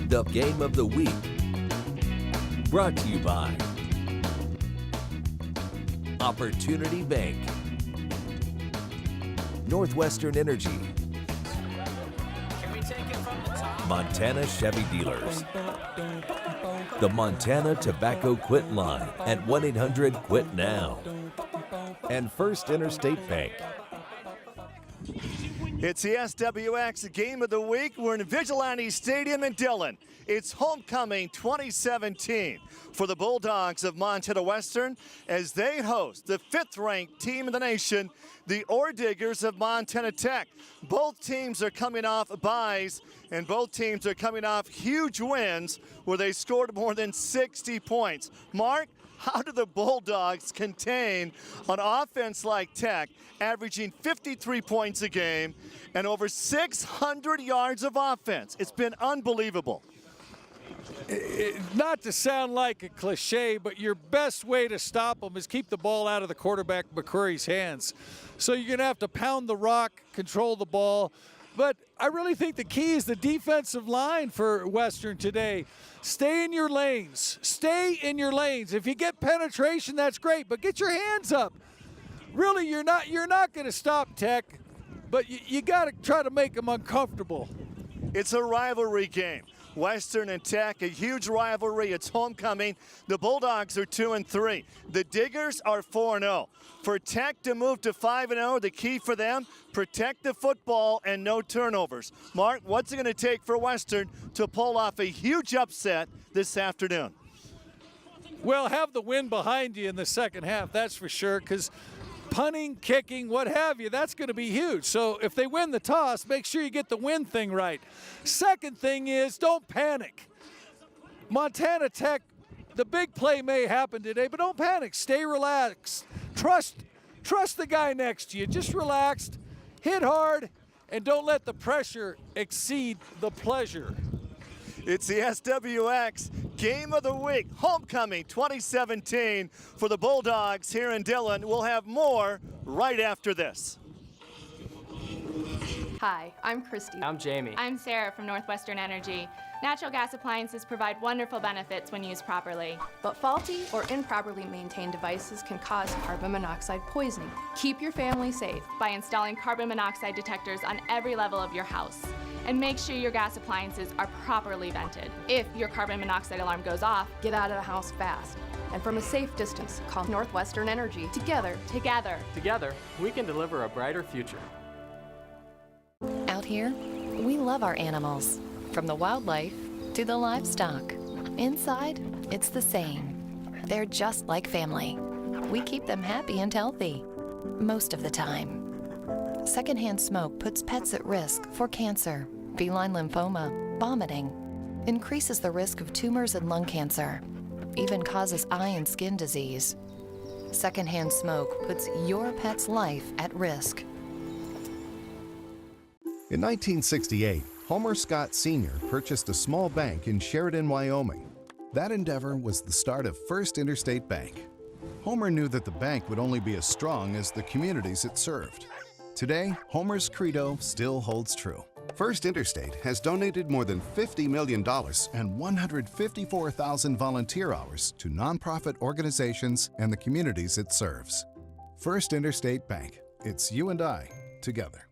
The Game of the Week. Brought to you by Opportunity Bank, Northwestern Energy, Montana Chevy Dealers, the Montana Tobacco Quit Line at 1-800-QUIT-NOW, and First Interstate Bank. It's the SWX Game of the Week. We're in Vigilante Stadium in Dillon. It's homecoming 2017 for the Bulldogs of Montana Western as they host the 5th-ranked team in the nation, the Ore Diggers of Montana Tech. Both teams are coming off byes, and both teams are coming off huge wins where they scored more than 60 points. Mark, how do the Bulldogs contain an offense like Tech, averaging 53 points a game and over 600 yards of offense? It's been unbelievable. Not to sound like a cliche, but your best way to stop them is keep the ball out of the quarterback McCurry's hands. So you're going to have to pound the rock, control the ball. But I really think the key is the defensive line for Western today. Stay in your lanes. Stay in your lanes. If you get penetration, that's great, but get your hands up. Really, you're not going to stop Tech, but you got to try to make them uncomfortable. It's a rivalry game. Western and Tech, a huge rivalry. It's homecoming. The Bulldogs are 2-3. The Diggers are 4-0. For Tech to move to 5-0, the key for them, protect the football and no turnovers. Mark, what's it going to take for Western to pull off a huge upset this afternoon? Well, have the win behind you in the second half, that's for sure, because punting, kicking, what have you, that's going to be huge. So if they win the toss, make sure you get the win thing right. Second thing is don't panic. Montana Tech, the big play may happen today, but don't panic. Stay relaxed. Trust the guy next to you. Just relaxed, hit hard, and don't let the pressure exceed the pleasure. It's the SWX Game of the Week, homecoming 2017 for the Bulldogs here in Dillon. We'll have more right after this. Hi, I'm Christy. I'm Jamie. I'm Sarah from Northwestern Energy. Natural gas appliances provide wonderful benefits when used properly. But faulty or improperly maintained devices can cause carbon monoxide poisoning. Keep your family safe By installing carbon monoxide detectors on every level of your house. And make sure your gas appliances are properly vented. If your carbon monoxide alarm goes off, Get out of the house fast. And from a safe distance, call Northwestern Energy. Together, Together, we can deliver a brighter future. Out here, we love our animals, from the wildlife to the livestock. Inside, it's the same. They're just like family. We keep them happy and healthy, most of the time. Secondhand smoke puts pets at risk for cancer, feline lymphoma, vomiting, increases the risk of tumors and lung cancer, even causes eye and skin disease. Secondhand smoke puts your pet's life at risk. In 1968, Homer Scott Sr. purchased a small bank in Sheridan, Wyoming. That endeavor was the start of First Interstate Bank. Homer knew that the bank would only be as strong as the communities it served. Today, Homer's credo still holds true. First Interstate has donated more than $50 million and 154,000 volunteer hours to nonprofit organizations and the communities it serves. First Interstate Bank. It's you and I together.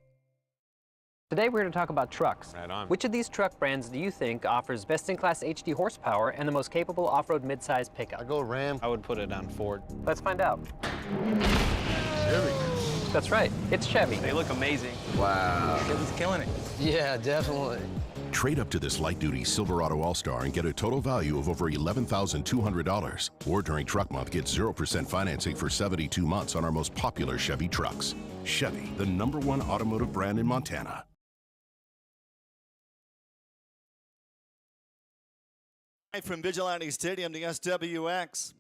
Today we're going to talk about trucks. Right on. Which of these truck brands do you think offers best-in-class HD horsepower and the most capable off-road mid-size pickup? I go Ram. I would put it on Ford. Let's find out. Chevy. That's right, it's Chevy. They look amazing. Wow. Chevy's killing it. Yeah, definitely. Trade up to this light-duty Silverado All-Star and get a total value of over $11,200. Or during Truck Month, get 0% financing for 72 months on our most popular Chevy trucks. Chevy, the #1 automotive brand in Montana. From Vigilante Stadium, the SWX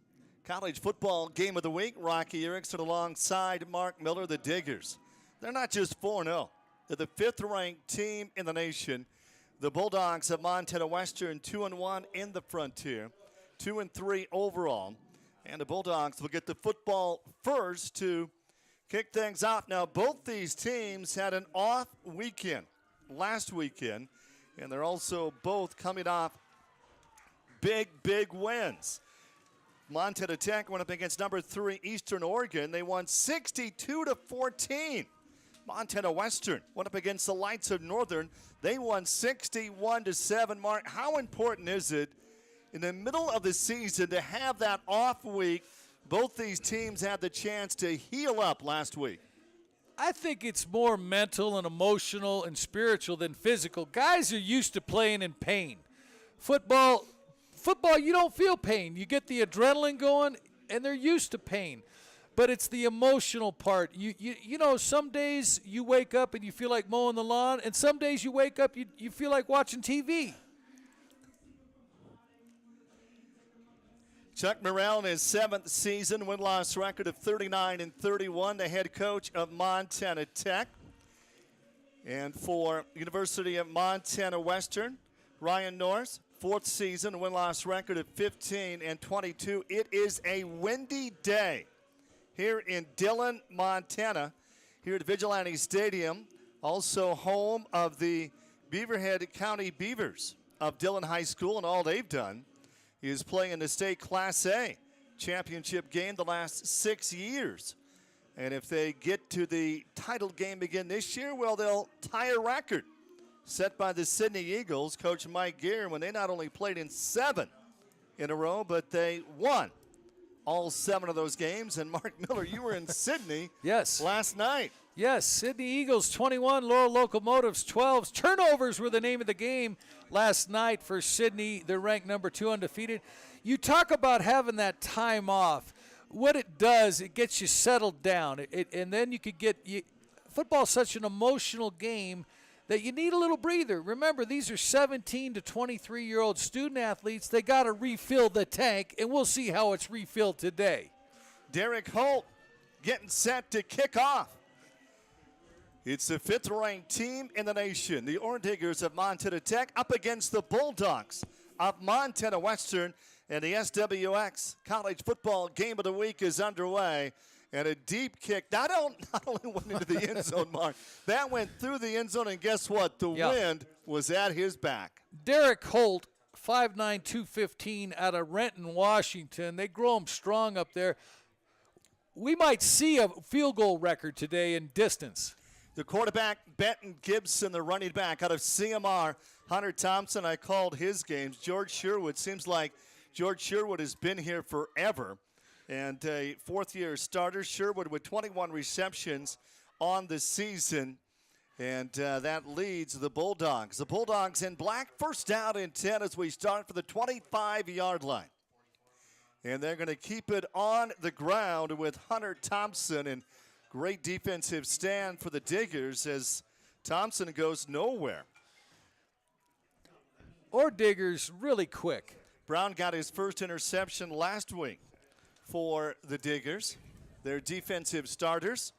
College Football Game of the Week. Rocky Erickson alongside Mark Miller, the Diggers. They're not just 4-0. They're the 5th-ranked team in the nation. The Bulldogs of Montana Western 2-1 in the Frontier, 2-3 overall. And the Bulldogs will get the football first to kick things off. Now, both these teams had an off weekend last weekend, and they're also both coming off big wins. Montana Tech went up against number 3 Eastern Oregon. They won 62-14. Montana Western went up against the Lights of Northern. They won 61-7. Mark, how important is it in the middle of the season to have that off week? Both these teams had the chance to heal up last week. I think it's more mental and emotional and spiritual than physical. Guys are used to playing in pain. Football, you don't feel pain. You get the adrenaline going, and they're used to pain. But it's the emotional part. You know, some days you wake up and you feel like mowing the lawn, and some days you wake up, you feel like watching TV. Chuck Morrell in his 7th season, win-loss record of 39-31, the head coach of Montana Tech. And for University of Montana Western, Ryan Norris, 4th season, win-loss record of 15-22. It is a windy day here in Dillon, Montana, here at Vigilante Stadium, also home of the Beaverhead County Beavers of Dillon High School, and all they've done is playing in the state Class A championship game the last 6 years. And if they get to the title game again this year, well, they'll tie a record set by the Sydney Eagles, Coach Mike Gear, when they not only played in 7 in a row, but they won all 7 of those games. And Mark Miller, you were in Sydney last night. Yes, Sydney Eagles 21, Laurel Locomotives 12. Turnovers were the name of the game last night for Sydney. They're ranked number 2 undefeated. You talk about having that time off. What it does, it gets you settled down. And then you could get football's such an emotional game that you need a little breather. Remember, these are 17 to 23-year-old student athletes. They got to refill the tank, and we'll see how it's refilled today. Derek Holt getting set to kick off. It's the 5th-ranked team in the nation, the Ore Diggers of Montana Tech, up against the Bulldogs of Montana Western, and the SWX College Football Game of the Week is underway. And a deep kick, not only went into the end zone, Mark, that went through the end zone, and guess what? The wind was at his back. Derek Holt, 5'9", 215, out of Renton, Washington. They grow him strong up there. We might see a field goal record today in distance. The quarterback, Benton Gibson, the running back out of CMR. Hunter Thompson, I called his games. George Sherwood, seems like George Sherwood has been here forever. And a 4th-year starter, Sherwood with 21 receptions on the season. And that leads the Bulldogs. The Bulldogs in black, first down and 10 as we start for the 25-yard line. And they're going to keep it on the ground with Hunter Thompson. And great defensive stand for the Diggers as Thompson goes nowhere. Ore Diggers really quick. Brown got his first interception last week for the Diggers, their defensive starters.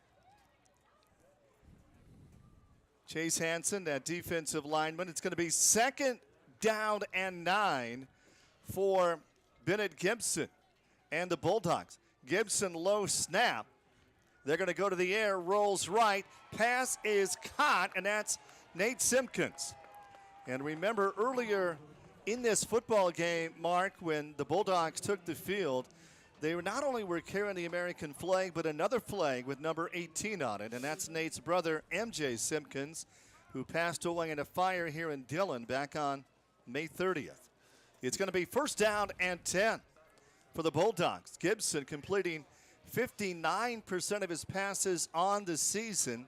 Chase Hansen, that defensive lineman. It's going to be 2nd down and 9 for Bennett Gibson and the Bulldogs. Gibson low snap. They're going to go to the air, rolls right. Pass is caught, and that's Nate Simpkins. And remember earlier in this football game, Mark, when the Bulldogs took the field, they were not only were carrying the American flag, but another flag with number 18 on it, and that's Nate's brother, MJ Simpkins, who passed away in a fire here in Dillon back on May 30th. It's going to be 1st down and 10 for the Bulldogs. Gibson completing 59% of his passes on the season,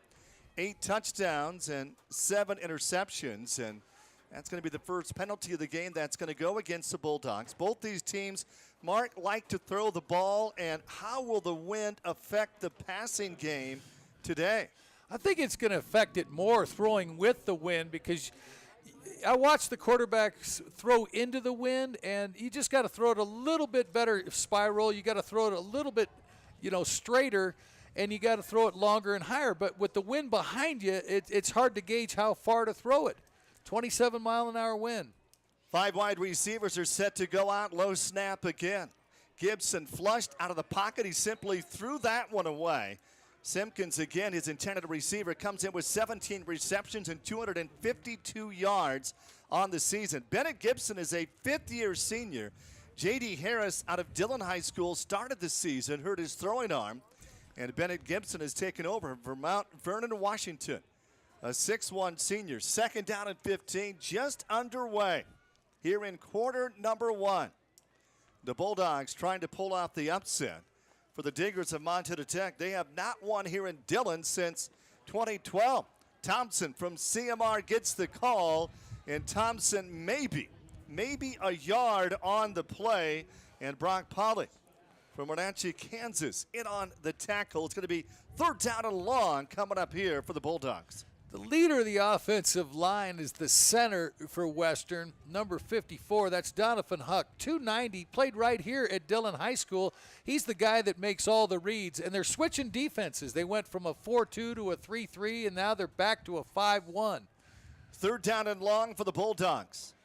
8 touchdowns and 7 interceptions, and that's going to be the first penalty of the game that's going to go against the Bulldogs. Both these teams, Mark, like to throw the ball, and how will the wind affect the passing game today? I think it's going to affect it more throwing with the wind, because I watched the quarterbacks throw into the wind, and you just got to throw it a little bit better spiral. You got to throw it a little bit, straighter, and you got to throw it longer and higher. But with the wind behind you, it's hard to gauge how far to throw it. 27-mile-an-hour wind. 5 wide receivers are set to go out. Low snap again. Gibson flushed out of the pocket. He simply threw that one away. Simpkins, again, his intended receiver, comes in with 17 receptions and 252 yards on the season. Bennett Gibson is a fifth-year senior. J.D. Harris out of Dillon High School started the season, hurt his throwing arm, and Bennett Gibson has taken over for Mount Vernon, Washington. A 6'1 senior. Second down and 15, just underway here in quarter number 1. The Bulldogs trying to pull off the upset. For the Diggers of Montana Tech, they have not won here in Dillon since 2012. Thompson from CMR gets the call, and Thompson maybe a yard on the play, and Brock Polly from Wenatchee, Kansas, in on the tackle. It's going to be third down and long coming up here for the Bulldogs. The leader of the offensive line is the center for Western, number 54. That's Donovan Huck, 290, played right here at Dillon High School. He's the guy that makes all the reads, and they're switching defenses. They went from a 4-2 to a 3-3, and now they're back to a 5-1. Third down and long for the Bulldogs.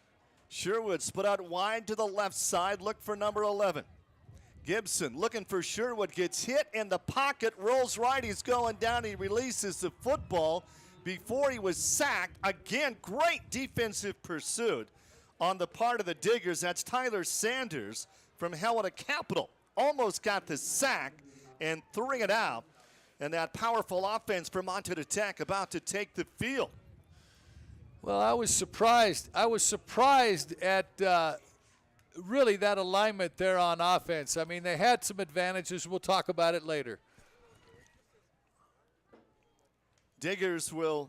Sherwood split out wide to the left side. Look for number 11. Gibson looking for Sherwood, gets hit in the pocket, rolls right. He's going down. He releases the football before he was sacked. Again, great defensive pursuit on the part of the Diggers. That's Tyler Sanders from Helena Capital. Almost got the sack and threw it out. And that powerful offense for Montana Tech about to take the field. Well, I was surprised. At really that alignment there on offense. I mean, they had some advantages. We'll talk about it later. Diggers will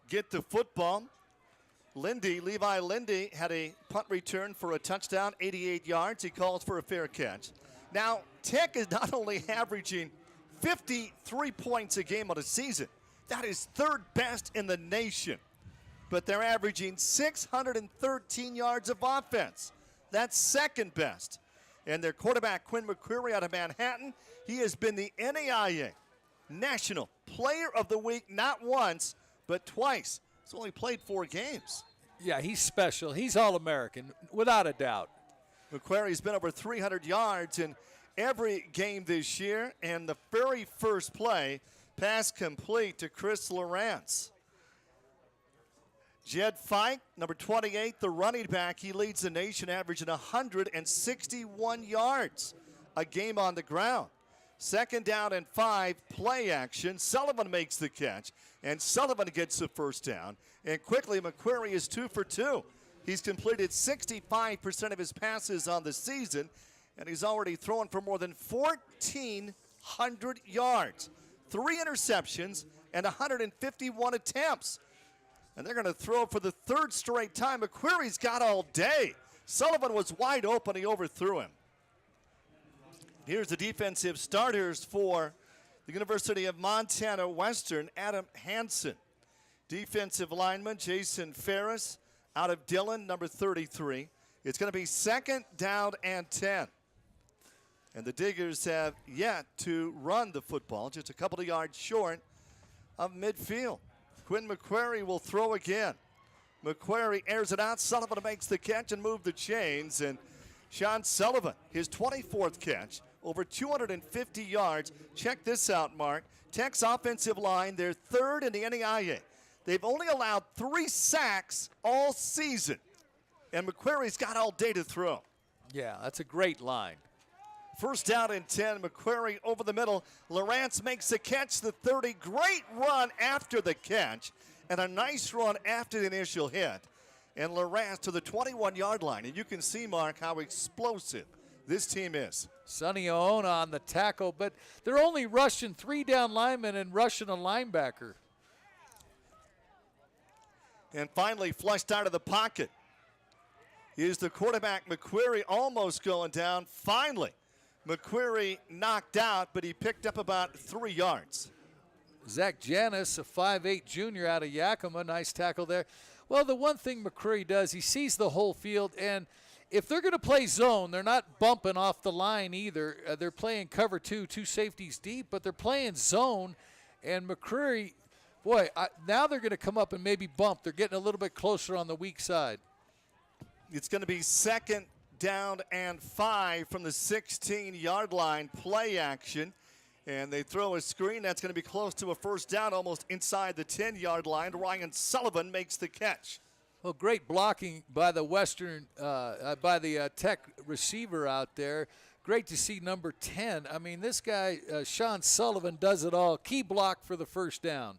get the football. Levi Lindy had a punt return for a touchdown, 88 yards. He calls for a fair catch. Now, Tech is not only averaging 53 points a game on a season. That is third best in the nation. But they're averaging 613 yards of offense. That's second best. And their quarterback, Quinn McCreary out of Manhattan, he has been the NAIA National Player of the Week not once, but twice. He's only played 4 games. Yeah, he's special. He's All-American, without a doubt. McQuarrie's been over 300 yards in every game this year, and the very first play, pass complete to Chris Lawrence. Jed Fike, number 28, the running back, he leads the nation, averaging 161 yards a game on the ground. Second down and 5, play action. Sullivan makes the catch, and Sullivan gets the first down. And quickly, McQuarrie is 2 for 2. He's completed 65% of his passes on the season, and he's already thrown for more than 1,400 yards, 3 interceptions, and 151 attempts. And they're going to throw for the third straight time. McQuarrie's got all day. Sullivan was wide open. He overthrew him. Here's the defensive starters for the University of Montana Western, Adam Hansen. Defensive lineman, Jason Ferris, out of Dillon, number 33. It's going to be second down and 10. And the Diggers have yet to run the football, just a couple of yards short of midfield. Quinn McQuarrie will throw again. McQuarrie airs it out. Sullivan makes the catch and move the chains. And Sean Sullivan, his 24th catch, over 250 yards. Check this out, Mark. Tech's offensive line, they're third in the NAIA. They've only allowed 3 sacks all season. And McQuarrie's got all day to throw. Yeah, that's a great line. First down and 10, McQuarrie over the middle. Lawrence makes the catch, the 30. Great run after the catch, and a nice run after the initial hit. And Lawrence to the 21-yard line. And you can see, Mark, how explosive this team is. Sonny Oona on the tackle, but they're only rushing 3 down linemen and rushing a linebacker. And finally flushed out of the pocket is the quarterback, McQuarrie, almost going down. Finally, McQuarrie knocked out, but he picked up about 3 yards. Zach Janis, a 5'8 junior out of Yakima. Nice tackle there. Well, the one thing McQuarrie does, he sees the whole field, and if they're going to play zone, they're not bumping off the line either. They're playing cover 2 safeties deep, but they're playing zone, and McQuarrie, boy, now they're going to come up and maybe bump. They're getting a little bit closer on the weak side. It's going to be second down and 5 from the 16-yard line, play action. And they throw a screen that's going to be close to a first down, almost inside the 10-yard line. Ryan Sullivan makes the catch. Well, great blocking by the Tech receiver out there. Great to see number 10. I mean, this guy, Sean Sullivan, does it all. Key block for the first down.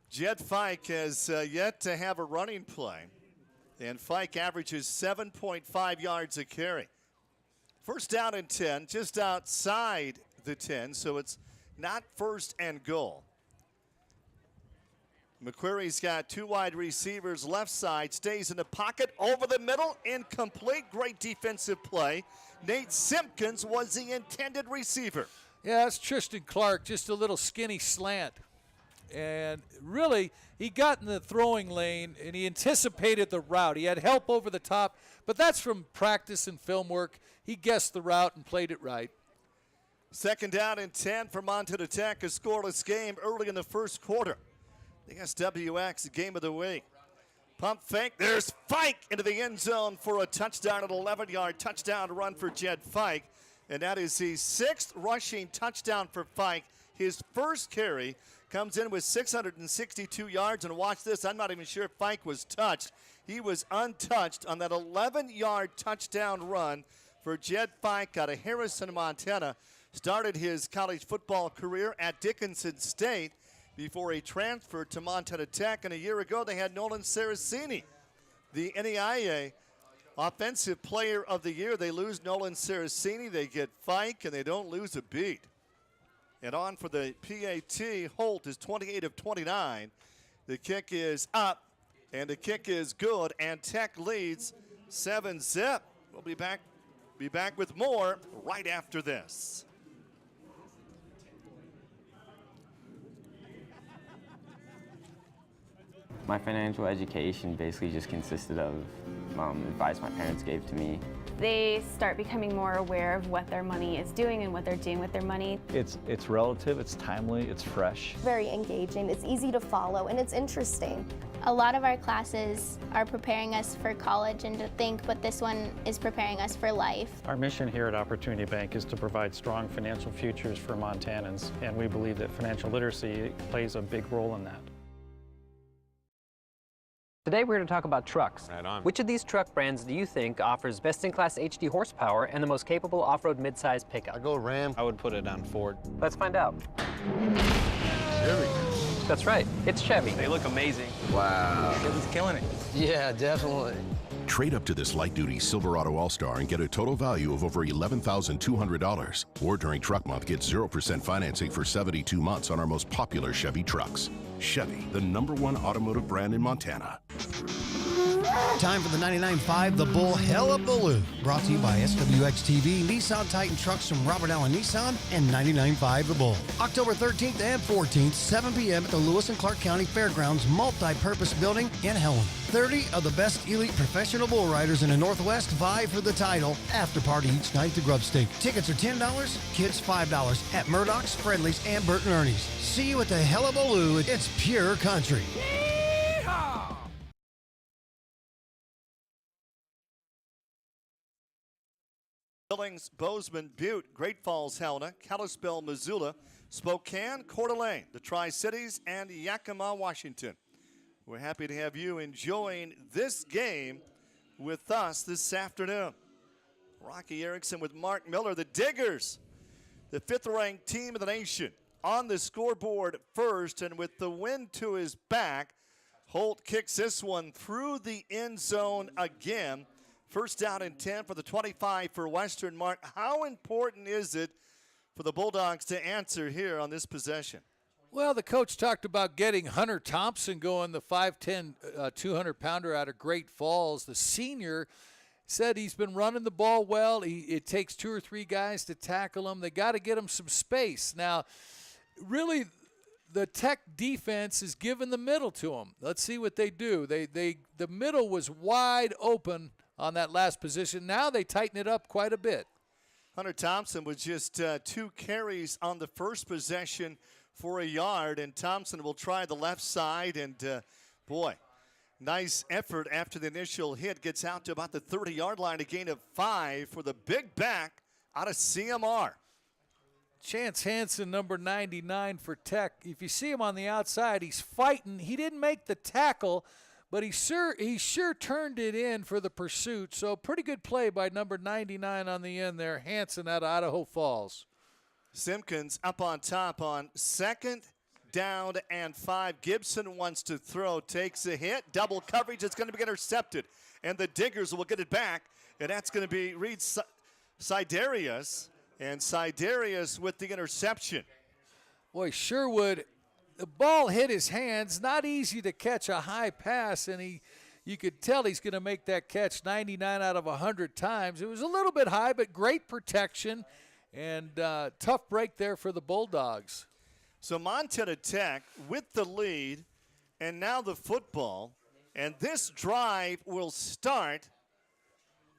Jed Fike has yet to have a running play, and Fike averages 7.5 yards a carry. First down and 10, just outside the 10, so it's not first and goal. McQuarrie's got two wide receivers left side, stays in the pocket, over the middle, incomplete. Great defensive play. Nate Simpkins was the intended receiver. Yeah, that's Tristan Clark, just a little skinny slant. And really, he got in the throwing lane, and he anticipated the route. He had help over the top, but that's from practice and film work. He guessed the route and played it right. Second down and 10 for Montana Tech, a scoreless game early in the first quarter. The SWX game of the week. Pump fake. There's Fike into the end zone for a touchdown, an 11-yard touchdown run for Jed Fike. And that is his 6th rushing touchdown for Fike. His first carry comes in with 662 yards. And watch this. I'm not even sure if Fike was touched. He was untouched on that 11-yard touchdown run for Jed Fike out of Harrison, Montana. Started his college football career at Dickinson State before he transferred to Montana Tech. And a year ago, they had Nolan Saraceni, the NEIA Offensive Player of the Year. They lose Nolan Saraceni. They get Fike, and they don't lose a beat. And on for the PAT, Holt is 28 of 29. The kick is up, and the kick is good, and Tech leads 7-zip. We'll be back with more right after this. My financial education basically just consisted of advice my parents gave to me. They start becoming more aware of what their money is doing and what they're doing with their money. It's relative, it's timely, it's fresh. Very engaging, it's easy to follow, and it's interesting. A lot of our classes are preparing us for college and to think, but this one is preparing us for life. Our mission here at Opportunity Bank is to provide strong financial futures for Montanans, and we believe that financial literacy plays a big role in that. Today we're going to talk about trucks. Right on. Which of these truck brands do you think offers best-in-class HD horsepower and the most capable off-road mid-size pickup? I go Ram. I would put it on Ford. Let's find out. Chevy. That's right, it's Chevy. They look amazing. Wow. Chevy's killing it. Yeah, definitely. Trade up to this light-duty Silverado All-Star and get a total value of over $11,200. Or during Truck Month, get 0% financing for 72 months on our most popular Chevy trucks. Chevy, the #1 automotive brand in Montana. Time for the 99.5 The Bull Hullabaloo. Brought to you by SWX TV, Nissan Titan trucks from Robert Allen Nissan, and 99.5 The Bull. October 13th and 14th, 7 p.m. at the Lewis and Clark County Fairgrounds Multi-Purpose Building in Helen. 30 of the best elite professional bull riders in the Northwest vie for the title. After party each night to Grub Stink. Tickets are $10, kids $5 at Murdoch's, Friendly's, and Burton Ernie's. See you at the Hullabaloo. It's pure country. Yeehaw! Billings, Bozeman, Butte, Great Falls, Helena, Kalispell, Missoula, Spokane, Coeur d'Alene, the Tri-Cities, and Yakima, Washington. We're happy to have you enjoying this game with us this afternoon. Rocky Erickson with Mark Miller, the Diggers, the 5th-ranked team of the nation, on the scoreboard first, and with the wind to his back, Holt kicks this one through the end zone again. First down and 10 for the 25 for Western. Mark, how important is it for the Bulldogs to answer here on this possession? Well, the coach talked about getting Hunter Thompson going, the 5'10", 200-pounder out of Great Falls. The senior said he's been running the ball well. It takes 2 or 3 guys to tackle him. They got to get him some space. Now, really, the Tech defense is giving the middle to them. Let's see what they do. The middle was wide open on that last position. Now they tighten it up quite a bit. Hunter Thompson was just 2 carries on the first possession for a yard, and Thompson will try the left side, and boy, nice effort after the initial hit. Gets out to about the 30-yard line, a gain of 5 for the big back out of CMR. Chance Hansen, number 99 for Tech. If you see him on the outside, he's fighting. He didn't make the tackle, but he sure turned it in for the pursuit. So pretty good play by number 99 on the end there, Hanson out of Idaho Falls. Simpkins up on top on 2nd down and 5. Gibson wants to throw, takes a hit. Double coverage, it's going to be intercepted. And the Diggers will get it back. And that's going to be Reed Sidarius. And Sidarius with the interception. Boy, Sherwood, the ball hit his hands. Not easy to catch a high pass. And you could tell he's going to make that catch 99 out of 100 times. It was a little bit high, but great protection. And tough break there for the Bulldogs. So Montana Tech with the lead, and now the football. And this drive will start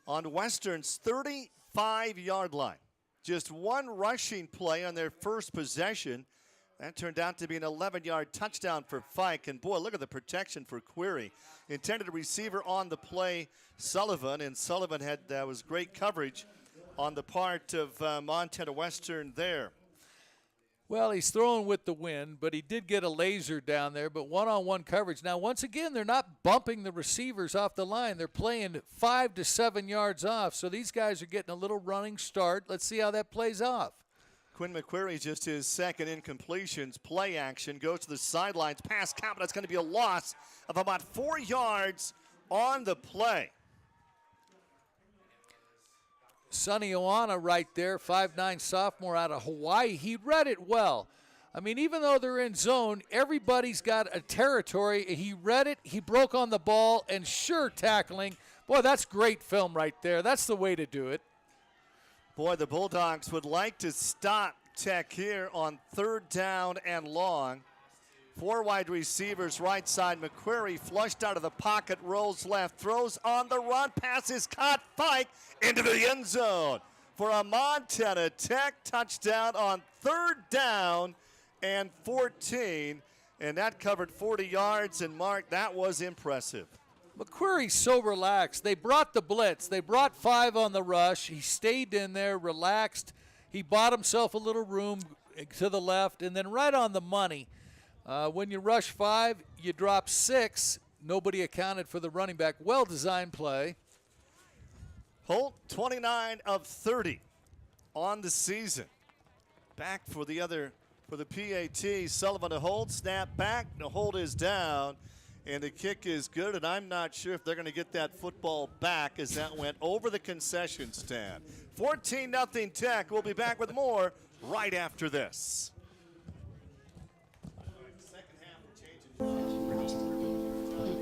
on Western's 35-yard line. Just one rushing play on their first possession. That turned out to be an 11-yard touchdown for Fike. And, boy, look at the protection for Query. Intended receiver on the play, Sullivan. And Sullivan had was great coverage on the part of Montana Western there. Well, he's throwing with the wind, but he did get a laser down there, but one-on-one coverage. Now, once again, they're not bumping the receivers off the line. They're playing 5 to 7 yards off, so these guys are getting a little running start. Let's see how that plays off. Quinn McQuarrie, just his second incompletions. Play action, goes to the sidelines. Pass count, but that's going to be a loss of about 4 yards on the play. Sonny Oana right there, 5'9" sophomore out of Hawaii. He read it well. I mean, even though they're in zone, everybody's got a territory. He read it, he broke on the ball, and sure tackling. Boy, that's great film right there. That's the way to do it. Boy, the Bulldogs would like to stop Tech here on 3rd down and long. 4 wide receivers, right side. McQuarrie flushed out of the pocket, rolls left, throws on the run, pass is caught, Fike into the end zone for a Montana Tech touchdown on 3rd down and 14. And that covered 40 yards, and Mark, that was impressive. McQuarrie's so relaxed. They brought the blitz. They brought 5 on the rush. He stayed in there, relaxed. He bought himself a little room to the left, and then right on the money. When you rush 5, you drop 6. Nobody accounted for the running back. Well-designed play. Holt, 29 of 30 on the season. Back for the PAT. Sullivan to Holt, snap back. The Holt is down, and the kick is good, and I'm not sure if they're going to get that football back as that went over the concession stand. 14-0 Tech. We'll be back with more right after this.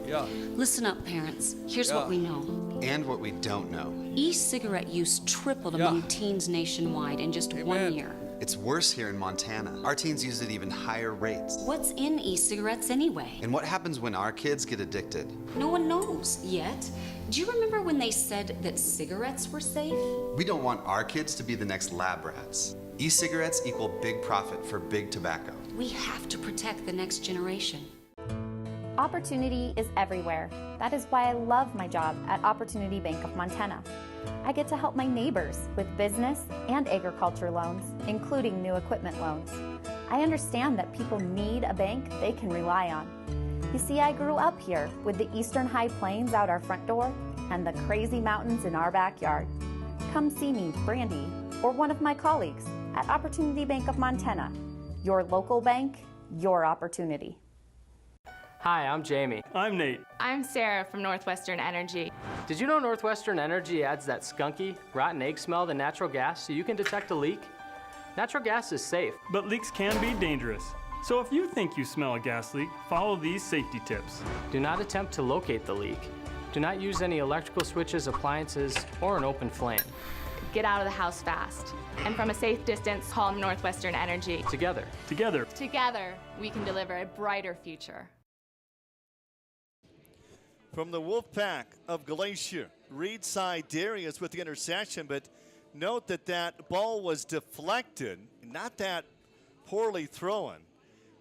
Yeah. Listen up, parents. Here's what we know. And what we don't know. E-cigarette use tripled among teens nationwide in just 1 year. It's worse here in Montana. Our teens use it even higher rates. What's in e-cigarettes anyway? And what happens when our kids get addicted? No one knows yet. Do you remember when they said that cigarettes were safe? We don't want our kids to be the next lab rats. E-cigarettes equal big profit for big tobacco. We have to protect the next generation. Opportunity is everywhere. That is why I love my job at Opportunity Bank of Montana. I get to help my neighbors with business and agriculture loans, including new equipment loans. I understand that people need a bank they can rely on. You see, I grew up here with the Eastern High Plains out our front door and the crazy mountains in our backyard. Come see me, Brandy, or one of my colleagues at Opportunity Bank of Montana. Your local bank, your opportunity. Hi, I'm Jamie. I'm Nate. I'm Sarah from Northwestern Energy. Did you know Northwestern Energy adds that skunky, rotten egg smell to natural gas so you can detect a leak? Natural gas is safe. But leaks can be dangerous. So if you think you smell a gas leak, follow these safety tips. Do not attempt to locate the leak. Do not use any electrical switches, appliances, or an open flame. Get out of the house fast. And from a safe distance, call Northwestern Energy. Together. Together. Together, we can deliver a brighter future. From the Wolfpack of Glacier, Reed Sidarius with the interception, but note that that ball was deflected, not that poorly thrown.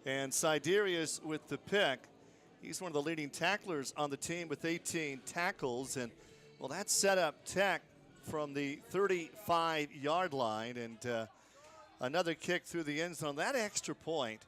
And Sidarius with the pick. He's one of the leading tacklers on the team with 18 tackles. And, well, that set up Tech from the 35-yard line. And another kick through the end zone. That extra point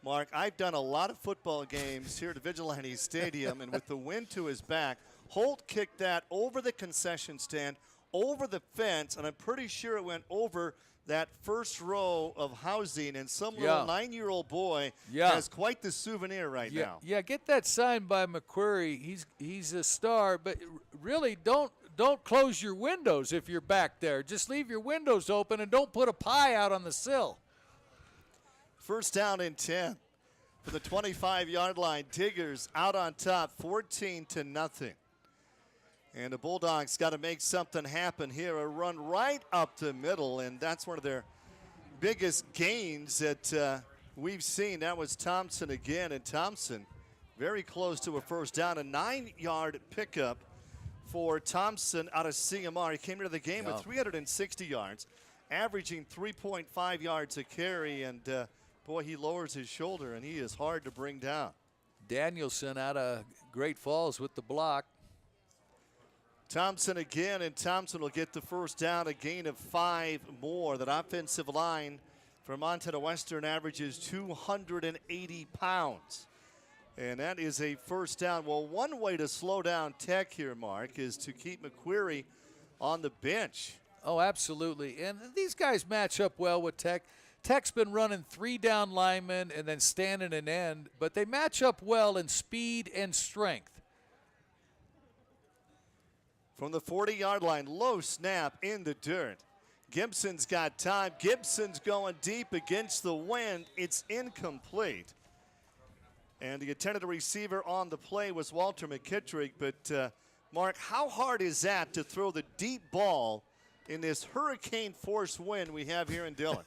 Mark, I've done a lot of football games here at Vigilante Stadium, and with the wind to his back, Holt kicked that over the concession stand, over the fence, and I'm pretty sure it went over that first row of housing, and some little 9-year-old boy has quite the souvenir right now. Yeah, get that signed by McQuarrie. He's a star, but really don't close your windows if you're back there. Just leave your windows open and don't put a pie out on the sill. First down and 10 for the 25-yard line. Diggers out on top, 14-0. And the Bulldogs got to make something happen here. A run right up the middle, and that's one of their biggest gains that we've seen. That was Thompson again, and Thompson very close to a first down. A 9-yard pickup for Thompson out of CMR. He came into the game with 360 yards, averaging 3.5 yards a carry, and boy, he lowers his shoulder, and he is hard to bring down. Danielson out of Great Falls with the block. Thompson again, and Thompson will get the first down, a gain of 5 more. That offensive line for Montana Western averages 280 pounds. And that is a first down. Well, one way to slow down Tech here, Mark, is to keep McQuarrie on the bench. Oh, absolutely. And these guys match up well with Tech. Tech's been running 3 down linemen and then standing an end, but they match up well in speed and strength. From the 40-yard line, low snap in the dirt. Gibson's got time. Gibson's going deep against the wind. It's incomplete. And the intended receiver on the play was Walter McKittrick. But, Mark, how hard is that to throw the deep ball in this hurricane force wind we have here in Dillon?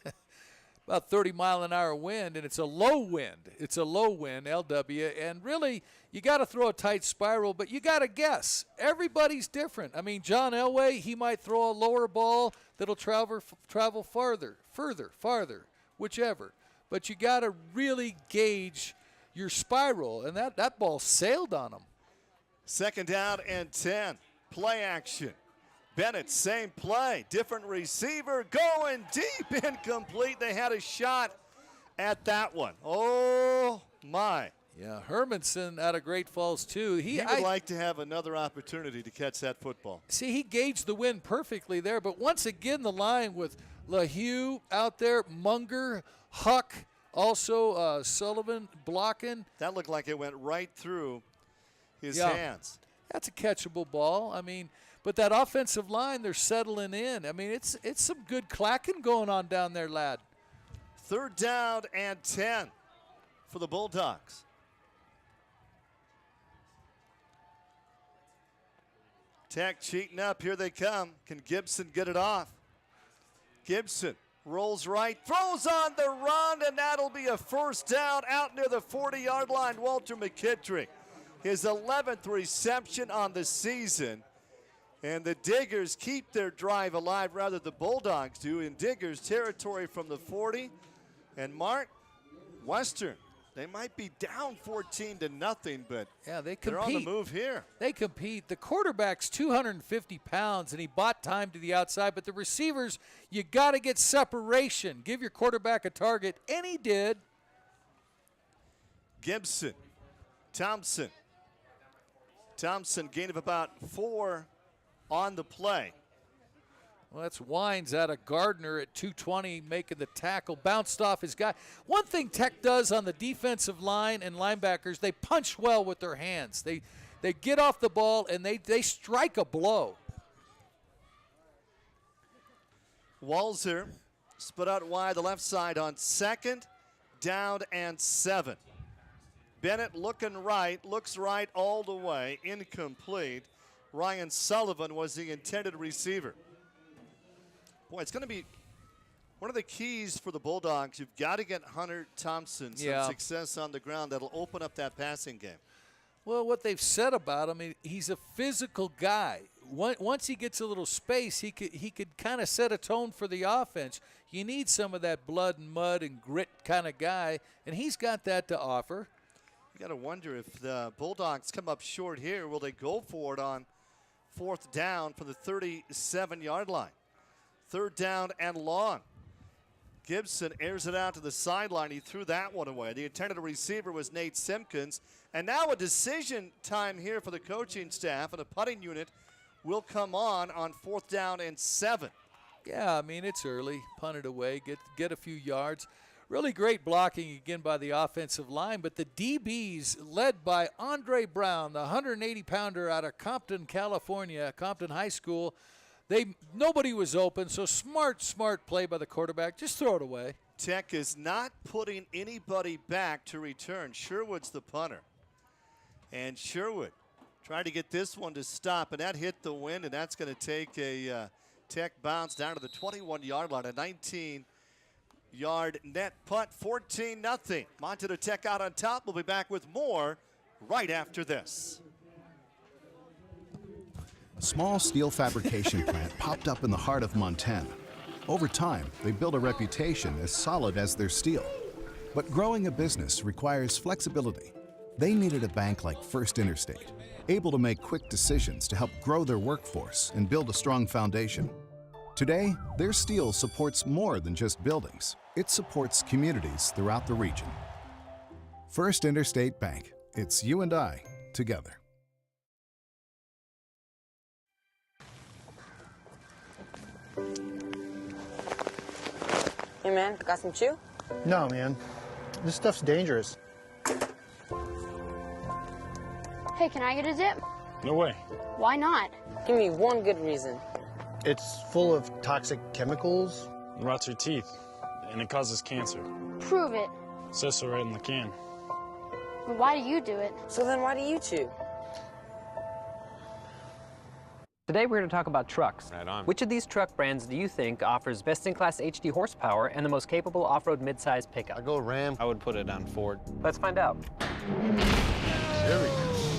About 30-mile-an-hour wind, and it's a low wind. It's a low wind, LW, and really you got to throw a tight spiral, but you got to guess. Everybody's different. I mean, John Elway, he might throw a lower ball that'll travel farther, whichever. But you got to really gauge your spiral, and that ball sailed on him. Second down and 10. Play action. Bennett, same play, different receiver, going deep, incomplete. They had a shot at that one. Oh, my. Yeah, Hermanson out of Great Falls, too. He would like to have another opportunity to catch that football. See, he gauged the wind perfectly there, but once again, the line with LaHue out there, Munger, Huck, also Sullivan blocking. That looked like it went right through his hands. That's a catchable ball. I mean, but that offensive line, they're settling in. I mean, it's some good clacking going on down there, lad. Third down and 10 for the Bulldogs. Tech cheating up. Here they come. Can Gibson get it off? Gibson rolls right, throws on the run, and that'll be a first down out near the 40-yard line. Walter McKittrick, his 11th reception on the season. And the Diggers keep their drive alive, rather the Bulldogs do, in Diggers territory from the 40. And Mark, Western, they might be down 14-0, but yeah, they're on the move here. They compete. The quarterback's 250 pounds, and he bought time to the outside. But the receivers, you got to get separation. Give your quarterback a target, and he did. Gibson, Thompson, gain of about 4 on the play. Well, that's Wines out of Gardner at 220 making the tackle. Bounced off his guy. One thing Tech does on the defensive line and linebackers, they punch well with their hands. They get off the ball and they strike a blow. Walzer split out wide the left side on 2nd down and 7. Bennett looking right, looks right all the way, incomplete. Ryan Sullivan was the intended receiver. Boy, it's going to be one of the keys for the Bulldogs. You've got to get Hunter Thompson some success on the ground. That'll open up that passing game. Well, what they've said about him, he's a physical guy. Once he gets a little space, he could kind of set a tone for the offense. You need some of that blood and mud and grit kind of guy, and he's got that to offer. You got to wonder if the Bulldogs come up short here. Will they go for it on 4th down from the 37-yard line? 3rd down and long. Gibson airs it out to the sideline. He threw that one away. The intended receiver was Nate Simpkins. And now a decision time here for the coaching staff, and a putting unit will come on 4th down and 7. Yeah, I mean, it's early. Punt it away, get a few yards. Really great blocking again by the offensive line, but the DBs led by Andre Brown, the 180-pounder out of Compton, California, Compton High School. Nobody was open, so smart play by the quarterback. Just throw it away. Tech is not putting anybody back to return. Sherwood's the punter. And Sherwood tried to get this one to stop, and that hit the wind, and that's going to take a Tech bounce down to the 21-yard line, a 19-yard net punt, 14-0. Montana Tech out on top. We'll be back with more right after this. A small steel fabrication plant popped up in the heart of Montana. Over time, they built a reputation as solid as their steel. But growing a business requires flexibility. They needed a bank like First Interstate, able to make quick decisions to help grow their workforce and build a strong foundation. Today, their steel supports more than just buildings. It supports communities throughout the region. First Interstate Bank. It's you and I together. Hey man, got some chew? No, man. This stuff's dangerous. Hey, can I get a dip? No way. Why not? Give me one good reason. It's full of toxic chemicals. It rots your teeth, and it causes cancer. Prove it. It says so right in the can. Why do you do it? So then why do you chew? Today we're going to talk about trucks. Right on. Which of these truck brands do you think offers best-in-class HD horsepower and the most capable off-road mid-size pickup? I go Ram. I would put it on Ford. Let's find out. Chevy.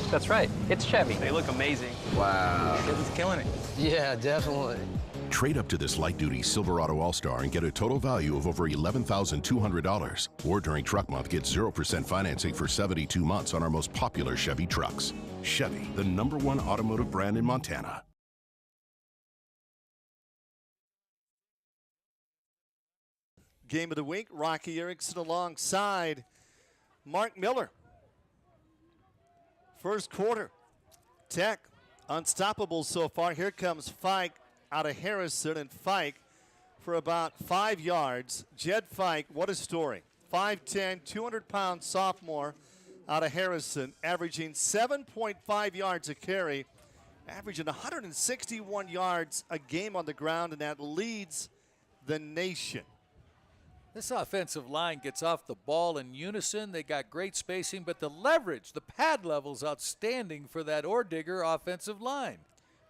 That's right, it's Chevy. They look amazing. Wow. Chevy's killing it. Yeah, definitely. Trade up to this light-duty Silverado All-Star and get a total value of over $11,200. Or during Truck Month, get 0% financing for 72 months on our most popular Chevy trucks. Chevy, the #1 automotive brand in Montana. Game of the week, Rocky Erickson alongside Mark Miller. First quarter, Tech unstoppable so far. Here comes Fike out of Harrison, and Fike for about 5 yards. Jed Fike, what a story. 5'10", 200-pound sophomore out of Harrison, averaging 7.5 yards a carry, averaging 161 yards a game on the ground, and that leads the nation. This offensive line gets off the ball in unison. They got great spacing, but the leverage, the pad level's outstanding for that Ordigger offensive line.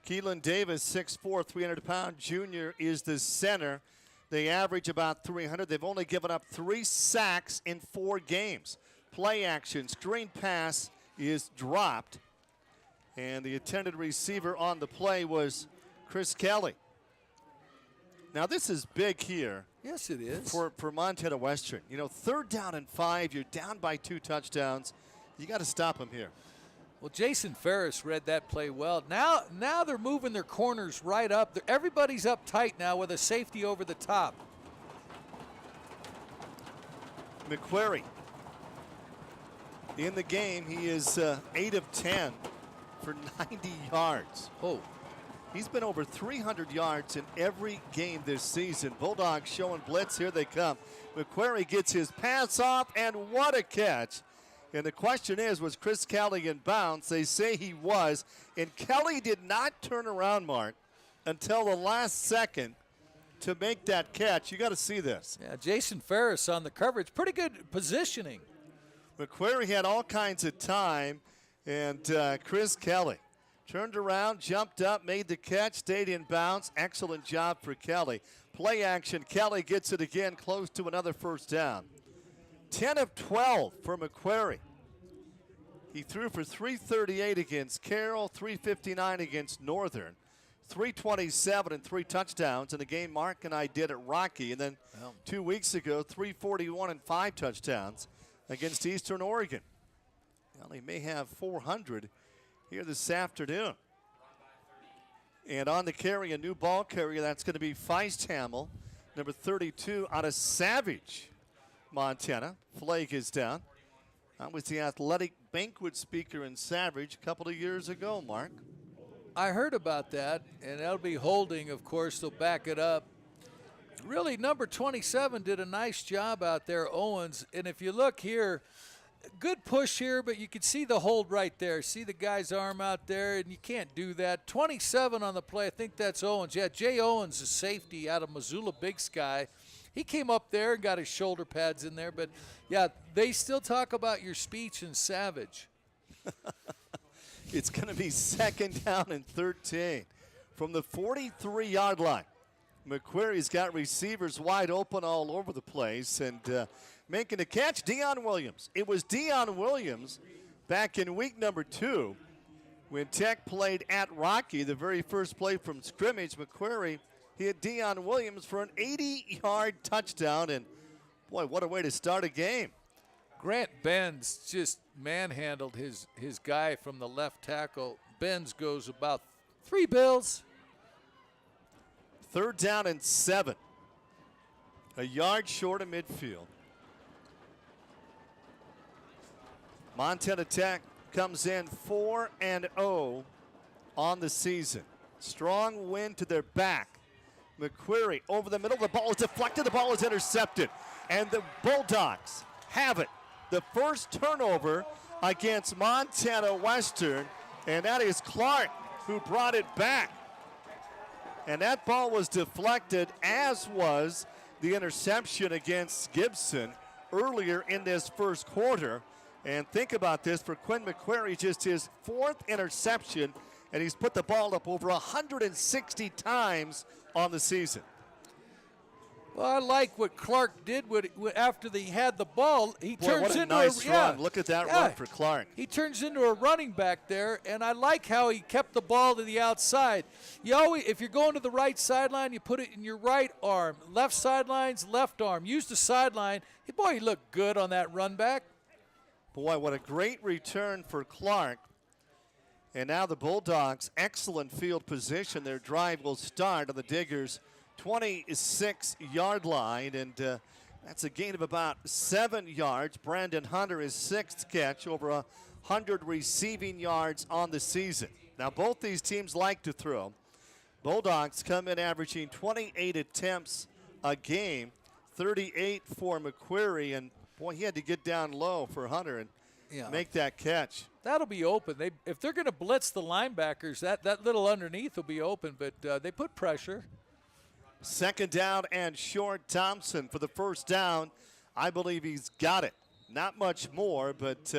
Keelan Davis, 6'4", 300-pound junior, is the center. They average about 300. They've only given up 3 sacks in 4 games. Play action, screen pass is dropped. And the intended receiver on the play was Chris Kelly. Now this is big here. Yes, it is. For Montana Western. You know, 3rd down and 5, you're down by 2 touchdowns. You got to stop them here. Well, Jason Ferris read that play well. Now they're moving their corners right up. Everybody's up tight now with a safety over the top. McQuarrie in the game. He is 8 of 10 for 90 yards. Oh. He's been over 300 yards in every game this season. Bulldogs showing blitz. Here they come. McQuarrie gets his pass off, and what a catch. And the question is, was Chris Kelly in bounds? They say he was. And Kelly did not turn around, Mark, until the last second to make that catch. You got to see this. Yeah, Jason Ferris on the coverage. Pretty good positioning. McQuarrie had all kinds of time, and Chris Kelly turned around, jumped up, made the catch, stayed in bounds. Excellent job for Kelly. Play action. Kelly gets it again, close to another first down. 10 of 12 for McQuarrie. He threw for 338 against Carroll, 359 against Northern, 327 and 3 touchdowns in the game Mark and I did at Rocky. And then 2 weeks ago, 341 and 5 touchdowns against Eastern Oregon. Well, he may have 400 here this afternoon. And on the carry, a new ball carrier, that's going to be Feisthamel. number 32 out of Savage, Montana. Flag is down. That was the athletic banquet speaker in Savage a couple of years ago, Mark. I heard about that, and that'll be holding, of course. They'll back it up. Really, number 27 did a nice job out there, Owens. And if you look here, good push here, but you can see the hold right there. See the guy's arm out there, and you can't do that. 27 on the play. I think that's Owens. Yeah, Jay Owens, a safety out of Missoula Big Sky. He came up there and got his shoulder pads in there. But, yeah, they still talk about your speech in Savage. It's going to be 2nd down and 13 from the 43-yard line. McQuarrie's got receivers wide open all over the place, and making the catch, Dion Williams. It was Dion Williams back in week number 2 when Tech played at Rocky, the very first play from scrimmage. McQuarrie hit Dion Williams for an 80-yard touchdown, and boy, what a way to start a game. Grant Benz just manhandled his guy from the left tackle. Benz goes about 3 bills. 3rd down and 7. A yard short of midfield. Montana Tech comes in 4-0 on the season. Strong wind to their back. McQuarrie over the middle. The ball is deflected. The ball is intercepted. And the Bulldogs have it. The first turnover against Montana Western. And that is Clark who brought it back. And that ball was deflected, as was the interception against Gibson earlier in this first quarter. And think about this, for Quinn McQuarrie, just his 4th interception, and he's put the ball up over 160 times on the season. Well, I like what Clark did after he had the ball. He turns what a into nice run. Look at that run for Clark. He turns into a running back there, and I like how he kept the ball to the outside. You always, if you're going to the right sideline, you put it in your right arm. Left sideline's left arm. Use the sideline. Hey, boy, he looked good on that run back. Boy, what a great return for Clark. And now the Bulldogs, excellent field position. Their drive will start on the Diggers' 26-yard line, and that's a gain of about 7 yards. Brandon Hunter, his 6th catch, over 100 receiving yards on the season. Now, both these teams like to throw. Bulldogs come in averaging 28 attempts a game, 38 for McQuarrie, and boy, he had to get down low for Hunter and make that catch. That'll be open. If they're going to blitz the linebackers, that little underneath will be open, but they put pressure. 2nd down and short. Thompson for the first down. I believe he's got it. Not much more, but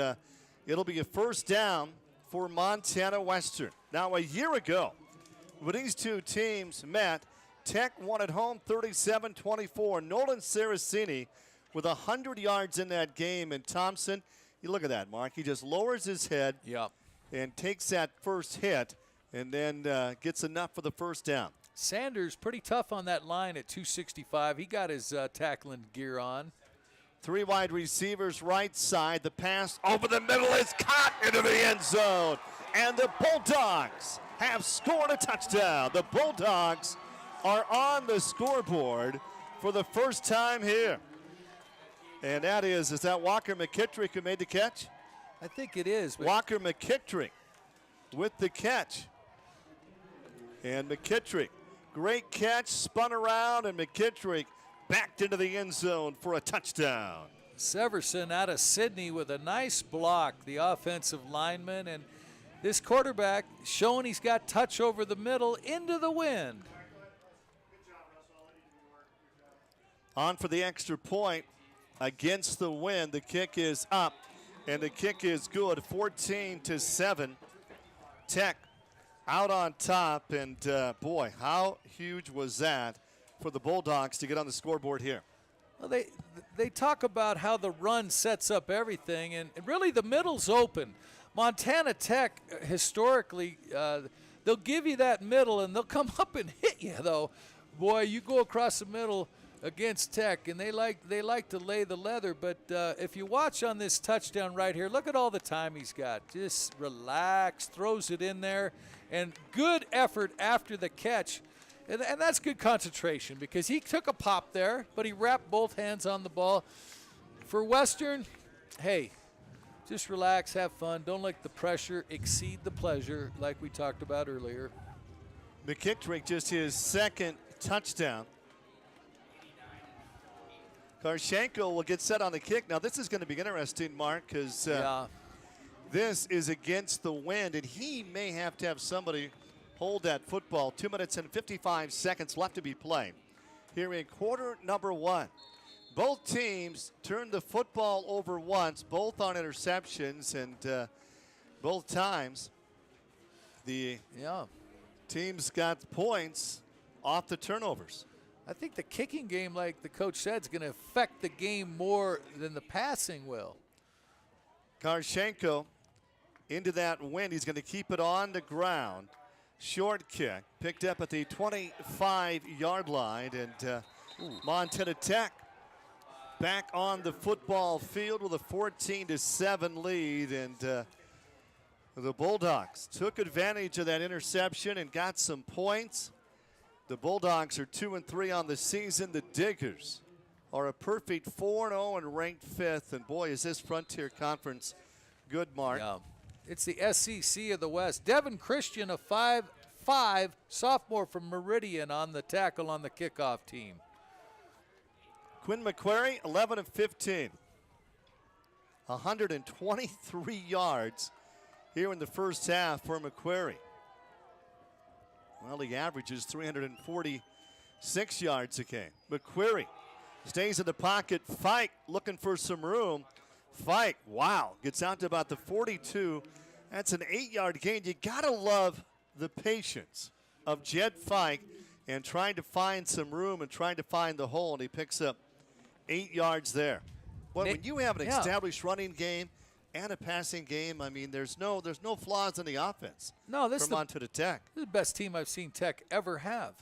it'll be a first down for Montana Western. Now, a year ago, when these two teams met, Tech won at home 37-24. Nolan Saraceni with 100 yards in that game, and Thompson, you look at that, Mark. He just lowers his head and takes that first hit, and then gets enough for the first down. Sanders pretty tough on that line at 265. He got his tackling gear on. 3 wide receivers right side. The pass over the middle is caught into the end zone. And the Bulldogs have scored a touchdown. The Bulldogs are on the scoreboard for the first time here. And that is that Walker McKittrick who made the catch? I think it is. Walker McKittrick with the catch. And McKittrick, great catch, spun around, and McKittrick backed into the end zone for a touchdown. Severson out of Sydney with a nice block, the offensive lineman, and this quarterback showing he's got touch over the middle into the wind. On for the extra point against the wind. The kick is up, and the kick is good. 14-7. Tech out on top, and boy, how huge was that for the Bulldogs to get on the scoreboard here? Well, they talk about how the run sets up everything, and really the middle's open. Montana Tech, historically, they'll give you that middle, and they'll come up and hit you, though. Boy, you go across the middle against Tech, and they like to lay the leather. But if you watch on this touchdown right here, look at all the time he's got. Just relax, throws it in there, and good effort after the catch. And that's good concentration because he took a pop there, but he wrapped both hands on the ball. For Western, hey, just relax, have fun. Don't let the pressure exceed the pleasure like we talked about earlier. McKittrick just his second touchdown. Karshenko will get set on the kick. Now this is going to be interesting, Mark, because this is against the wind, and he may have to have somebody hold that football. 2 minutes and 55 seconds left to be played here in quarter number 1. Both teams turned the football over once, both on interceptions, and both times the teams got points off the turnovers. I think the kicking game, like the coach said, is going to affect the game more than the passing will. Karshenko into that wind. He's going to keep it on the ground. Short kick picked up at the 25-yard line, and Montana Tech back on the football field with a 14-7 lead, and the Bulldogs took advantage of that interception and got some points. The Bulldogs are 2-3 on the season. The Diggers are a perfect 4-0 and ranked 5th. And boy, is this Frontier Conference good, Mark. Yeah. It's the SEC of the West. Devin Christian, a 5'5" sophomore from Meridian, on the tackle on the kickoff team. Quinn McQuarrie, 11 of 15. 123 yards here in the first half for McQuarrie. Well, he averages 346 yards a game. McQuarrie stays in the pocket. Fike looking for some room. Fike, wow, gets out to about the 42. That's an 8-yard gain. You gotta love the patience of Jed Fike and trying to find some room and trying to find the hole, and he picks up 8 yards there. Boy, when you have an established running game and a passing game, I mean, there's no flaws in the offense. No, this is Montana Tech. This is the best team I've seen Tech ever have.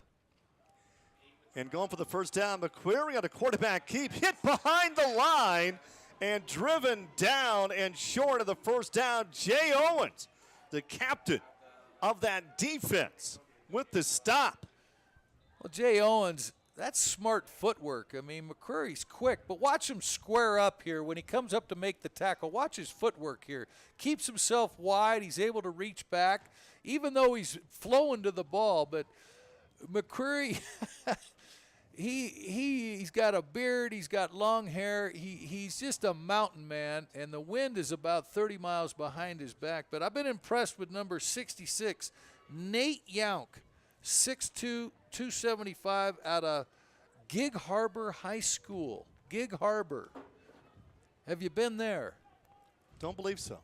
And going for the first down, McQuarrie on a quarterback keep, hit behind the line and driven down and short of the first down. Jay Owens, the captain of that defense, with the stop. Well, Jay Owens, that's smart footwork. I mean, McQuarrie's quick, but watch him square up here when he comes up to make the tackle. Watch his footwork here. Keeps himself wide. He's able to reach back, even though he's flowing to the ball. But McQuarrie, he's got a beard. He's got long hair. He's just a mountain man, and the wind is about 30 miles behind his back. But I've been impressed with number 66, Nate Younk, 6'2", 275, out of Gig Harbor High School. Gig Harbor. Have you been there? Don't believe so.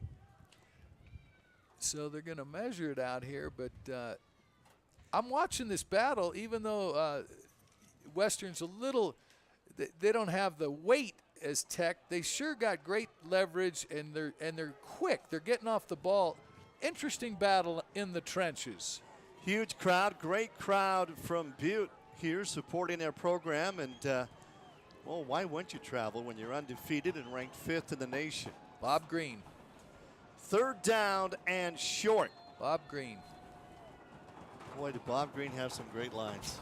So they're going to measure it out here, but I'm watching this battle, even though Western's a little, they don't have the weight as Tech. They sure got great leverage, and they're quick. They're getting off the ball. Interesting battle in the trenches. Huge crowd, great crowd from Butte here supporting their program. And, well, why wouldn't you travel when you're undefeated and ranked 5th in the nation? Bob Green. Third down and short. Bob Green. Boy, did Bob Green have some great lines.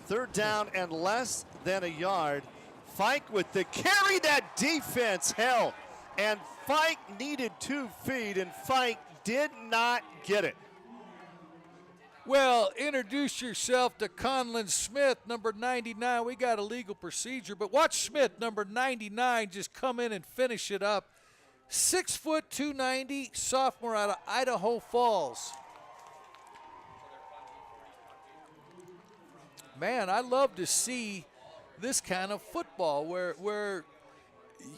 Third down and less than a yard. Fike with the carry. That defense held. And Fike needed 2 feet, and Fike did not get it. Well, introduce yourself to Conlon Smith, number 99. We got a legal procedure, but watch Smith, number 99, just come in and finish it up. 6 foot 290, sophomore out of Idaho Falls. Man, I love to see this kind of football where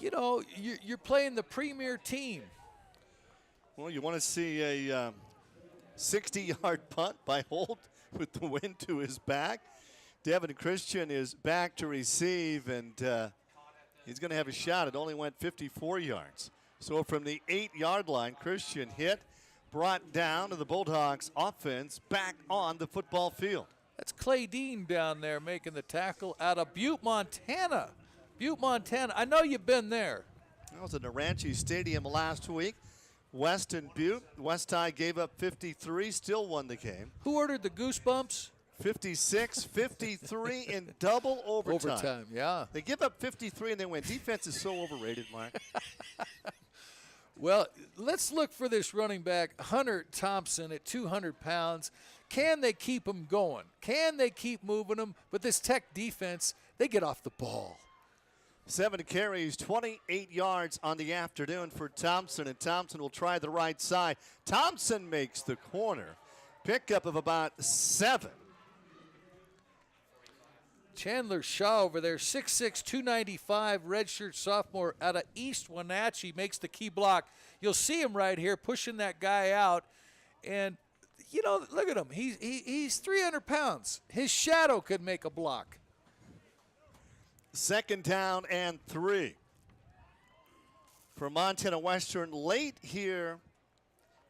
you know, you're playing the premier team. Well, you want to see a 60-yard punt by Holt with the wind to his back. Devin Christian is back to receive, and he's going to have a shot. It only went 54 yards. So from the 8-yard line, Christian hit, brought down to the Bulldogs offense back on the football field. That's Clay Dean down there making the tackle out of Butte, Montana. Butte, Montana. I know you've been there. I was at Naranchi Stadium last week. West and Butte. West High gave up 53, still won the game. Who ordered the goosebumps? 56, 53 in double overtime. Overtime, yeah. They give up 53 and they win. Defense is so overrated, Mark. Well, let's look for this running back, Hunter Thompson, at 200 pounds. Can they keep him going? Can they keep moving him? But this Tech defense, they get off the ball. 7 carries, 28 yards on the afternoon for Thompson, and Thompson will try the right side. Thompson makes the corner. Pickup of about 7. Chandler Shaw over there, 6'6", 295, redshirt sophomore out of East Wenatchee, makes the key block. You'll see him right here pushing that guy out. And, you know, look at him. He's 300 pounds. His shadow could make a block. 2nd down and 3 for Montana Western late here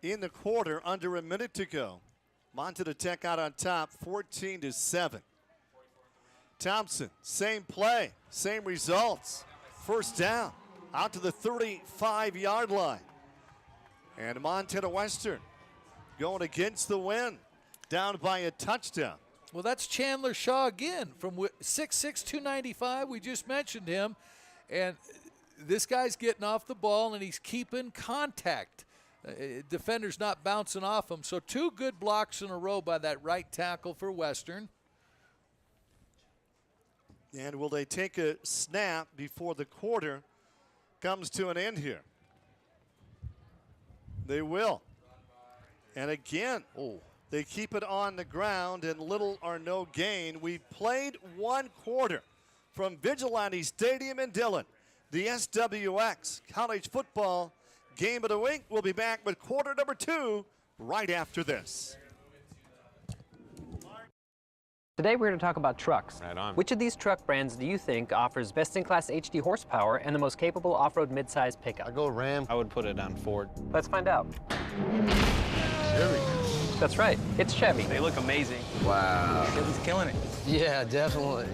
in the quarter, under a minute to go. Montana Tech out on top, 14-7. Thompson, same play, same results. 1st down, out to the 35-yard line. And Montana Western going against the wind, down by a touchdown. Well, that's Chandler Shaw again from 6'6", 295. We just mentioned him. And this guy's getting off the ball, and he's keeping contact. Defender's not bouncing off him. So 2 good blocks in a row by that right tackle for Western. And will they take a snap before the quarter comes to an end here? They will. And again, they keep it on the ground and little or no gain. We played 1 quarter from Vigilante Stadium in Dillon. The SWX College Football Game of the Week. We'll be back with quarter number 2 right after this. Today we're going to talk about trucks. Right on. Which of these truck brands do you think offers best-in-class HD horsepower and the most capable off-road mid-size pickup? I go Ram. I would put it on Ford. Let's find out. Chevy. That's right, it's Chevy. They look amazing. Wow. Chevy's killing it. Yeah, definitely.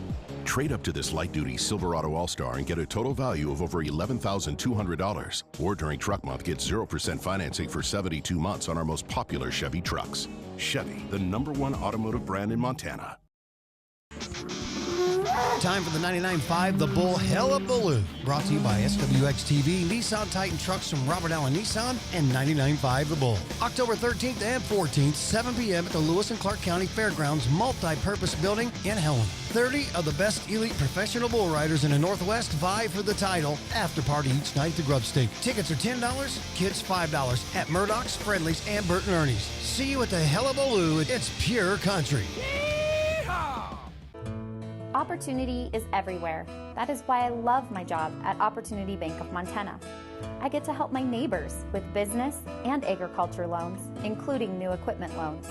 Trade up to this light-duty Silverado All-Star and get a total value of over $11,200. Or during truck month, get 0% financing for 72 months on our most popular Chevy trucks. Chevy, the #1 automotive brand in Montana. Time for the 99.5 The Bull Hullabaloo. Brought to you by SWX TV, Nissan Titan trucks from Robert Allen Nissan, and 99.5 The Bull. October 13th and 14th, 7 p.m. at the Lewis and Clark County Fairgrounds Multi-Purpose Building in Helen. 30 of the best elite professional bull riders in the Northwest vie for the title. After party each night at the Grub Stake. Tickets are $10, kids $5 at Murdoch's, Friendly's, and Burt and Ernie's. See you at the Hullabaloo. It's pure country. Opportunity is everywhere. That is why I love my job at Opportunity Bank of Montana. I get to help my neighbors with business and agriculture loans, including new equipment loans.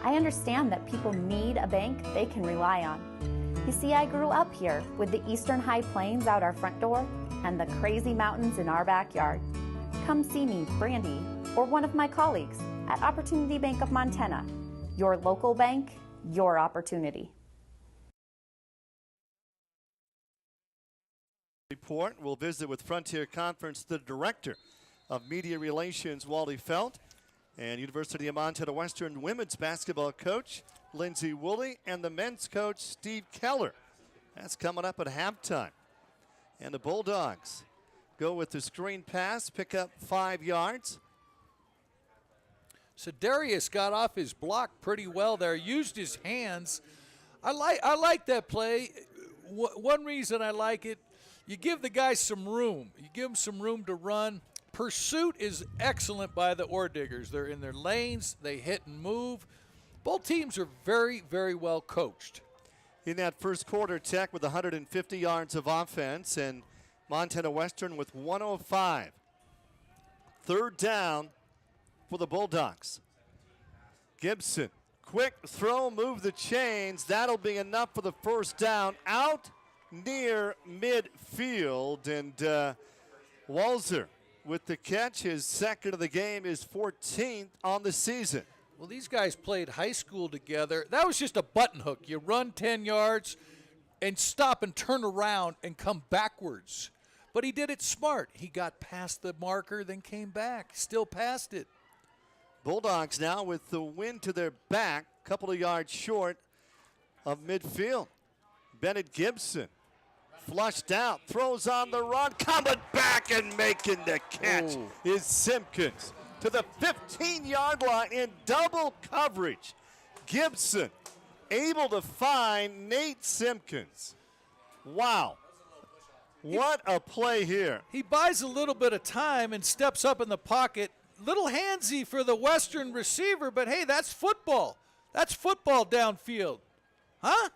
I understand that people need a bank they can rely on. You see, I grew up here with the eastern high plains out our front door and the crazy mountains in our backyard. Come see me, Brandy, or one of my colleagues at Opportunity Bank of Montana. Your local bank, your opportunity. Report. We'll visit with Frontier Conference, the Director of Media Relations, Wally Felt, and University of Montana Western women's basketball coach, Lindsay Woolley, and the men's coach, Steve Keller. That's coming up at halftime. And the Bulldogs go with the screen pass, pick up 5 yards. So Darius got off his block pretty well there, used his hands. I like that play. One reason I like it, you give the guys some room. You give them some room to run. Pursuit is excellent by the Ore Diggers. They're in their lanes. They hit and move. Both teams are very, very well coached. In that first quarter, Tech with 150 yards of offense and Montana Western with 105. 3rd down for the Bulldogs. Gibson, quick throw, move the chains. That'll be enough for the 1st down. Out near midfield, and Walzer with the catch. His 2nd of the game, is 14th on the season. Well, these guys played high school together. That was just a button hook. You run 10 yards and stop and turn around and come backwards. but he did it smart. He got past the marker, then came back, still passed it. Bulldogs now with the wind to their back, couple of yards short of midfield. Bennett Gibson flushed out, throws on the run, coming back and making the catch is Simpkins to the 15-yard line in double coverage. Gibson able to find Nate Simpkins. Wow. What a play here. He buys a little bit of time and steps up in the pocket. Little handsy for the Western receiver, but hey, that's football. That's football downfield. Huh?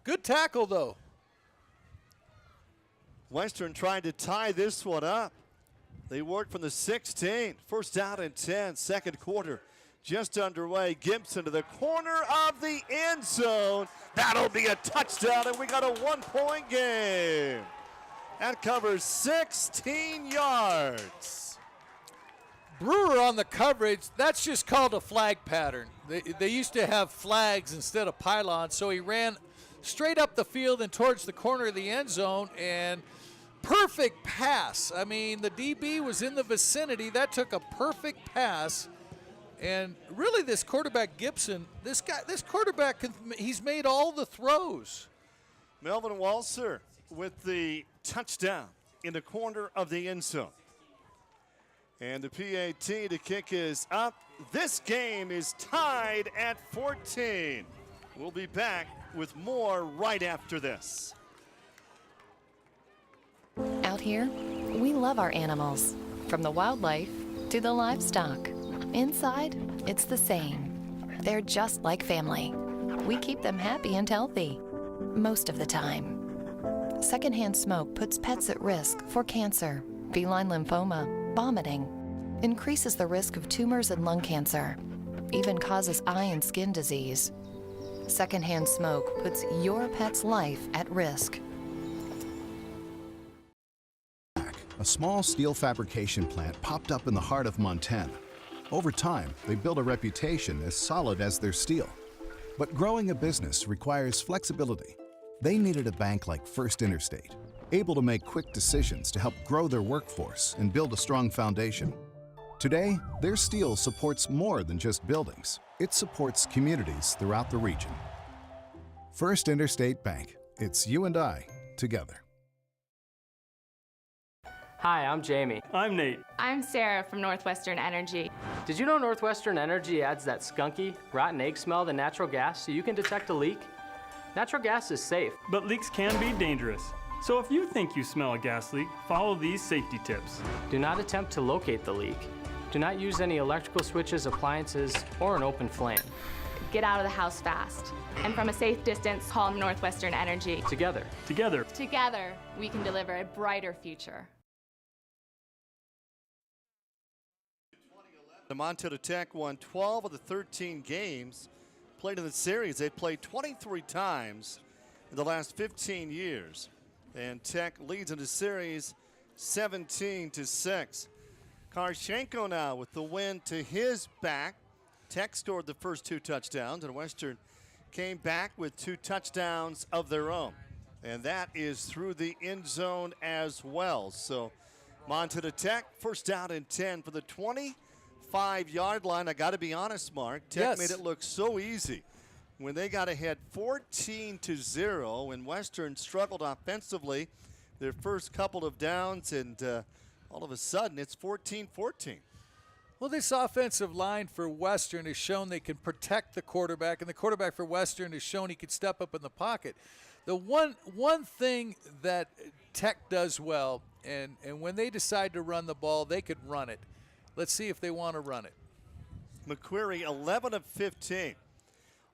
Good tackle, though. Western trying to tie this one up. They work from the 16. First down and 10, second quarter just underway. Gibson to the corner of the end zone. That'll be a touchdown, and we got a 1-point game. That covers 16 yards. Brewer on the coverage, that's just called a flag pattern. They used to have flags instead of pylons, so he ran straight up the field and towards the corner of the end zone, and perfect pass. I mean, the DB was in the vicinity. That took a perfect pass. And really, this quarterback Gibson, this quarterback, he's made all the throws. Melvin Walser with the touchdown in the corner of the end zone. And the PAT to kick is up. This game is tied at 14. We'll be back with more right after this. Out here, we love our animals, from the wildlife to the livestock. Inside, it's the same. They're just like family. We keep them happy and healthy, most of the time. Secondhand smoke puts pets at risk for cancer, feline lymphoma, vomiting, increases the risk of tumors and lung cancer, even causes eye and skin disease. Secondhand smoke puts your pet's life at risk. A small steel fabrication plant popped up in the heart of Montana. Over time, they built a reputation as solid as their steel. But growing a business requires flexibility. They needed a bank like First Interstate, able to make quick decisions to help grow their workforce and build a strong foundation. Today, their steel supports more than just buildings. It supports communities throughout the region. First Interstate Bank. It's you and I together. Hi, I'm Jamie. I'm Nate. I'm Sarah from Northwestern Energy. Did you know Northwestern Energy adds that skunky, rotten egg smell to natural gas so you can detect a leak? Natural gas is safe. But leaks can be dangerous. So if you think you smell a gas leak, follow these safety tips. Do not attempt to locate the leak. Do not use any electrical switches, appliances, or an open flame. Get out of the house fast. And from a safe distance, call Northwestern Energy. Together. Together. Together, we can deliver a brighter future. The Montana Tech won 12 of the 13 games played in the series. They played 23 times in the last 15 years. And Tech leads in the series 17-6. Karchenko now with the win to his back. Tech scored the first 2 touchdowns, and Western came back with 2 touchdowns of their own. And that is through the end zone as well. So Montana Tech, first down and 10 for the 25-yard line. I got to be honest, Mark. Tech made it look so easy when they got ahead 14-0, and Western struggled offensively their first couple of downs, and all of a sudden it's 14-14. Well, this offensive line for Western has shown they can protect the quarterback, and the quarterback for Western has shown he can step up in the pocket. The one thing that Tech does well, and when they decide to run the ball, they could run it. Let's see if they want to run it. McQuarrie 11 of 15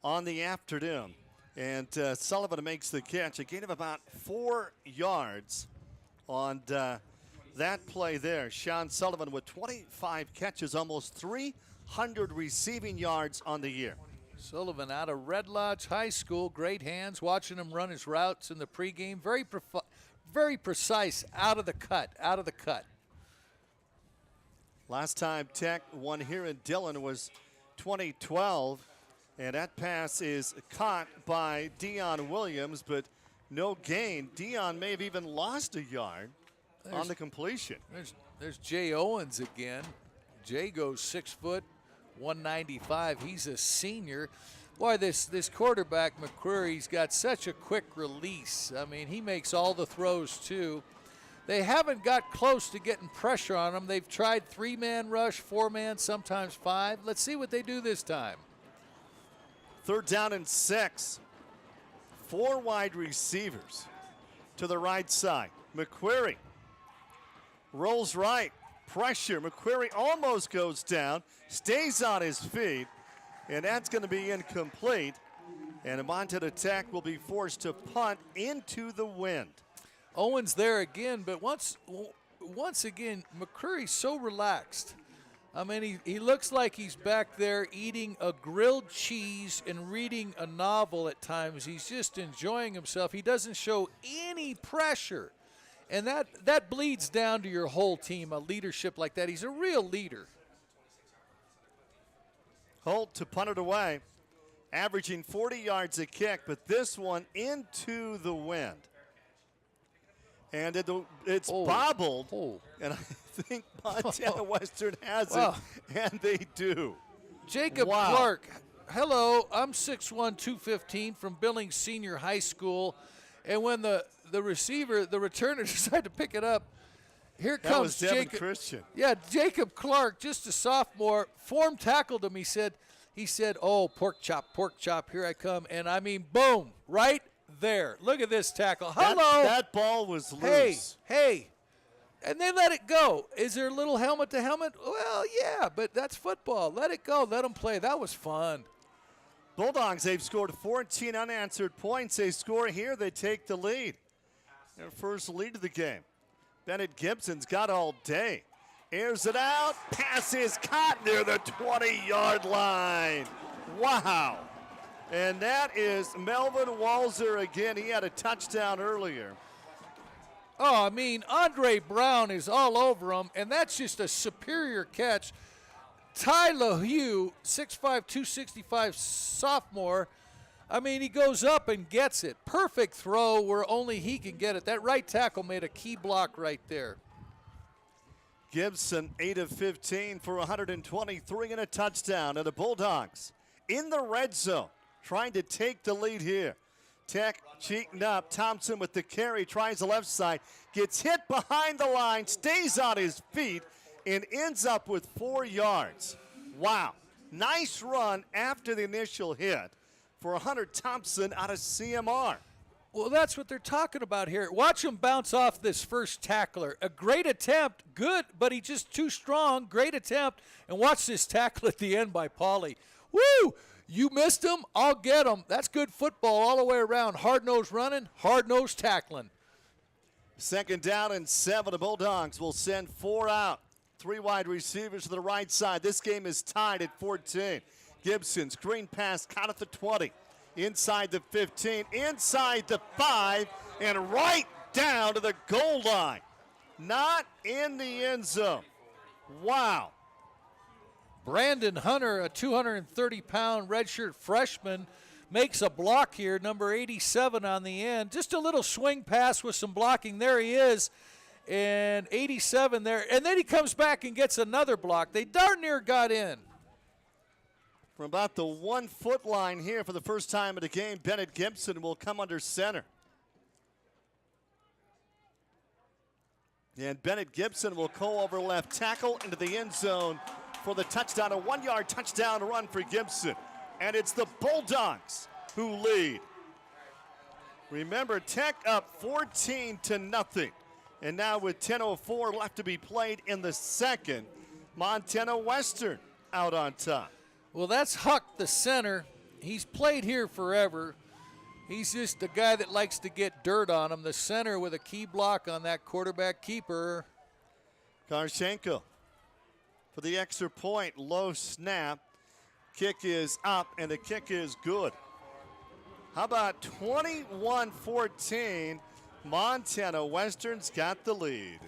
on the afternoon, and Sullivan makes the catch. A gain of about 4 yards on that play there. Sean Sullivan with 25 catches, almost 300 receiving yards on the year. Sullivan out of Red Lodge High School, great hands. Watching him run his routes in the pregame, very precise, out of the cut. Last time Tech won here in Dillon was 2012, and that pass is caught by Dion Williams, but no gain. Dion may have even lost a yard on the completion. There's Jay Owens again. Jay goes 6 foot, 195. He's a senior. Boy, this quarterback, McCreary's got such a quick release. I mean, he makes all the throws, too. They haven't got close to getting pressure on him. They've tried 3-man rush, 4-man, sometimes 5. Let's see what they do this time. 3rd down and 6. 4 wide receivers to the right side. McQuarrie rolls right. Pressure. McQuarrie almost goes down, stays on his feet, and that's going to be incomplete. And Montana Tech will be forced to punt into the wind. Owens there again, but once again, McCreary's so relaxed. I mean, he looks like he's back there eating a grilled cheese and reading a novel at times. He's just enjoying himself. He doesn't show any pressure. And that bleeds down to your whole team, a leadership like that. He's a real leader. Holt to punt it away, averaging 40 yards a kick, but this one into the wind. And it's bobbled, and I think Montana Western has it, and they do. Jacob Clark, hello, I'm 6'1", 215 from Billings Senior High School, and when the returner decided to pick it up, here that comes was Devin Jacob Christian. Yeah, Jacob Clark, just a sophomore, form tackled him. He said, oh, pork chop, here I come. And I mean, boom, right there. Look at this tackle. Hello. That ball was loose. Hey. And they let it go. Is there a little helmet to helmet? Well, yeah, but that's football. Let it go. Let them play. That was fun. Bulldogs, they've scored 14 unanswered points. They score here, they take the lead. Their first lead of the game. Bennett Gibson's got all day. Airs it out. Pass is caught near the 20-yard line. Wow. And that is Melvin Walzer again. He had a touchdown earlier. Oh, I mean, Andre Brown is all over him, and that's just a superior catch. Ty LaHue, 6'5", 265 sophomore. I mean, he goes up and gets it. Perfect throw where only he can get it. That right tackle made a key block right there. Gibson, 8 of 15 for 123 and a touchdown. And the Bulldogs in the red zone, trying to take the lead here. Tech cheating up. Thompson with the carry, tries the left side, gets hit behind the line, stays on his feet, and ends up with 4 yards. Wow. Nice run after the initial hit for Hunter Thompson out of CMR. Well, that's what they're talking about here. Watch him bounce off this first tackler. A great attempt, good, but he's just too strong. Great attempt. And watch this tackle at the end by Pauly. Woo! You missed him, I'll get him. That's good football all the way around. Hard-nosed running, hard-nosed tackling. 2nd down and 7. The Bulldogs will send 4 out. 3 wide receivers to the right side. This game is tied at 14. Gibson, screen pass, caught at the 20. Inside the 15, inside the 5, and right down to the goal line. Not in the end zone. Wow. Brandon Hunter, a 230-pound redshirt freshman, makes a block here, number 87 on the end. Just a little swing pass with some blocking. There he is, and 87 there. And then he comes back and gets another block. They darn near got in. From about the 1 foot line here for the first time of the game, Bennett Gibson will come under center. And Bennett Gibson will go over left tackle into the end zone for the touchdown, a 1-yard touchdown run for Gibson. And it's the Bulldogs who lead. Remember, Tech up 14-0. And now with 10:04 left to be played in the second, Montana Western out on top. Well, that's Huck, the center. He's played here forever. He's just a guy that likes to get dirt on him. The center with a key block on that quarterback keeper. Karchenko for the extra point. Low snap. Kick is up, and the kick is good. How about 21-14? Montana Western's got the lead.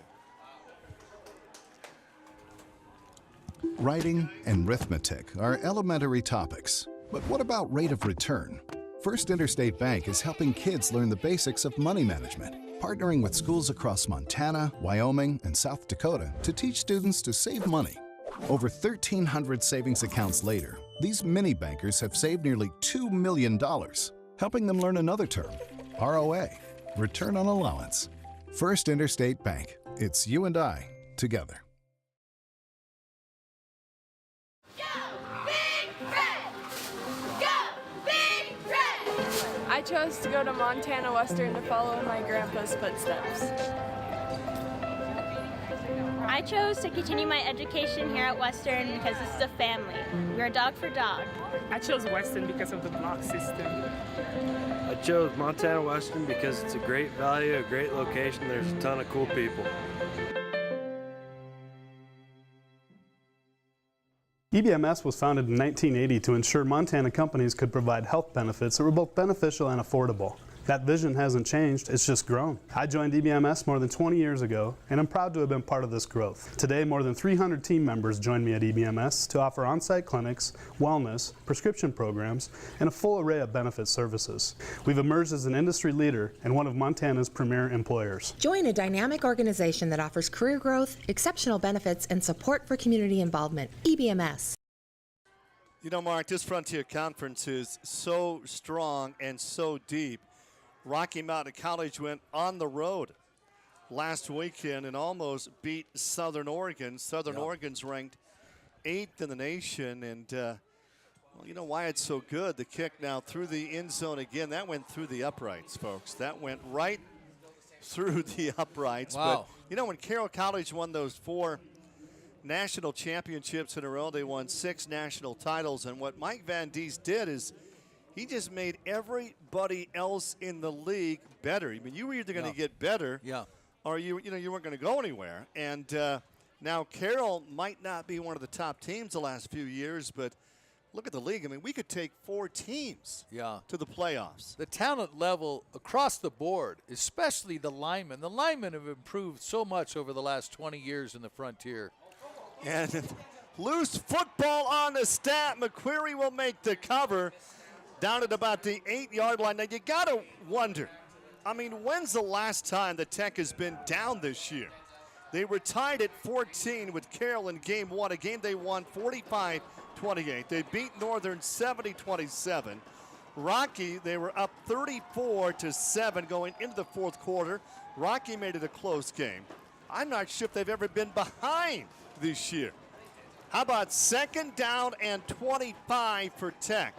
Writing and arithmetic are elementary topics. But what about rate of return? First Interstate Bank is helping kids learn the basics of money management, partnering with schools across Montana, Wyoming, and South Dakota to teach students to save money. Over 1,300 savings accounts later, these mini bankers have saved nearly $2 million, helping them learn another term, ROA, Return on Allowance. First Interstate Bank. It's you and I together. I chose to go to Montana Western to follow in my grandpa's footsteps. I chose to continue my education here at Western because this is a family. We're a dog for dog. I chose Western because of the block system. I chose Montana Western because it's a great value, a great location, there's a ton of cool people. EBMS was founded in 1980 to ensure Montana companies could provide health benefits that were both beneficial and affordable. That vision hasn't changed, it's just grown. I joined EBMS more than 20 years ago, and I'm proud to have been part of this growth. Today, more than 300 team members join me at EBMS to offer on-site clinics, wellness, prescription programs, and a full array of benefit services. We've emerged as an industry leader and one of Montana's premier employers. Join a dynamic organization that offers career growth, exceptional benefits, and support for community involvement. EBMS. You know, Mark, this Frontier Conference is so strong and so deep. Rocky Mountain College went on the road last weekend and almost beat Southern Oregon. Southern Oregon's ranked 8th in the nation, and well, you know why it's so good. The kick now through the end zone again. That went through the uprights, folks. That went right through the uprights. Wow. But, you know, when Carroll College won those 4 national championships in a row, they won 6 national titles, and what Mike Van Dies did is he just made everybody else in the league better. I mean, you were either going to get better, or you weren't going to go anywhere. And now Carroll might not be one of the top teams the last few years, but look at the league. I mean, we could take 4 teams to the playoffs. The talent level across the board, especially the linemen. The linemen have improved so much over the last 20 years in the Frontier. And loose football on the stat. McQuarrie will make the cover. Down at about the 8-yard line. Now, you got to wonder, I mean, when's the last time the Tech has been down this year? They were tied at 14 with Carroll in game 1, a game they won 45-28. They beat Northern 70-27. Rocky, they were up 34-7 going into the 4th quarter. Rocky made it a close game. I'm not sure if they've ever been behind this year. How about 2nd down and 25 for Tech?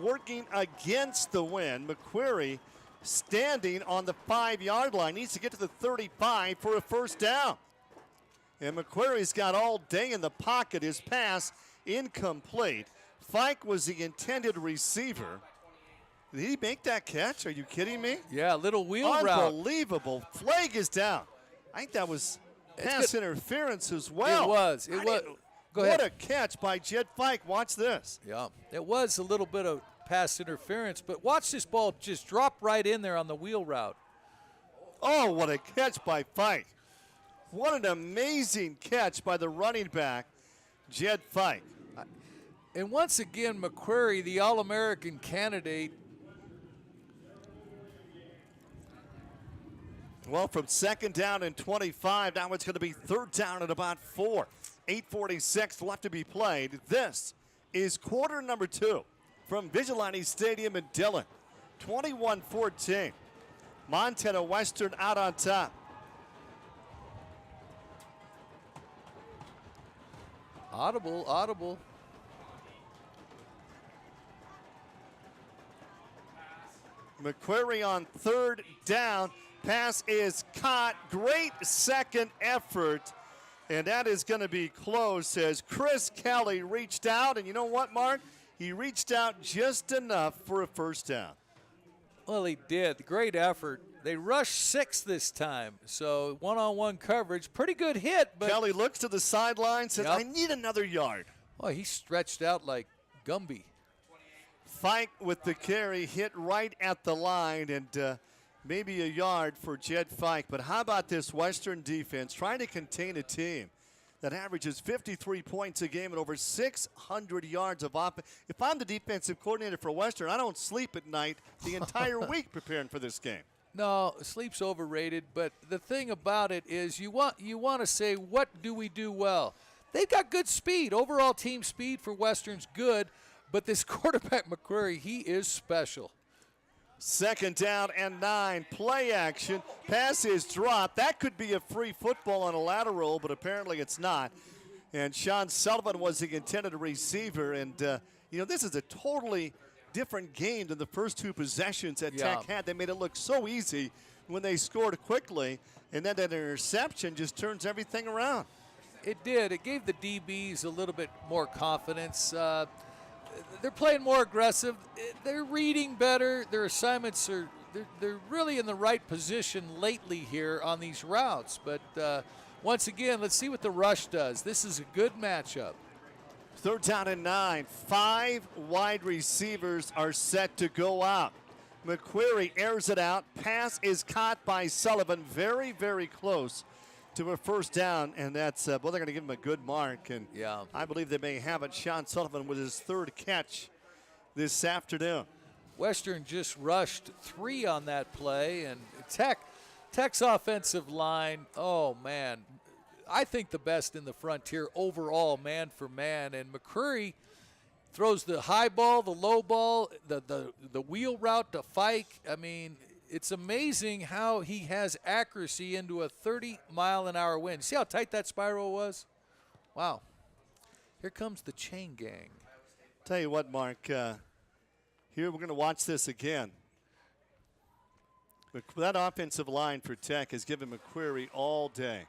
Working against the wind. McQuarrie standing on the 5-yard line. Needs to get to the 35 for a first down. And McQuarrie's got all day in the pocket. His pass incomplete. Fike was the intended receiver. Did he make that catch? Are you kidding me? Yeah, little wheel route. Unbelievable. Flag is down. I think that was pass interference as well. It was. Go what ahead. a catch by Jed Fike. Watch this. Yeah, it was a little bit of pass interference, but watch this ball just drop right in there on the wheel route. Oh, what a catch by Fike. What an amazing catch by the running back, Jed Fike. And once again, McQuarrie, the All-American candidate. Well, from 2nd down and 25, now it's going to be 3rd down at about 4. 8:46 left to be played. This is quarter number 2 from Vigilante Stadium in Dillon. 21-14. Montana Western out on top. Audible. McQuarrie on 3rd down. Pass is caught. Great second effort. And that is going to be close as Chris Kelly reached out. And you know what, Mark? He reached out just enough for a first down. Well, he did. Great effort. They rushed 6 this time, so one-on-one coverage. Pretty good hit. But Kelly looks to the sideline, says, I need another yard. Well, he stretched out like Gumby. Fike with the carry, hit right at the line, and maybe a yard for Jed Fike. But how about this Western defense trying to contain a team that averages 53 points a game and over 600 yards of offense? If I'm the defensive coordinator for Western, I don't sleep at night the entire week preparing for this game. No, sleep's overrated, but the thing about it is you want to say, what do we do well? They've got good speed. Overall team speed for Western's good, but this quarterback, McQuarrie, he is special. 2nd down and 9. Play action. Pass is dropped. That could be a free football on a lateral, but apparently it's not. And Sean Sullivan was the intended receiver. And, this is a totally different game than the first 2 possessions that Tech had. They made it look so easy when they scored quickly. And then that interception just turns everything around. It did. It gave the DBs a little bit more confidence. They're playing more aggressive. They're reading better. Their assignments are they're really in the right position lately here on these routes. But once again, let's see what the rush does. This is a good matchup. 3rd down and 9. 5 wide receivers are set to go out. McQuarrie airs it out. Pass is caught by Sullivan. Very, very close to a 1st down, and that's, they're going to give him a good mark, and I believe they may have it. Sean Sullivan with his 3rd catch this afternoon. Western just rushed 3 on that play, and Tech's offensive line, oh, man, I think the best in the frontier overall, man for man, and McQuarrie throws the high ball, the low ball, the wheel route to Fike. I mean, it's amazing how he has accuracy into a 30-mile-an-hour wind. See how tight that spiral was? Wow. Here comes the chain gang. Tell you what, Mark, here we're going to watch this again. That offensive line for Tech has given McQuarrie all day.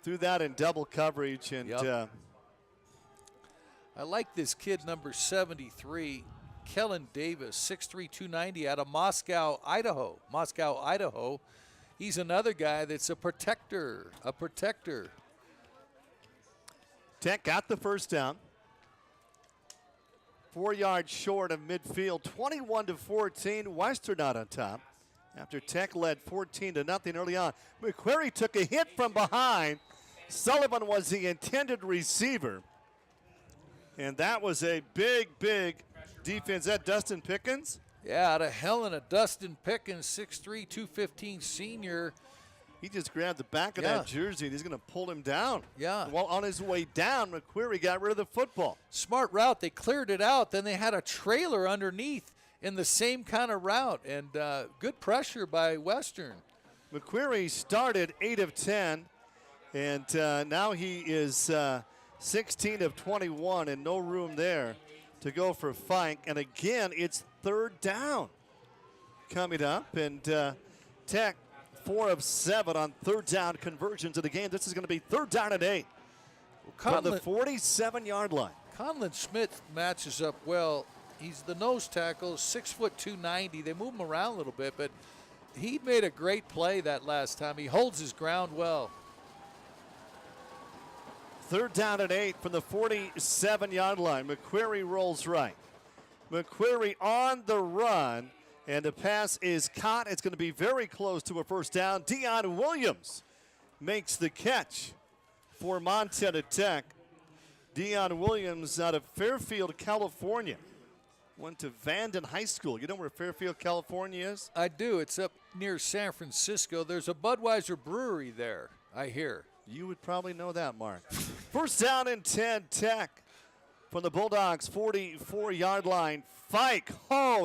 Threw that in double coverage. And I like this kid, number 73. Kellen Davis, 6'3", 290, out of Moscow, Idaho. He's another guy that's a protector. Tech got the 1st down. 4 yards short of midfield, 21-14. Western out on top after Tech led 14-0 early on. McQuarrie took a hit from behind. Sullivan was the intended receiver. And that was a big defense. Is that Dustin Pickens? Yeah, out of Helena, Dustin Pickens, 6'3", 215 senior. He just grabbed the back of that jersey, and he's going to pull him down. Yeah. While on his way down, McQuarrie got rid of the football. Smart route. They cleared it out. Then they had a trailer underneath in the same kind of route, and good pressure by Western. McQuarrie started 8 of 10, and now he is 16 of 21, and no room there to go for Fike. And again, it's 3rd down coming up, and Tech 4 of 7 on 3rd down conversions of the game. This is going to be 3rd down and 8 from the 47-yard line. Conlon Smith matches up well. He's the nose tackle, 6', 290. They move him around a little bit, but he made a great play that last time. He holds his ground well. 3rd down and 8 from the 47-yard line. McQuarrie rolls right. McQuarrie on the run, and the pass is caught. It's going to be very close to a 1st down. Deion Williams makes the catch for Montana Tech. Deion Williams out of Fairfield, California. Went to Vanden High School. You know where Fairfield, California is? I do. It's up near San Francisco. There's a Budweiser brewery there, I hear. You would probably know that, Mark. 1st down and 10, Tech from the Bulldogs' 44-yard line. Fike,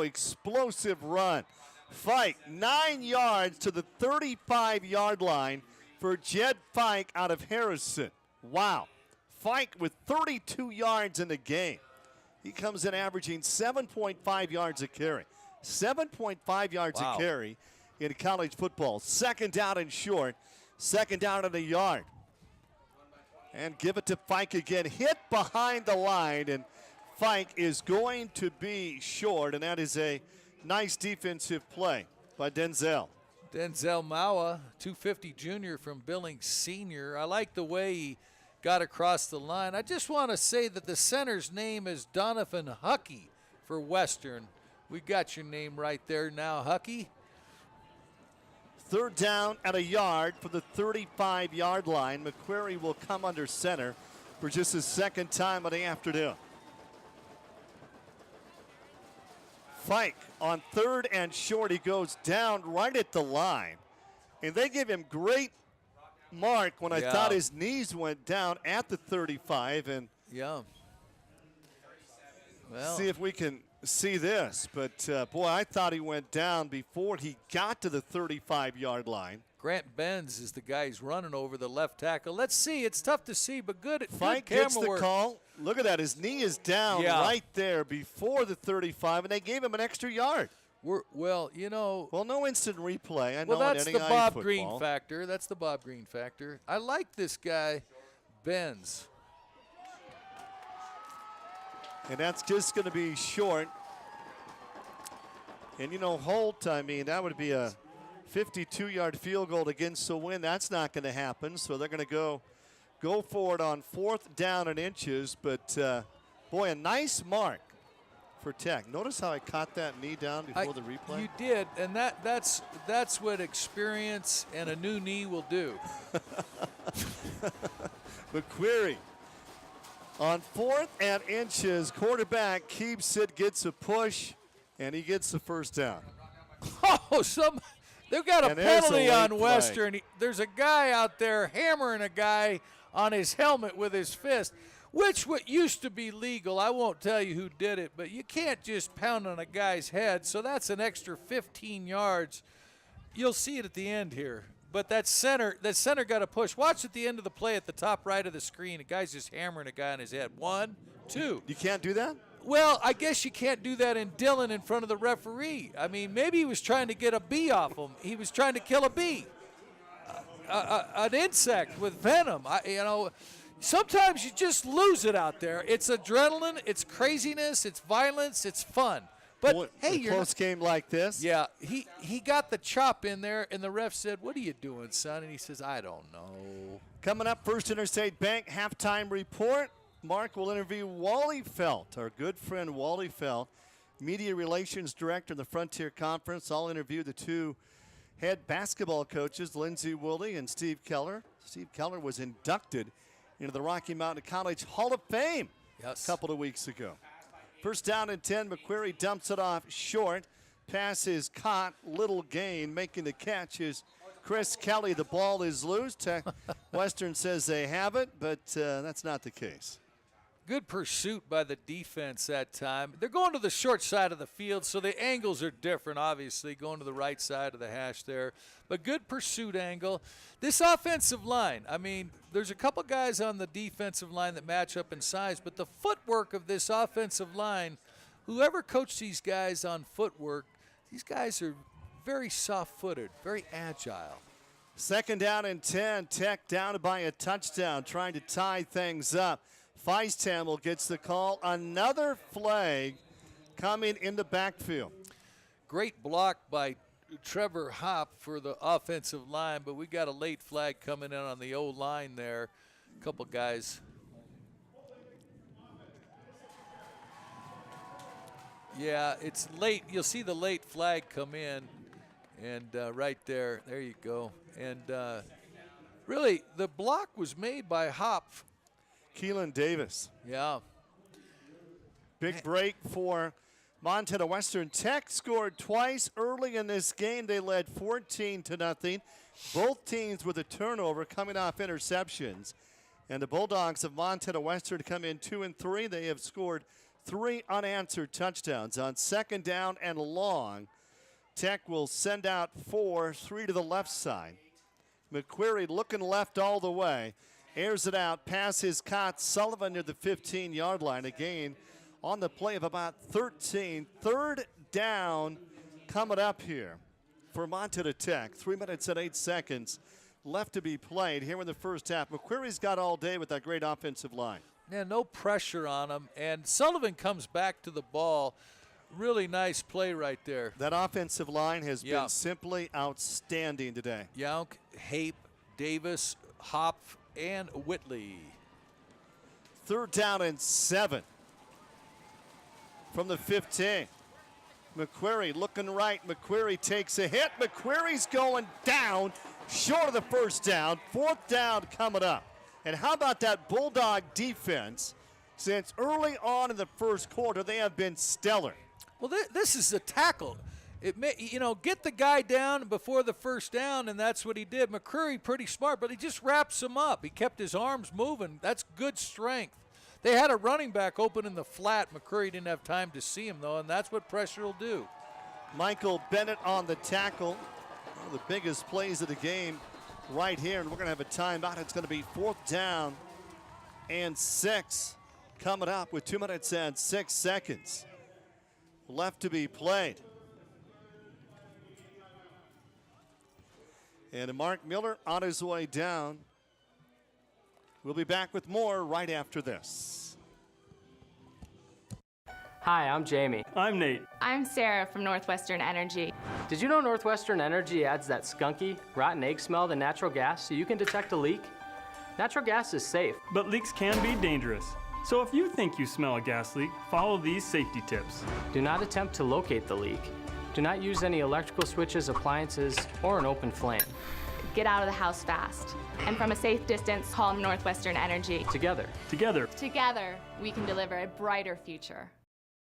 explosive run. Fike, 9 yards to the 35-yard line for Jed Fike out of Harrison. Wow. Fike with 32 yards in the game. He comes in averaging 7.5 yards a carry. 7.5 yards a carry in college football. 2nd down and short. 2nd down and a yard. And give it to Fike again. Hit behind the line, and Fike is going to be short, and that is a nice defensive play by Denzel. Denzel Maua, 250 junior from Billings senior. I like the way he got across the line. I just want to say that the center's name is Donovan Huckey for Western. We got your name right there now, Huckey. 3rd down and a yard for the 35-yard line. McQuarrie will come under center for just his 2nd time of the afternoon. Fike on 3rd and short. He goes down right at the line. And they give him great mark when I thought his knees went down at the 35. And well, see if we can see this. But, boy, I thought he went down before he got to the 35-yard line. Grant Benz is the guy who's running over the left tackle. Let's see. It's tough to see, but good Fike camera gets the work. call. Look at that. His knee is down right there before the 35, and they gave him an extra yard. Well, you know. Well, no instant replay. I Well, know that's in the NAIA Bob football. Green factor. That's the Bob Green factor. I like this guy, Benz. And that's just going to be short. And, you know, Holt, I mean, that would be a 52-yard field goal against the win. That's not going to happen. So they're going to go for it on 4th down and inches. But, boy, a nice mark for Tech. Notice how I caught that knee down before the replay? You did, and that's what experience and a new knee will do. McQuarrie on 4th and inches. Quarterback keeps it, gets a push, and he gets the first down. Oh, they've got a And there's a penalty late on flag. Western. There's a guy out there hammering a guy on his helmet with his fist, which what used to be legal. I won't tell you who did it, but you can't just pound on a guy's head. So that's an extra 15 yards. You'll see it at the end here. But that center got a push. Watch at the end of the play at the top right of the screen. A guy's just hammering a guy on his head. 1, 2. You can't do that? Well, I guess you can't do that in Dillon in front of the referee. I mean, maybe he was trying to get a bee off him. He was trying to kill a bee, an insect with venom. Sometimes you just lose it out there. It's adrenaline, it's craziness, it's violence, it's fun. But hey, a close game like this. Yeah, he got the chop in there, and the ref said, "What are you doing, son?" And he says, "I don't know." Coming up, First Interstate Bank halftime report. Mark will interview Wally Felt, our good friend Wally Felt, Media Relations Director in the Frontier Conference. I'll interview the two head basketball coaches, Lindsey Woolley and Steve Keller. Steve Keller was inducted into the Rocky Mountain College Hall of Fame a couple of weeks ago. First down and 10, McQuarrie dumps it off short. Pass is caught, little gain. Making the catch is Chris Kelly. The ball is loose. Western says they have it, but that's not the case. Good pursuit by the defense that time. They're going to the short side of the field, so the angles are different, obviously, going to the right side of the hash there. But good pursuit angle. This offensive line, I mean, there's a couple guys on the defensive line that match up in size, but the footwork of this offensive line, whoever coached these guys on footwork, these guys are very soft-footed, very agile. Second down and 10. Tech down by a touchdown, trying to tie things up. Feistamel gets the call. Another flag coming in the backfield. Great block by Trevor Hopp for the offensive line, but we got a late flag coming in on the O-line there. A couple guys. Yeah, it's late. You'll see the late flag come in, and right there you go. And really, the block was made by Hopp. Keelan Davis. Yeah. Big break for Montana Western. Tech scored twice early in this game. They led 14-0. Both teams with a turnover coming off interceptions. And the Bulldogs of Montana Western come in 2-3. They have scored 3 unanswered touchdowns. On second down and long, Tech will send out 4, 3 to the left side. McQuarrie looking left all the way. Airs it out. Pass is caught. Sullivan near the 15-yard line. Again, on the play of about 13. Third down coming up here for Montana Tech. 3 minutes and 8 seconds left to be played here in the first half. McQuarrie's got all day with that great offensive line. Yeah, no pressure on him. And Sullivan comes back to the ball. Really nice play right there. That offensive line has been simply outstanding today. Younk, Hape, Davis, Hopp, and Whitley. Third down and 7 from the 15. McQuarrie looking right. McQuarrie takes a hit. McQuarrie's going down, short of the first down. Fourth down coming up. And how about that Bulldog defense? Since early on in the first quarter, they have been stellar. Well, this is a tackle. Get the guy down before the first down, and that's what he did. McCreary pretty smart, but he just wraps him up. He kept his arms moving. That's good strength. They had a running back open in the flat. McCreary didn't have time to see him, though, and that's what pressure will do. Michael Bennett on the tackle. One of the biggest plays of the game right here, and we're going to have a timeout. It's going to be 4th down and 6 coming up with 2 minutes and 6 seconds left to be played. And Mark Miller on his way down. We'll be back with more right after this. Hi, I'm Jamie. I'm Nate. I'm Sarah from Northwestern Energy. Did you know Northwestern Energy adds that skunky, rotten egg smell to natural gas so you can detect a leak? Natural gas is safe. But leaks can be dangerous. So if you think you smell a gas leak, follow these safety tips. Do not attempt to locate the leak. Do not use any electrical switches, appliances, or an open flame. Get out of the house fast. And from a safe distance, call Northwestern Energy. Together, Together, we can deliver a brighter future.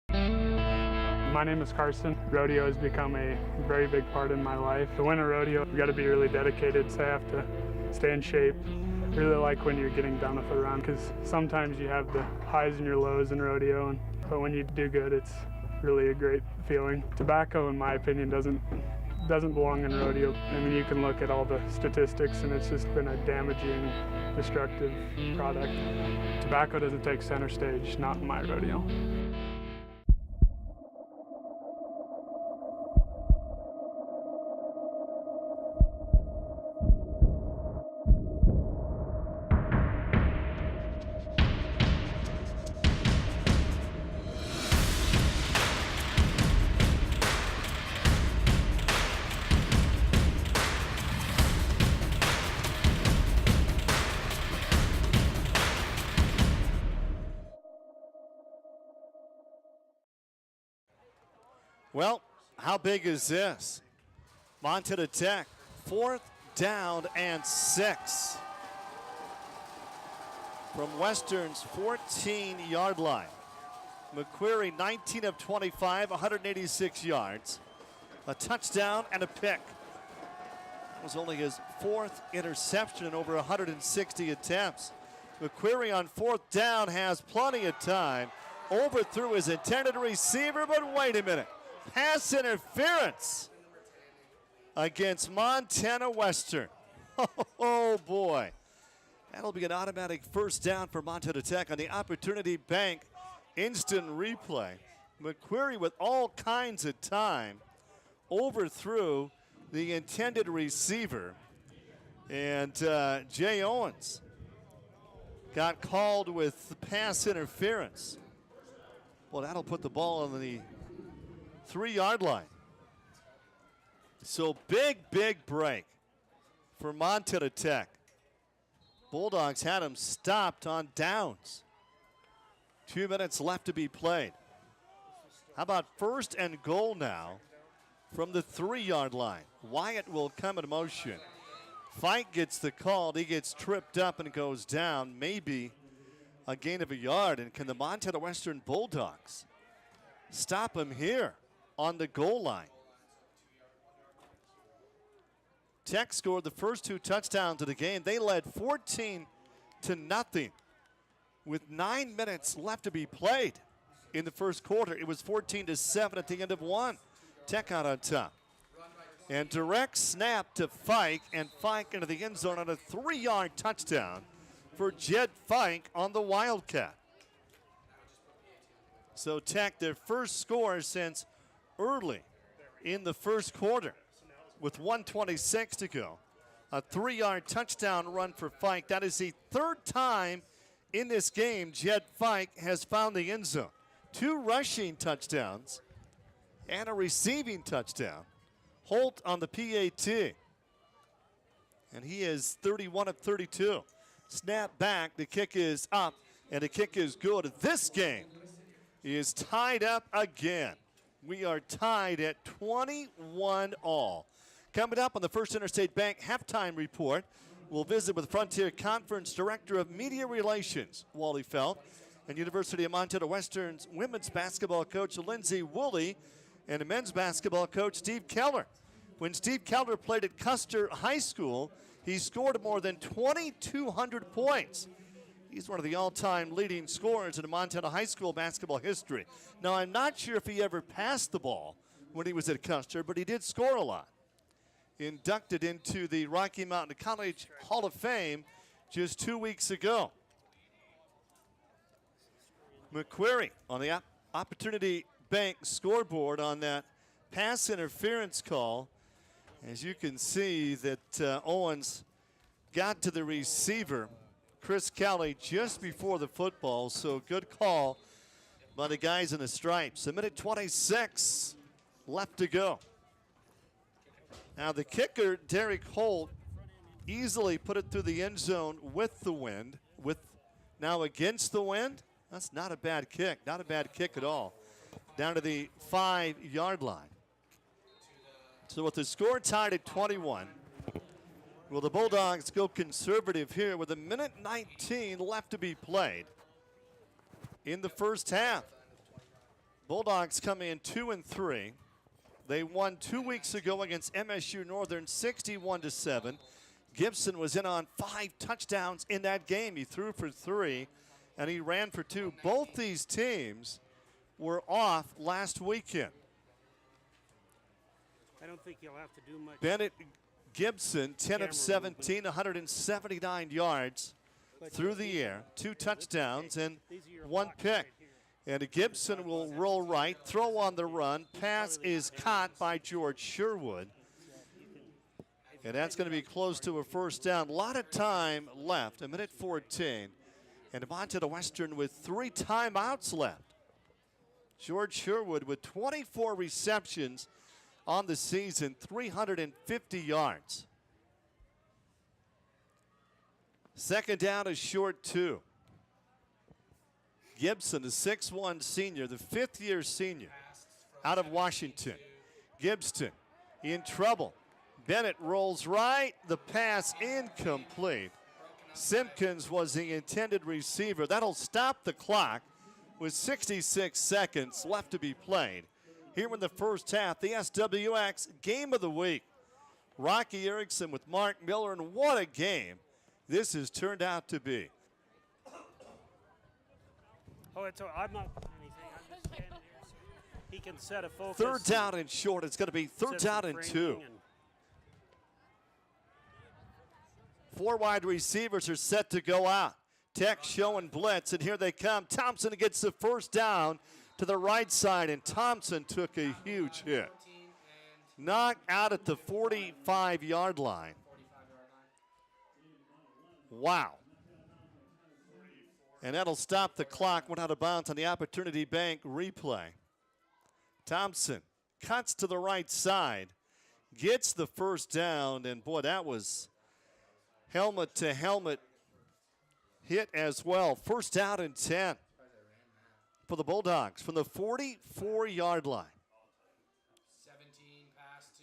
My name is Carson. Rodeo has become a very big part in my life. To win a rodeo, you got to be really dedicated, so I have to stay in shape. I really like when you're getting done with a run, because sometimes you have the highs and your lows in rodeo, but when you do good, it's really a great feeling. Tobacco, in my opinion, doesn't belong in rodeo. I mean, you can look at all the statistics, and it's just been a damaging, destructive product. Tobacco doesn't take center stage, not in my rodeo. Well, how big is this? Montana Tech, 4th down and 6. From Western's 14-yard line. McQuarrie, 19 of 25, 186 yards. A touchdown and a pick. That was only his 4th interception in over 160 attempts. McQuarrie on 4th down has plenty of time. Overthrew his intended receiver, but wait a minute. Pass interference against Montana Western. Oh boy. That'll be an automatic 1st down for Montana Tech on the Opportunity Bank instant replay. McQuarrie with all kinds of time overthrew the intended receiver. And Jay Owens got called with pass interference. Well, that'll put the ball on the 3-yard line. So big break for Montana Tech. Bulldogs had him stopped on downs. 2 minutes left to be played. How about 1st and goal now from the 3-yard line? Wyatt will come in motion. Fike gets the call. He gets tripped up and goes down. Maybe a gain of a yard. And can the Montana Western Bulldogs stop him here on the goal line? Tech scored the first 2 touchdowns of the game. They led 14-0 with 9 minutes left to be played in the first quarter. It was 14-7 at the end of 1. Tech out on top. And direct snap to Fike, and Fike into the end zone on a 3-yard touchdown for Jed Fike on the Wildcat. So Tech, their first score since early in the first quarter with 1:26 to go. A 3-yard touchdown run for Fike. That is the 3rd time in this game Jed Fike has found the end zone. 2 rushing touchdowns and a receiving touchdown. Holt on the PAT. And he is 31 of 32. Snap back, the kick is up, and the kick is good. This game is tied up again. We are tied at 21 all. Coming up on the First Interstate Bank halftime report, we'll visit with Frontier Conference Director of Media Relations, Wally Felt, and University of Montana Western's women's basketball coach Lindsay Woolley and men's basketball coach Steve Keller. When Steve Keller played at Custer High School, he scored more than 2,200 points. He's one of the all-time leading scorers in Montana high school basketball history. Now, I'm not sure if he ever passed the ball when he was at Custer, but he did score a lot. Inducted into the Rocky Mountain College Hall of Fame just 2 weeks ago. McQuarrie on the Opportunity Bank scoreboard on that pass interference call. As you can see that Owens got to the receiver, Chris Kelly, just before the football, so good call by the guys in the stripes. 1:26 left to go. Now the kicker, Derek Holt, easily put it through the end zone with the wind. Now against the wind, that's not a bad kick, not a bad kick at all. Down to the 5-yard line. So with the score tied at 21, will the Bulldogs go conservative here with 1:19 left to be played in the first half? Bulldogs come in 2-3. They won 2 weeks ago against MSU Northern 61-7. Gibson was in on 5 touchdowns in that game. He threw for 3 and he ran for 2. Both these teams were off last weekend. I don't think you'll have to do much. Bennett Gibson, 10 of 17, 179 yards through the air, 2 touchdowns and 1 pick. And Gibson will roll right, throw on the run. Pass is caught by George Sherwood. And that's going to be close to a first down. A lot of time left, 1:14. And Montana Western with 3 timeouts left. George Sherwood with 24 receptions on the season, 350 yards. Second down is short 2. Gibson, the 6'1 senior, the 5th-year senior out of Washington. Gibson in trouble. Bennett rolls right. The pass incomplete. Simpkins was the intended receiver. That'll stop the clock with 66 seconds left to be played. Here in the first half, the SWX Game of the Week. Rocky Erickson with Mark Miller, and what a game this has turned out to be. Oh, I'm not anything. I'm just standing here so he can set a focus. Third down and short. It's going to be third down and 2. 4 wide receivers are set to go out. Tech showing blitz, and here they come. Thompson gets the first down to the right side, and Thompson took a huge hit. Knocked out at the 45-yard line. Wow. And that'll stop the clock. Went out of bounds on the Opportunity Bank replay. Thompson cuts to the right side, gets the first down, and boy, that was helmet-to-helmet hit as well. First down and 10 for the Bulldogs from the 44-yard line.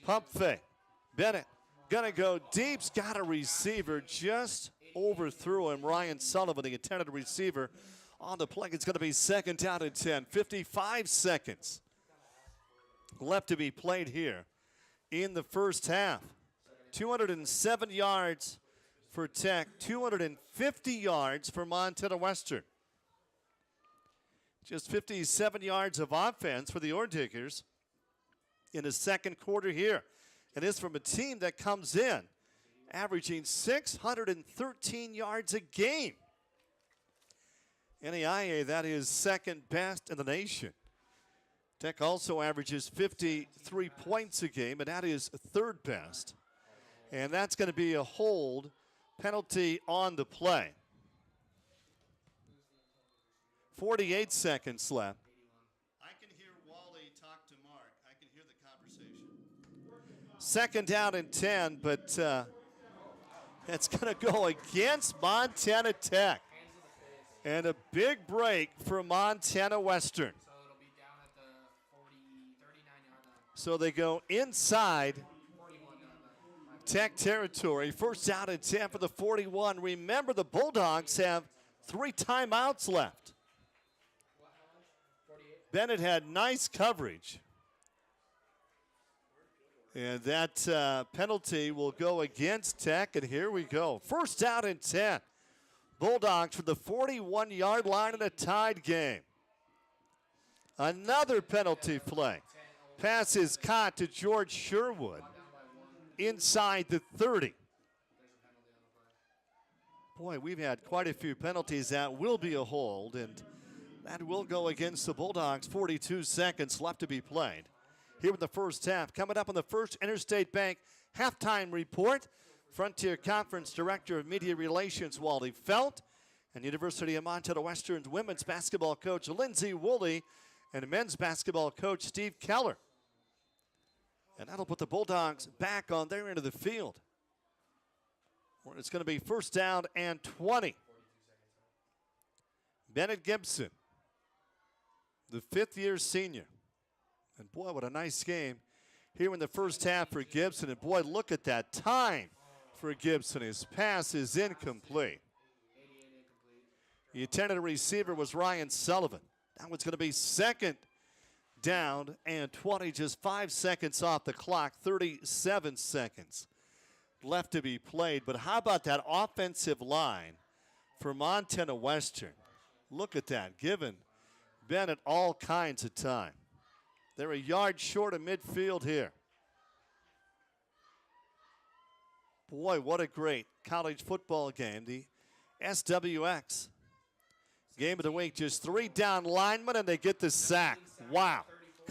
Pump fake. Bennett gonna go deep. Got a receiver, just overthrew him. Ryan Sullivan, the intended receiver, on the play. It's gonna be second down and 10. 55 seconds left to be played here in the first half. 207 yards for Tech, 250 yards for Montana Western. Just 57 yards of offense for the Orediggers in the second quarter here. And this from a team that comes in averaging 613 yards a game. NAIA, that is second best in the nation. Tech also averages 53 points a game, and that is third best. And that's going to be a hold penalty on the play. 48 seconds left. I can hear Wally talk to Mark. I can hear the conversation. Second down and 10, but it's going to go against Montana Tech. And a big break for Montana Western. So they go inside Tech territory. First down and 10 for the 41. Remember, the Bulldogs have 3 timeouts left. Bennett had nice coverage. And that penalty will go against Tech, and here we go. First down and 10. Bulldogs from the 41-yard line in a tied game. Another penalty flag. Pass is caught to George Sherwood inside the 30. Boy, we've had quite a few penalties. That will be a hold, and that will go against the Bulldogs. 42 seconds left to be played here in the first half. Coming up on the First Interstate Bank halftime report, Frontier Conference Director of Media Relations Wally Felt, and University of Montana Western's women's basketball coach Lindsay Woolley, and men's basketball coach Steve Keller. And that'll put the Bulldogs back on their end of the field, where it's going to be first down and 20. Bennett Gibson, the fifth-year senior. And boy, what a nice game here in the first half for Gibson. And boy, look at that time for Gibson. His pass is incomplete. The intended receiver was Ryan Sullivan. That one's going to be second down and 20, just 5 seconds off the clock, 37 seconds left to be played. But how about that offensive line for Montana Western? Look at that, giving Bennett all kinds of time. They're a yard short of midfield here. Boy, what a great college football game. The SWX game of the week. Just 3 down linemen, and they get the sack. Wow.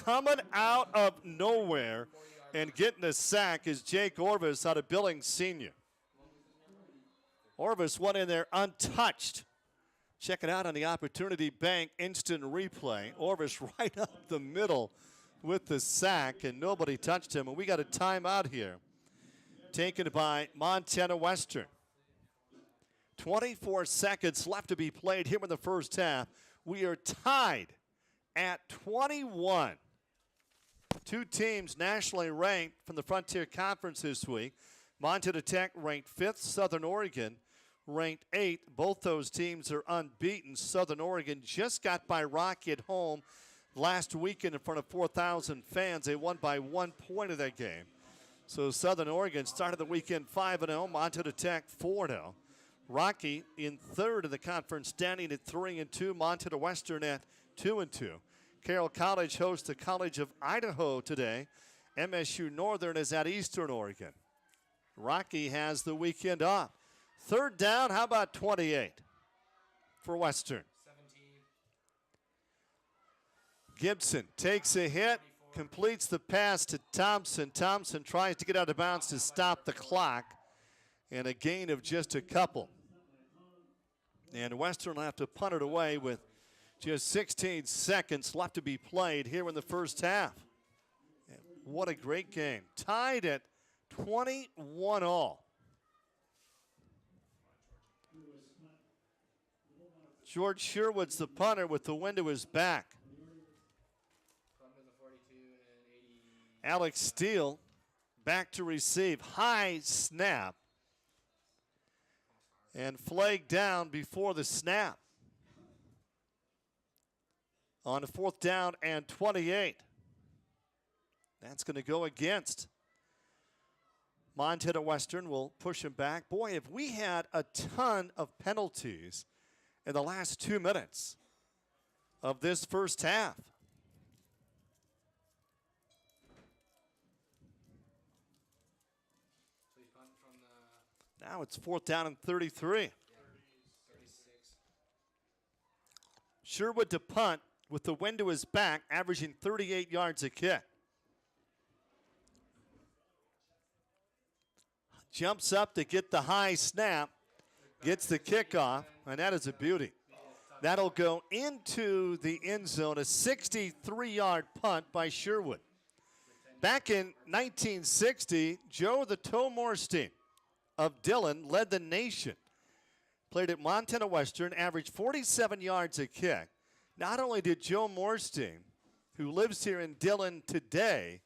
Coming out of nowhere and getting the sack is Jake Orvis out of Billings Senior. Orvis went in there untouched. Check it out on the Opportunity Bank instant replay. Orvis right up the middle with the sack, and nobody touched him. And we got a timeout here taken by Montana Western. 24 seconds left to be played here in the first half. We are tied at 21. Two teams nationally ranked from the Frontier Conference this week. Montana Tech ranked 5th, Southern Oregon ranked 8th. Both those teams are unbeaten. Southern Oregon just got by Rocky at home last weekend in front of 4,000 fans. They won by 1 point of that game. So Southern Oregon started the weekend 5-0, Montana Tech 4-0. Rocky in third in the conference, standing at 3-2. Montana Western at 2-2. Carroll College hosts the College of Idaho today. MSU Northern is at Eastern Oregon. Rocky has the weekend off. Third down, how about 28 for Western? 17. Gibson takes a hit, completes the pass to Thompson. Thompson tries to get out of bounds to stop the clock, and a gain of just a couple. And Western will have to punt it away with just 16 seconds left to be played here in the first half. And what a great game. Tied at 21 all. George Sherwood's the punter with the wind to his back. Alex Steele back to receive. High snap. And flag down before the snap. On a fourth down and 28. That's going to go against Montana Western. Will push him back. Boy, if we had a ton of penalties in the last 2 minutes of this first half. Now it's fourth down and 33. Sherwood to punt with the wind to his back, averaging 38 yards a kick. Jumps up to get the high snap, gets the kickoff, and that is a beauty. That'll go into the end zone, a 63-yard punt by Sherwood. Back in 1960, Joe the Toe Morstein of Dillon led the nation. Played at Montana Western, averaged 47 yards a kick. Not only did Joe Morstein, who lives here in Dillon today,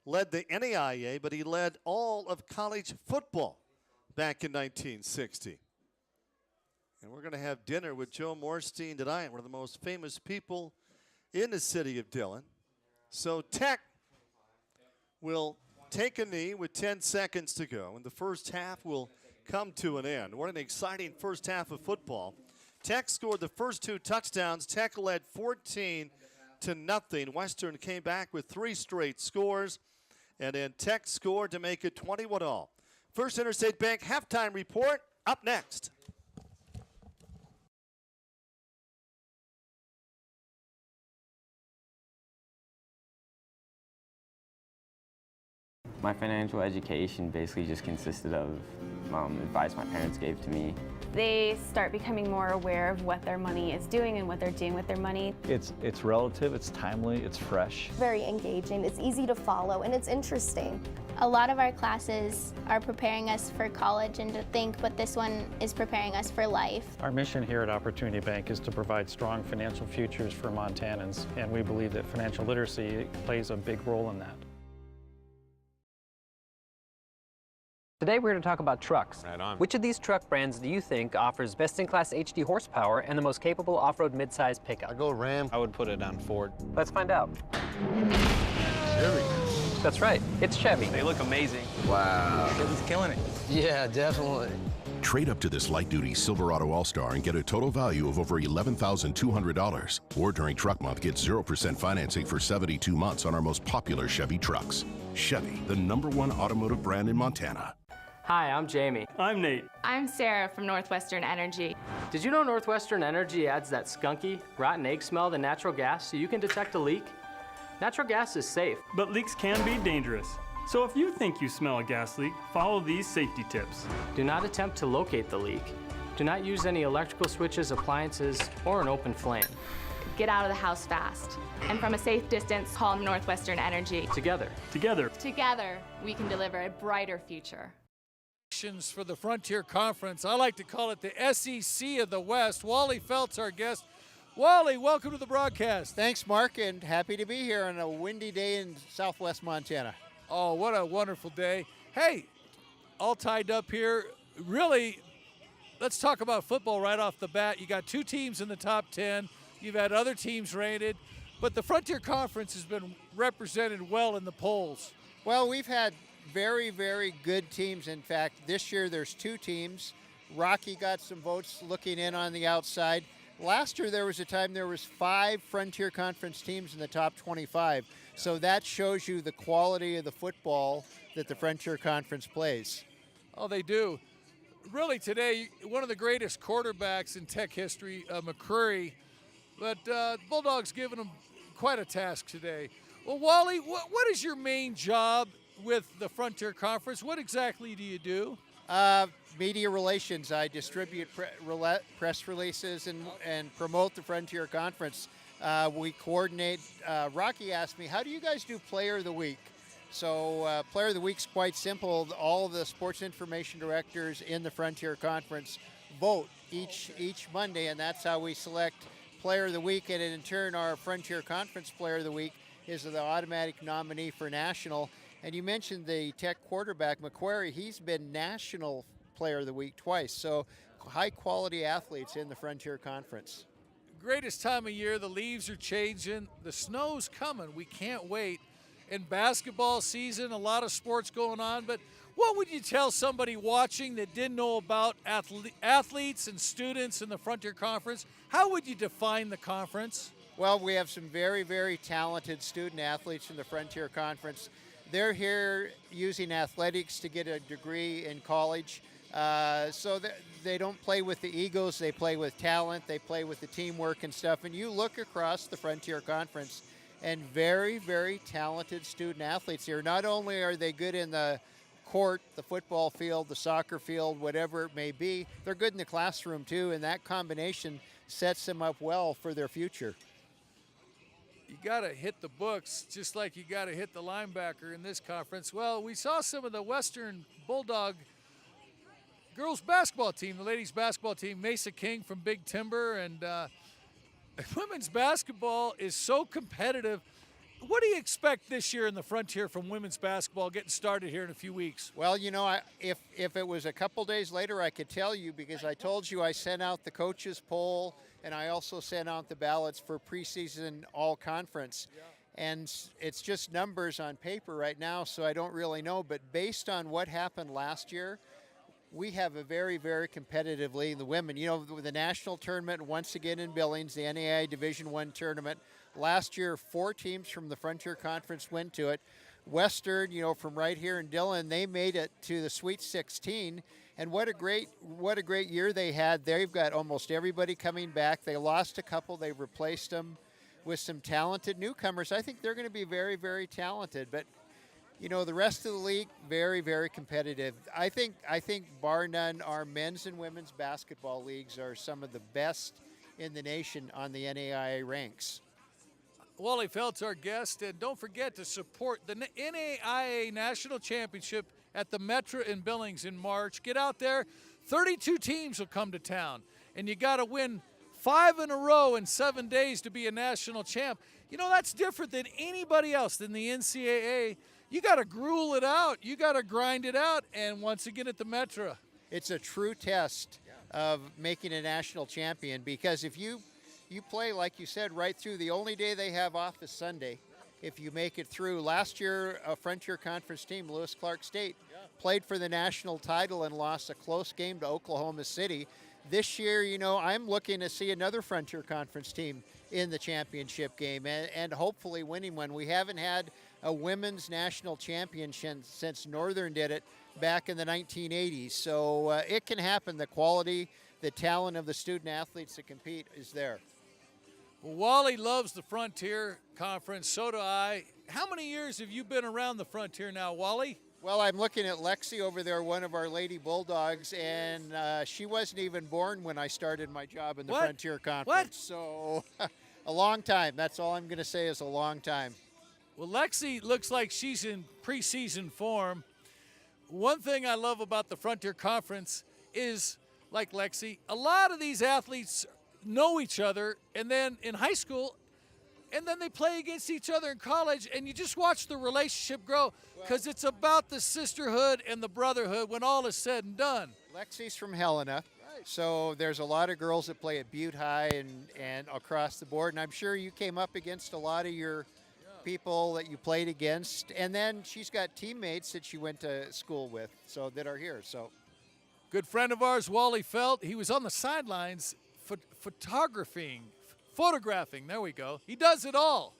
led the NAIA, but he led all of college football back in 1960. And we're going to have dinner with Joe Morstein tonight, one of the most famous people in the city of Dillon. So Tech will take a knee with 10 seconds to go, and the first half will come to an end. What an exciting first half of football. Tech scored the first 2 touchdowns. Tech led 14-0. Western came back with 3 straight scores, and then Tech scored to make it 21-all. First Interstate Bank halftime report up next. My financial education basically just consisted of advice my parents gave to me. They start becoming more aware of what their money is doing and what they're doing with their money. It's relative, it's timely, it's fresh. Very engaging, it's easy to follow, and it's interesting. A lot of our classes are preparing us for college and to think, but this one is preparing us for life. Our mission here at Opportunity Bank is to provide strong financial futures for Montanans, and we believe that financial literacy plays a big role in that. Today we're going to talk about trucks. Right on. Which of these truck brands do you think offers best-in-class HD horsepower and the most capable off-road midsize pickup? I go Ram. I would put it on Ford. Let's find out. Chevy. That's right, it's Chevy. They look amazing. Wow. Chevy's killing it. Yeah, definitely. Trade up to this light-duty Silverado All-Star and get a total value of over $11,200. Or during truck month, get 0% financing for 72 months on our most popular Chevy trucks. Chevy, the #1 automotive brand in Montana. Hi, I'm Jamie. I'm Nate. I'm Sarah from Northwestern Energy. Did you know Northwestern Energy adds that skunky, rotten egg smell to natural gas so you can detect a leak? Natural gas is safe. But leaks can be dangerous. So if you think you smell a gas leak, follow these safety tips. Do not attempt to locate the leak. Do not use any electrical switches, appliances, or an open flame. Get out of the house fast. And from a safe distance, call Northwestern Energy. Together. Together, we can deliver a brighter future. For the Frontier Conference. I like to call it the SEC of the West. Wally Felt's our guest. Wally, welcome to the broadcast. Thanks, Mark, and happy to be here on a windy day in southwest Montana. Oh, what a wonderful day. Hey, all tied up here. Really, let's talk about football right off the bat. You got 2 teams in the top 10. You've had other teams rated, but the Frontier Conference has been represented well in the polls. Well, we've had very, very good teams. In fact, this year there's 2 teams. Rocky got some votes looking in on the outside. Last year there was a time there was 5 Frontier Conference teams in the top 25. So that shows you the quality of the football that the Frontier Conference plays. Oh, they do. Really today, one of the greatest quarterbacks in Tech history, McCreary, but Bulldogs giving him quite a task today. Well, Wally, what is your main job with the Frontier Conference? What exactly do you do? Media relations. I distribute press releases and promote the Frontier Conference. We coordinate. Rocky asked me, how do you guys do Player of the Week? So Player of the Week's quite simple. All of the sports information directors in the Frontier Conference vote each Monday, and that's how we select Player of the Week. And in turn, our Frontier Conference Player of the Week is the automatic nominee for national. And you mentioned the Tech quarterback, McQuarrie. He's been National Player of the Week twice. So high-quality athletes in the Frontier Conference. Greatest time of year. The leaves are changing. The snow's coming. We can't wait. In basketball season, a lot of sports going on. But what would you tell somebody watching that didn't know about athletes and students in the Frontier Conference? How would you define the conference? Well, we have some very, very talented student athletes in the Frontier Conference. They're here using athletics to get a degree in college. So they don't play with the egos, they play with talent, they play with the teamwork and stuff. And you look across the Frontier Conference and very, very talented student athletes here. Not only are they good in the court, the football field, the soccer field, whatever it may be, they're good in the classroom too, and that combination sets them up well for their future. You got to hit the books just like you got to hit the linebacker in this conference. Well, we saw some of the Western Bulldog girls basketball team, the ladies basketball team, Mesa King from Big Timber, and women's basketball is so competitive. What do you expect this year in the Frontier from women's basketball getting started here in a few weeks? Well, you know, if it was a couple days later, I could tell you, because I told you I sent out the coaches poll and I also sent out the ballots for preseason all-conference. And it's just numbers on paper right now, so I don't really know. But based on what happened last year, we have a very, very competitive league. The women, you know, the national tournament once again in Billings, the NAIA Division I tournament. Last year, 4 teams from the Frontier Conference went to it. Western, you know, from right here in Dillon, they made it to the Sweet 16. And what a great year they had. They've got almost everybody coming back. They lost a couple, they replaced them with some talented newcomers. I think they're going to be very, very talented. But, you know, the rest of the league, very, very competitive. I think bar none, our men's and women's basketball leagues are some of the best in the nation on the NAIA ranks. Wally Felt's our guest, and don't forget to support the NAIA National Championship at the Metro in Billings in March. Get out there. 32 teams will come to town, and you got to win 5 in a row in 7 days to be a national champ. You know, that's different than anybody else, than the NCAA. You got to gruel it out. You got to grind it out. And once again at the Metro. It's a true test of making a national champion, because if you play, like you said, right through, the only day they have off is Sunday. If you make it through. Last year, a Frontier Conference team, Lewis Clark State, played for the national title and lost a close game to Oklahoma City. This year, you know, I'm looking to see another Frontier Conference team in the championship game and hopefully winning one. We haven't had a women's national championship since Northern did it back in the 1980s. So it can happen. The quality, the talent of the student athletes to compete is there. Well, Wally loves the Frontier Conference. So do I. How many years have you been around the Frontier now, Wally? Well, I'm looking at Lexi over there, one of our Lady Bulldogs, and she wasn't even born when I started my job in the Frontier Conference. What? So a long time. That's all I'm going to say is a long time. Well, Lexi looks like she's in preseason form. One thing I love about the Frontier Conference is, like Lexi, a lot of these athletes know each other, and then in high school, and then they play against each other in college, and you just watch the relationship grow, because it's about the sisterhood and the brotherhood when all is said and done. Lexi's from Helena, so there's a lot of girls that play at Butte High and across the board, and I'm sure you came up against a lot of your people that you played against, and then she's got teammates that she went to school with, so that are here. So, good friend of ours, Wally Felt, he was on the sidelines photographing, there we go. He does it all.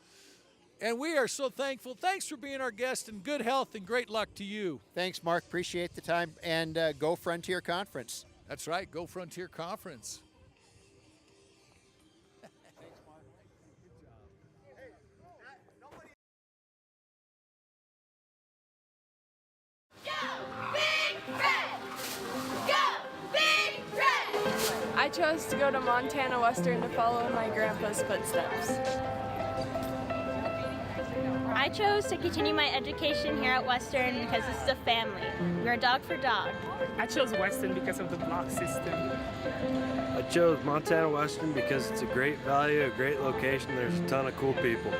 And we are so thankful. Thanks for being our guest, and good health and great luck to you. Thanks, Mark. Appreciate the time, and go Frontier Conference. That's right, go Frontier Conference. I chose to go to Montana Western to follow in my grandpa's footsteps. I chose to continue my education here at Western because this is a family. We're dog for dog. I chose Western because of the block system. I chose Montana Western because it's a great value, a great location, there's a ton of cool people.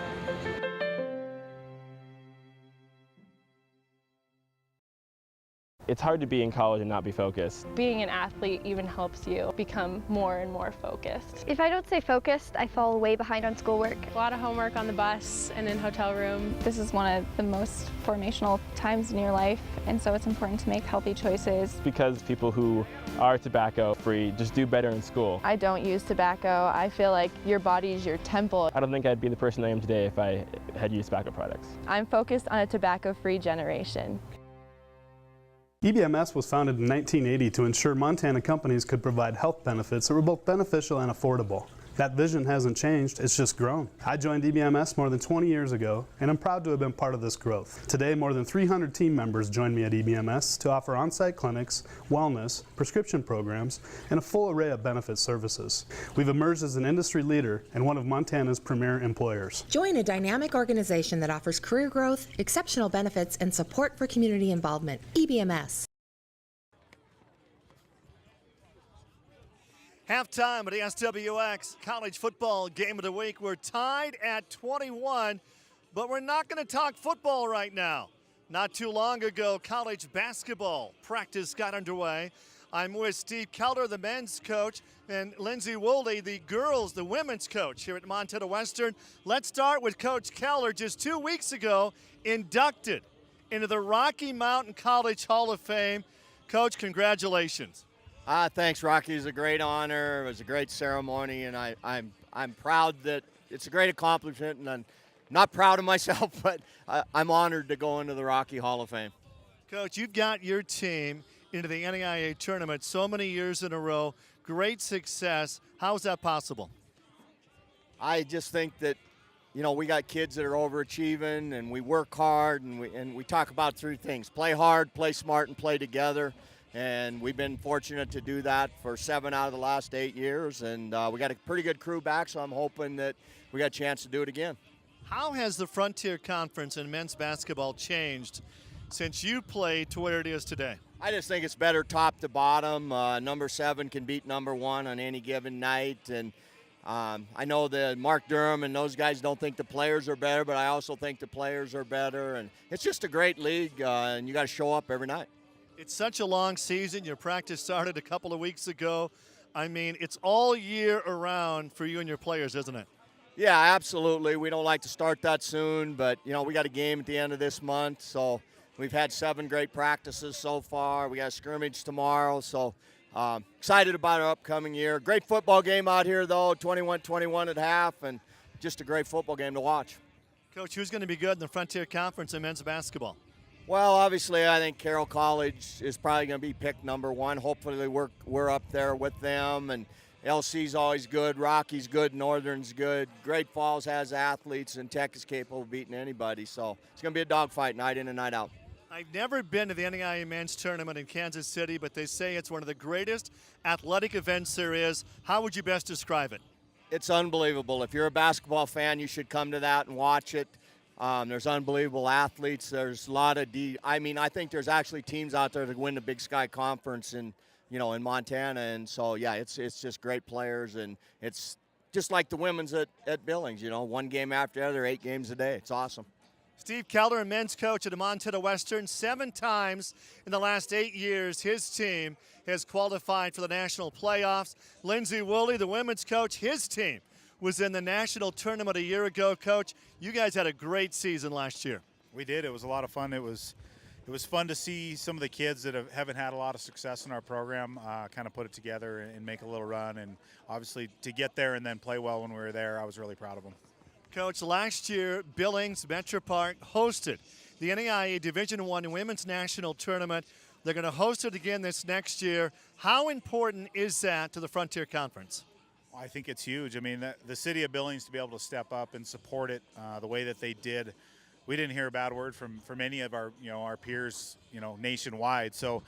It's hard to be in college and not be focused. Being an athlete even helps you become more and more focused. If I don't stay focused, I fall way behind on schoolwork. A lot of homework on the bus and in hotel room. This is one of the most formational times in your life, and so it's important to make healthy choices. Because people who are tobacco free just do better in school. I don't use tobacco. I feel like your body is your temple. I don't think I'd be the person I am today if I had used tobacco products. I'm focused on a tobacco-free generation. EBMS was founded in 1980 to ensure Montana companies could provide health benefits that were both beneficial and affordable. That vision hasn't changed, it's just grown. I joined EBMS more than 20 years ago, and I'm proud to have been part of this growth. Today, more than 300 team members join me at EBMS to offer on-site clinics, wellness, prescription programs, and a full array of benefit services. We've emerged as an industry leader and one of Montana's premier employers. Join a dynamic organization that offers career growth, exceptional benefits, and support for community involvement. EBMS. Halftime at the SWX College Football Game of the Week. We're tied at 21, but we're not going to talk football right now. Not too long ago, college basketball practice got underway. I'm with Steve Keller, the men's coach, and Lindsay Woolley, the women's coach here at Montana Western. Let's start with Coach Keller. Just 2 weeks ago, inducted into the Rocky Mountain College Hall of Fame. Coach, congratulations. Thanks, Rocky. It was a great honor. It was a great ceremony, and I'm proud that it's a great accomplishment, and I'm not proud of myself, but I'm honored to go into the Rocky Hall of Fame. Coach, you've got your team into the NAIA tournament so many years in a row. Great success. How is that possible? I just think that, we got kids that are overachieving, and we work hard, and we talk about 3 things: play hard, play smart, and play together. And we've been fortunate to do that for 7 out of the last 8 years, and we got a pretty good crew back, so I'm hoping that we got a chance to do it again. How has the Frontier Conference in men's basketball changed since you played to where it is today? I just think it's better top to bottom. Number 7 can beat number 1 on any given night, and I know that Mark Durham and those guys don't think the players are better, but I also think the players are better, and it's just a great league, and you got to show up every night. It's such a long season. Your practice started a couple of weeks ago. I mean, it's all year around for you and your players, isn't it? Yeah, absolutely. We don't like to start that soon, but, we got a game at the end of this month, so we've had 7 great practices so far. We got a scrimmage tomorrow, so excited about our upcoming year. Great football game out here, though, 21-21 at half, and just a great football game to watch. Coach, who's going to be good in the Frontier Conference in men's basketball? Well, obviously, I think Carroll College is probably going to be picked number 1. Hopefully, we're up there with them, and LC's always good, Rocky's good, Northern's good. Great Falls has athletes, and Tech is capable of beating anybody. So it's going to be a dogfight night in and night out. I've never been to the NAIA men's tournament in Kansas City, but they say it's one of the greatest athletic events there is. How would you best describe it? It's unbelievable. If you're a basketball fan, you should come to that and watch it. There's unbelievable athletes. There's a lot of I think there's actually teams out there that win the Big Sky Conference in Montana. And so, yeah, it's just great players. And it's just like the women's at Billings, 1 game after the other, 8 games a day. It's awesome. Steve Keller, men's coach at Montana Western. 7 times in the last 8 years, his team has qualified for the national playoffs. Lindsay Woolley, the women's coach, his team was in the national tournament a year ago. Coach, you guys had a great season last year. We did. It was a lot of fun. It was fun to see some of the kids that haven't had a lot of success in our program kind of put it together and make a little run. And obviously to get there and then play well when we were there, I was really proud of them. Coach, last year, Billings Metro Park hosted the NAIA Division I Women's National Tournament. They're going to host it again this next year. How important is that to the Frontier Conference? I think it's huge. I mean, the city of Billings to be able to step up and support it the way that they did. We didn't hear a bad word from any of our our peers nationwide. So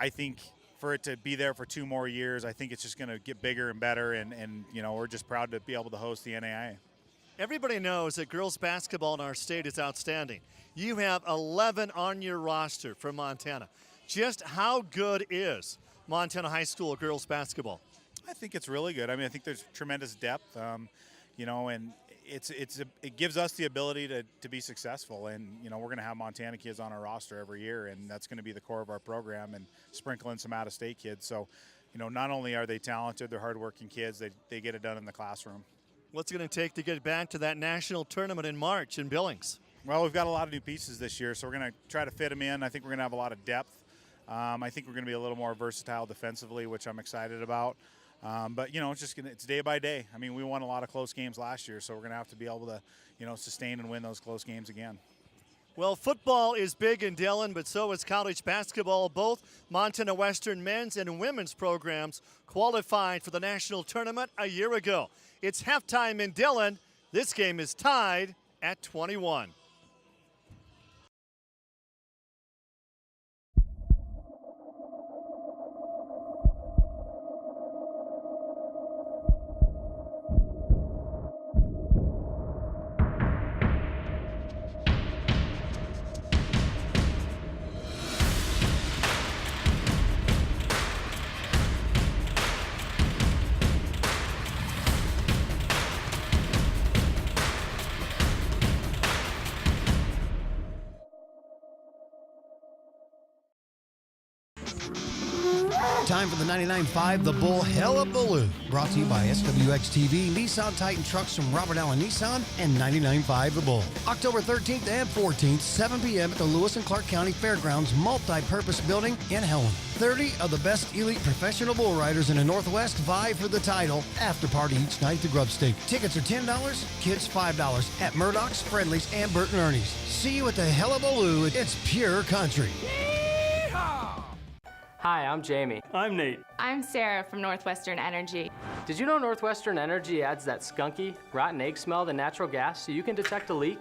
I think for it to be there for 2 more years, I think it's just going to get bigger and better. And we're just proud to be able to host the NAIA. Everybody knows that girls basketball in our state is outstanding. You have 11 on your roster from Montana. Just how good is Montana High School girls basketball? I think it's really good. I mean, I think there's tremendous depth, and it gives us the ability to be successful. And we're going to have Montana kids on our roster every year, and that's going to be the core of our program, and sprinkle in some out-of-state kids. So, not only are they talented, they're hardworking kids. They get it done in the classroom. What's it going to take to get back to that national tournament in March in Billings? Well, we've got a lot of new pieces this year, so we're going to try to fit them in. I think we're going to have a lot of depth. I think we're going to be a little more versatile defensively, which I'm excited about. But it's day by day. I mean, we won a lot of close games last year, so we're going to have to be able to, sustain and win those close games again. Well, football is big in Dillon, but so is college basketball. Both Montana Western men's and women's programs qualified for the national tournament a year ago. It's halftime in Dillon. This game is tied at 21. time for the 99.5 The Bull Hullabaloo. Brought to you by SWX TV, Nissan Titan trucks from Robert Allen Nissan, and 99.5 The Bull. October 13th and 14th, 7 p.m. at the Lewis and Clark County Fairgrounds Multi-Purpose Building in Helen. 30 of the best elite professional bull riders in the Northwest vie for the title. After party each night at the Grub Stake. Tickets are $10, kids $5 at Murdoch's, Friendly's, and Burt and Ernie's. See you at the Hullabaloo. It's pure country. Hi, I'm Jamie. I'm Nate. I'm Sarah from Northwestern Energy. Did you know Northwestern Energy adds that skunky, rotten egg smell to natural gas so you can detect a leak?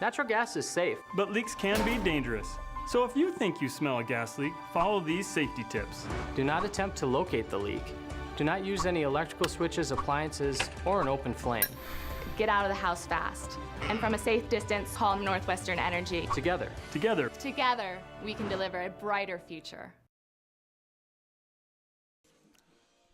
Natural gas is safe. But leaks can be dangerous. So if you think you smell a gas leak, follow these safety tips. Do not attempt to locate the leak. Do not use any electrical switches, appliances, or an open flame. Get out of the house fast. And from a safe distance, call Northwestern Energy. Together. Together. Together, we can deliver a brighter future.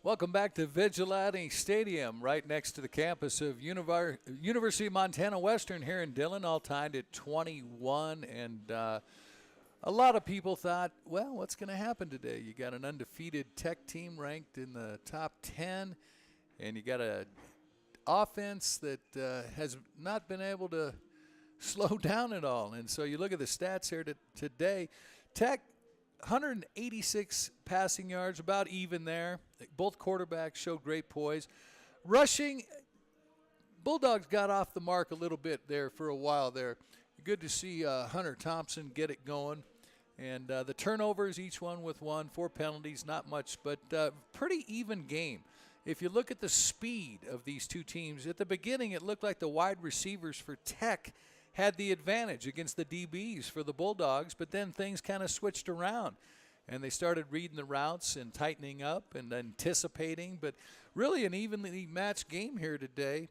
Welcome back to Vigilante Stadium, right next to the campus of University of Montana Western here in Dillon, all tied at 21. And a lot of people thought, well, what's going to happen today? You got an undefeated Tech team ranked in the top 10, and you got a offense that has not been able to slow down at all. And so you look at the stats here today. Tech, 186 passing yards, about even there. Both quarterbacks showed great poise. Rushing, Bulldogs got off the mark a little bit there for a while there. Good to see Hunter Thompson get it going. And the turnovers, each one with 4 penalties, not much, but pretty even game. If you look at the speed of these two teams, at the beginning it looked like the wide receivers for Tech had the advantage against the DBs for the Bulldogs, but then things kind of switched around, and they started reading the routes and tightening up and anticipating. But really an evenly matched game here today.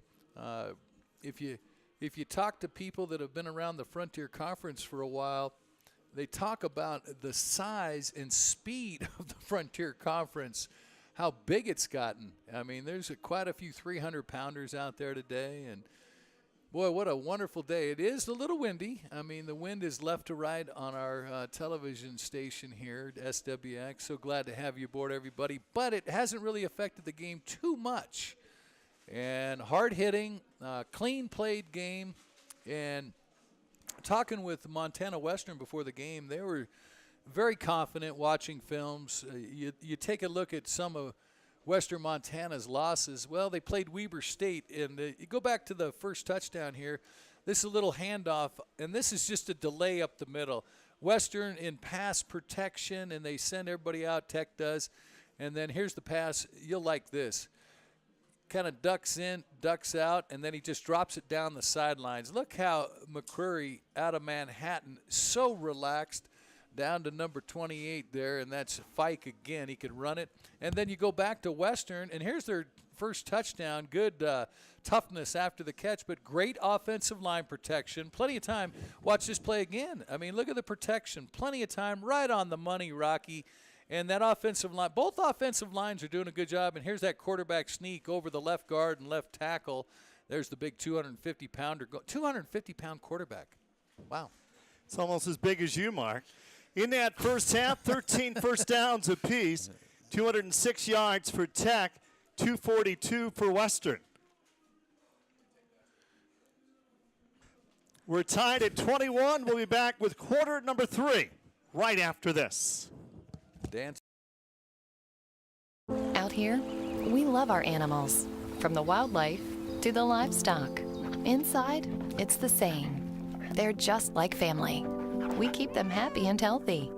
If you talk to people that have been around the Frontier Conference for a while, they talk about the size and speed of the Frontier Conference, how big it's gotten. I mean, there's quite a few 300-pounders out there today, and boy, what a wonderful day. It is a little windy. I mean, the wind is left to right on our television station here at SWX. So glad to have you aboard, everybody. But it hasn't really affected the game too much. And hard-hitting, clean-played game. And talking with Montana Western before the game, they were very confident watching films. You take a look at some of Western Montana's losses. Well, they played Weber State, and you go back to the first touchdown here. This is a little handoff, and this is just a delay up the middle. Western in pass protection, and they send everybody out, Tech does. And then here's the pass. You'll like this. Kind of ducks in, ducks out, and then he just drops it down the sidelines. Look how McCreary out of Manhattan, so relaxed, down to number 28 there, and that's Fike again. He could run it. And then you go back to Western, and here's their first touchdown. Good toughness after the catch, but great offensive line protection. Plenty of time. Watch this play again. I mean, look at the protection. Plenty of time. Right on the money, Rocky. And that offensive line, both offensive lines are doing a good job. And here's that quarterback sneak over the left guard and left tackle. There's the big 250-pounder. 250-pound quarterback. Wow. It's almost as big as you, Mark. In that first half, 13 first downs apiece, 206 yards for Tech, 242 for Western. We're tied at 21. We'll be back with quarter number 3 right after this. Dance. Out here, we love our animals, from the wildlife to the livestock. Inside, it's the same. They're just like family. We keep them happy and healthy,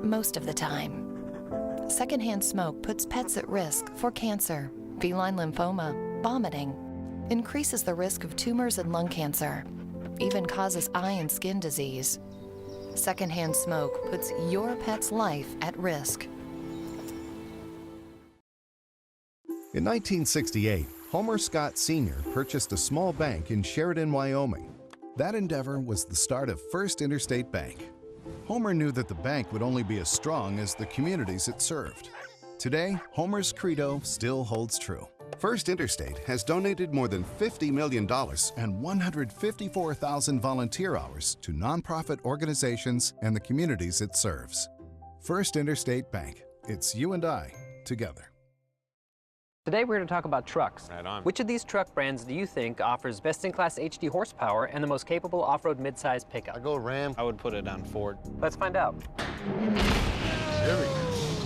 most of the time. Secondhand smoke puts pets at risk for cancer, feline lymphoma, vomiting, increases the risk of tumors and lung cancer, even causes eye and skin disease. Secondhand smoke puts your pet's life at risk. In 1968, Homer Scott Sr. purchased a small bank in Sheridan, Wyoming. That endeavor was the start of First Interstate Bank. Homer knew that the bank would only be as strong as the communities it served. Today, Homer's credo still holds true. First Interstate has donated more than $50 million and 154,000 volunteer hours to nonprofit organizations and the communities it serves. First Interstate Bank, It's you and I together. Today we're going to talk about trucks. Right on. Which of these truck brands do you think offers best-in-class HD horsepower and the most capable off-road midsize pickup? I go Ram. I would put it on Ford. Let's find out. Chevy.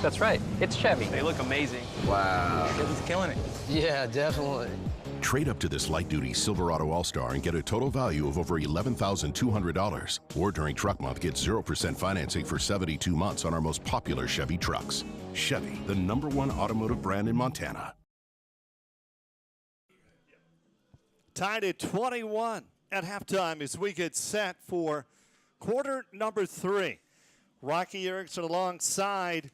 That's right, it's Chevy. They look amazing. Wow. Chevy's killing it. Yeah, definitely. Trade up to this light-duty Silverado All-Star and get a total value of over $11,200. Or during truck month, get 0% financing for 72 months on our most popular Chevy trucks. Chevy, the #1 automotive brand in Montana. Tied at 21 at halftime as we get set for quarter number 3. Rocky Erickson alongside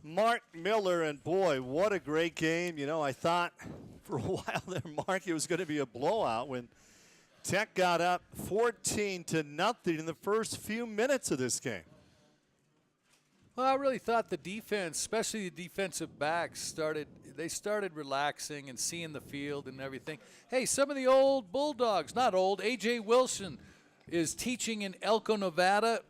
Mark Miller, and boy, what a great game. You know, I thought for a while there, Mark, it was going to be a blowout when Tech got up 14-0 in the first few minutes of this game. Well, I really thought the defense, especially the defensive backs, started relaxing and seeing the field and everything. Hey, some of the old Bulldogs, not old, A.J. Wilson is teaching in Elko, Nevada.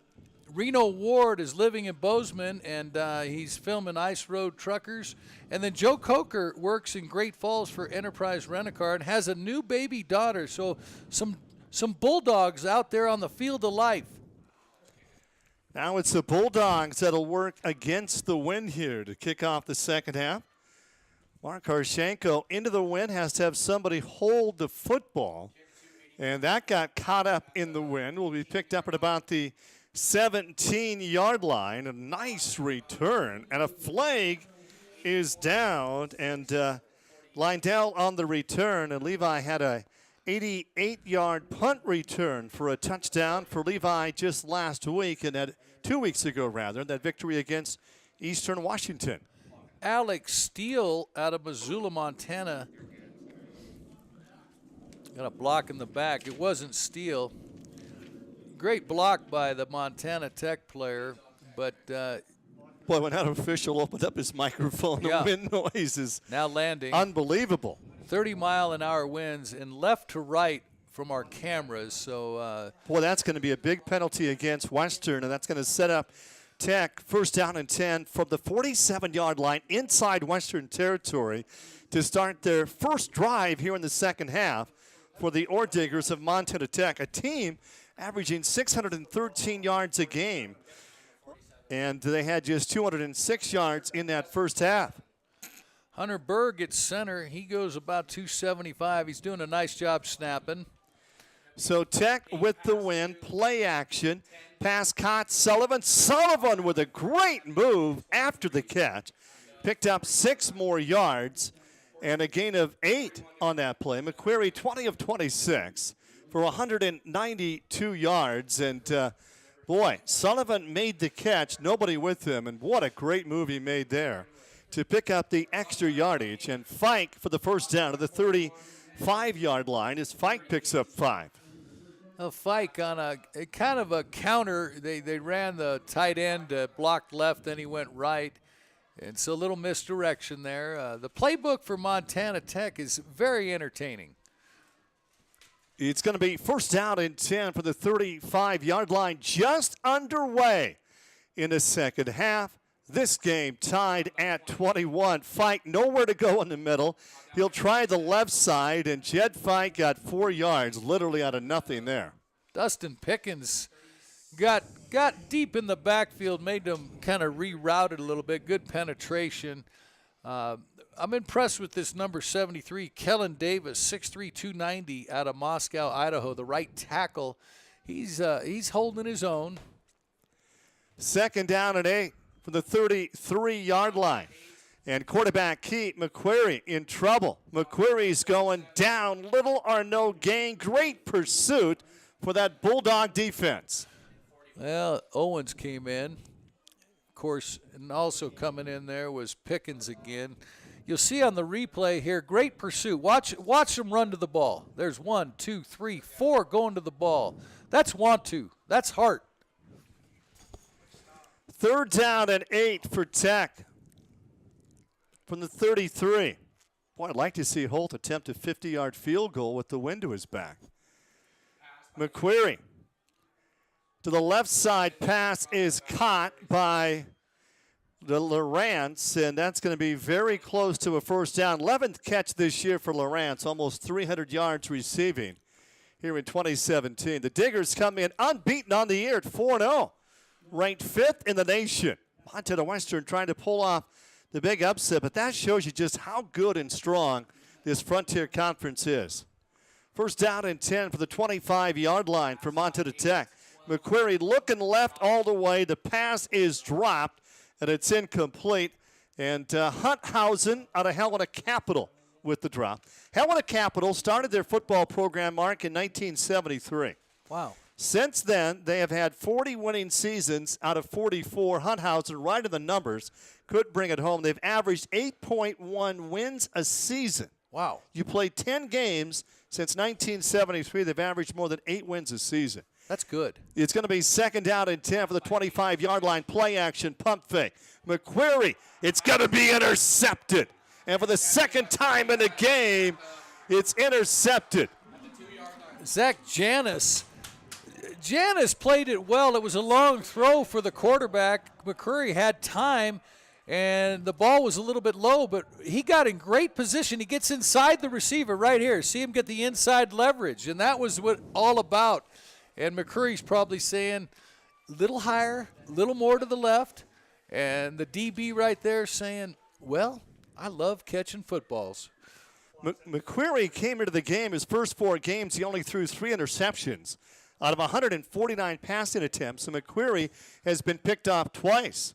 Reno Ward is living in Bozeman, and he's filming Ice Road Truckers. And then Joe Coker works in Great Falls for Enterprise Rent-A-Car and has a new baby daughter. So some Bulldogs out there on the field of life. Now it's the Bulldogs that'll work against the wind here to kick off the second half. Mark Harshenko into the wind, has to have somebody hold the football. And that got caught up in the wind. Will be picked up at about the 17-yard line. A nice return. And a flag is down. And Lindell on the return. And Levi had a 88-yard punt return for a touchdown for Levi just last week, and that 2 weeks ago, rather, that victory against Eastern Washington. Alex Steele out of Missoula, Montana. Got a block in the back. It wasn't Steele. Great block by the Montana Tech player, but boy, when that official opened up his microphone, the wind noise is now landing. Unbelievable. 30-mile-an-hour winds and left to right from our cameras. So, boy, that's going to be a big penalty against Western, and that's going to set up Tech first down and 10 from the 47-yard line inside Western territory to start their first drive here in the second half for the Ore Diggers of Montana Tech, a team averaging 613 yards a game, and they had just 206 yards in that first half. Hunter Berg at center. He goes about 275. He's doing a nice job snapping. So Tech with the win, play action, pass caught Sullivan. Sullivan with a great move after the catch. Picked up 6 more yards and a gain of 8 on that play. McQuarrie 20 of 26 for 192 yards. And boy, Sullivan made the catch, nobody with him. And what a great move he made there to pick up the extra yardage. And Fike for the first down to the 35-yard line as Fike picks up 5. Fike on a kind of a counter. They ran the tight end, blocked left, then he went right. And so a little misdirection there. The playbook for Montana Tech is very entertaining. It's going to be first down and 10 for the 35-yard line, just underway in the second half. This game tied at 21. Fike nowhere to go in the middle. He'll try the left side, and Jed Fike got 4 yards, literally out of nothing there. Dustin Pickens got deep in the backfield, made them kind of rerouted a little bit. Good penetration. I'm impressed with this number 73, Kellen Davis, 6'3", 290 out of Moscow, Idaho, the right tackle. He's holding his own. Second down and 8. From the 33-yard line. And quarterback Keith McQuarrie in trouble. McQuarrie's going down, little or no gain. Great pursuit for that Bulldog defense. Well, Owens came in. Of course, and also coming in there was Pickens again. You'll see on the replay here, great pursuit. Watch them run to the ball. There's 1, 2, 3, 4 going to the ball. That's want to. That's heart. Third down and 8 for Tech from the 33. Boy, I'd like to see Holt attempt a 50-yard field goal with the wind to his back. McQuarrie to the left side, pass is caught by to Lawrence, and that's going to be very close to a first down. 11th catch this year for Lawrence, almost 300 yards receiving here in 2017. The Diggers come in unbeaten on the year at 4-0, ranked 5th in the nation. Montana Western trying to pull off the big upset, but that shows you just how good and strong this Frontier Conference is. First down and 10 for the 25-yard line for Montana Tech. McQuarrie looking left all the way. The pass is dropped, and it's incomplete. And Hunthausen out of Helena Capital with the drop. Helena Capital started their football program, Mark, in 1973. Wow. Since then, they have had 40 winning seasons out of 44. Hunthausen, right in the numbers, could bring it home. They've averaged 8.1 wins a season. Wow. You play 10 games since 1973. They've averaged more than 8 wins a season. That's good. It's going to be second down and 10 for the 25-yard line. Play action, pump fake. McQuarrie, it's going to be intercepted. And for the second time in the game, it's intercepted. Zach Janis played it well. It was a long throw for the quarterback. McQuarrie had time, and the ball was a little bit low, but he got in great position. He gets inside the receiver right here. See him get the inside leverage, and that was what all about. And McCurry's probably saying a little higher, a little more to the left, and the DB right there saying, well, I love catching footballs. McQuarrie came into the game, his first 4 games, he only threw 3 interceptions out of 149 passing attempts, and McQuarrie has been picked off twice.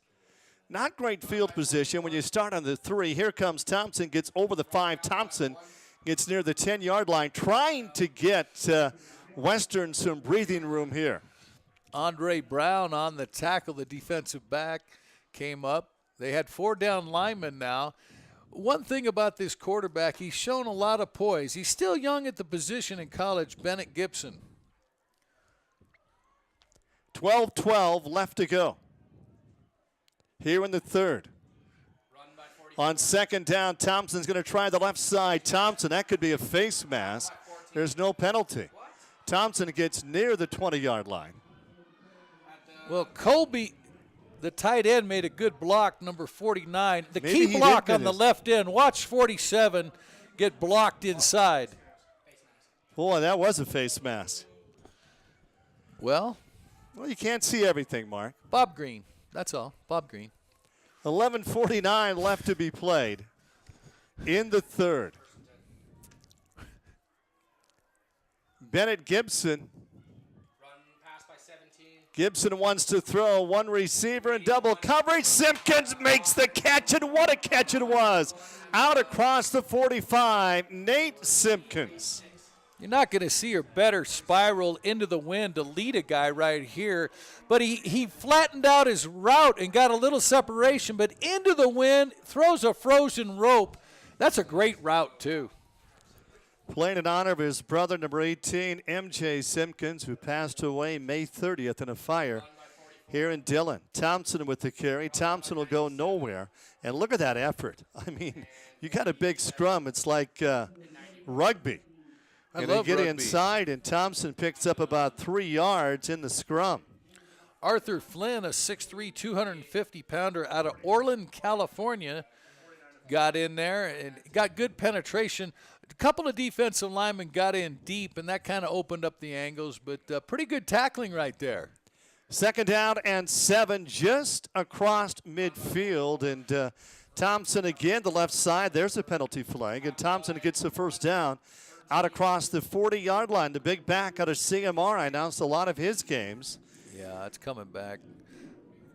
Not great field position when you start on the 3. Here comes Thompson, gets over the 5. Thompson gets near the 10-yard line, trying to get Western some breathing room here. Andre Brown on the tackle, the defensive back, came up. They had 4 down linemen now. One thing about this quarterback, he's shown a lot of poise. He's still young at the position in college, Bennett Gibson. 12-12 left to go here in the third. On second down, Thompson's going to try the left side. Thompson, that could be a face mask. There's no penalty. Thompson gets near the 20-yard line. Well, Colby, the tight end, made a good block, number 49. The Maybe key block on the left end. Watch 47 get blocked inside. Boy, that was a face mask. Well, you can't see everything, Mark. Bob Green, that's all. Bob Green. 11:49 left to be played in the third. Bennett Gibson. Gibson wants to throw, one receiver in double coverage. Simpkins makes the catch, and what a catch it was. Out across the 45, Nate Simpkins. You're not going to see a better spiral into the wind to lead a guy right here. But he flattened out his route and got a little separation, but into the wind, throws a frozen rope. That's a great route, too. Playing in honor of his brother, number 18, M.J. Simpkins, who passed away May 30th in a fire here in Dillon. Thompson with the carry. Thompson will go nowhere. And look at that effort. I mean, you got a big scrum. It's like rugby. And they get inside, and Thompson picks up about 3 yards in the scrum. Arthur Flynn, a 6'3", 250-pounder out of Orland, California, got in there and got good penetration. A couple of defensive linemen got in deep, and that kind of opened up the angles, but pretty good tackling right there. Second down and 7 just across midfield, and Thompson again, the left side. There's a penalty flag, and Thompson gets the first down out across the 40-yard line. The big back out of CMR. I announced a lot of his games. Yeah, it's coming back.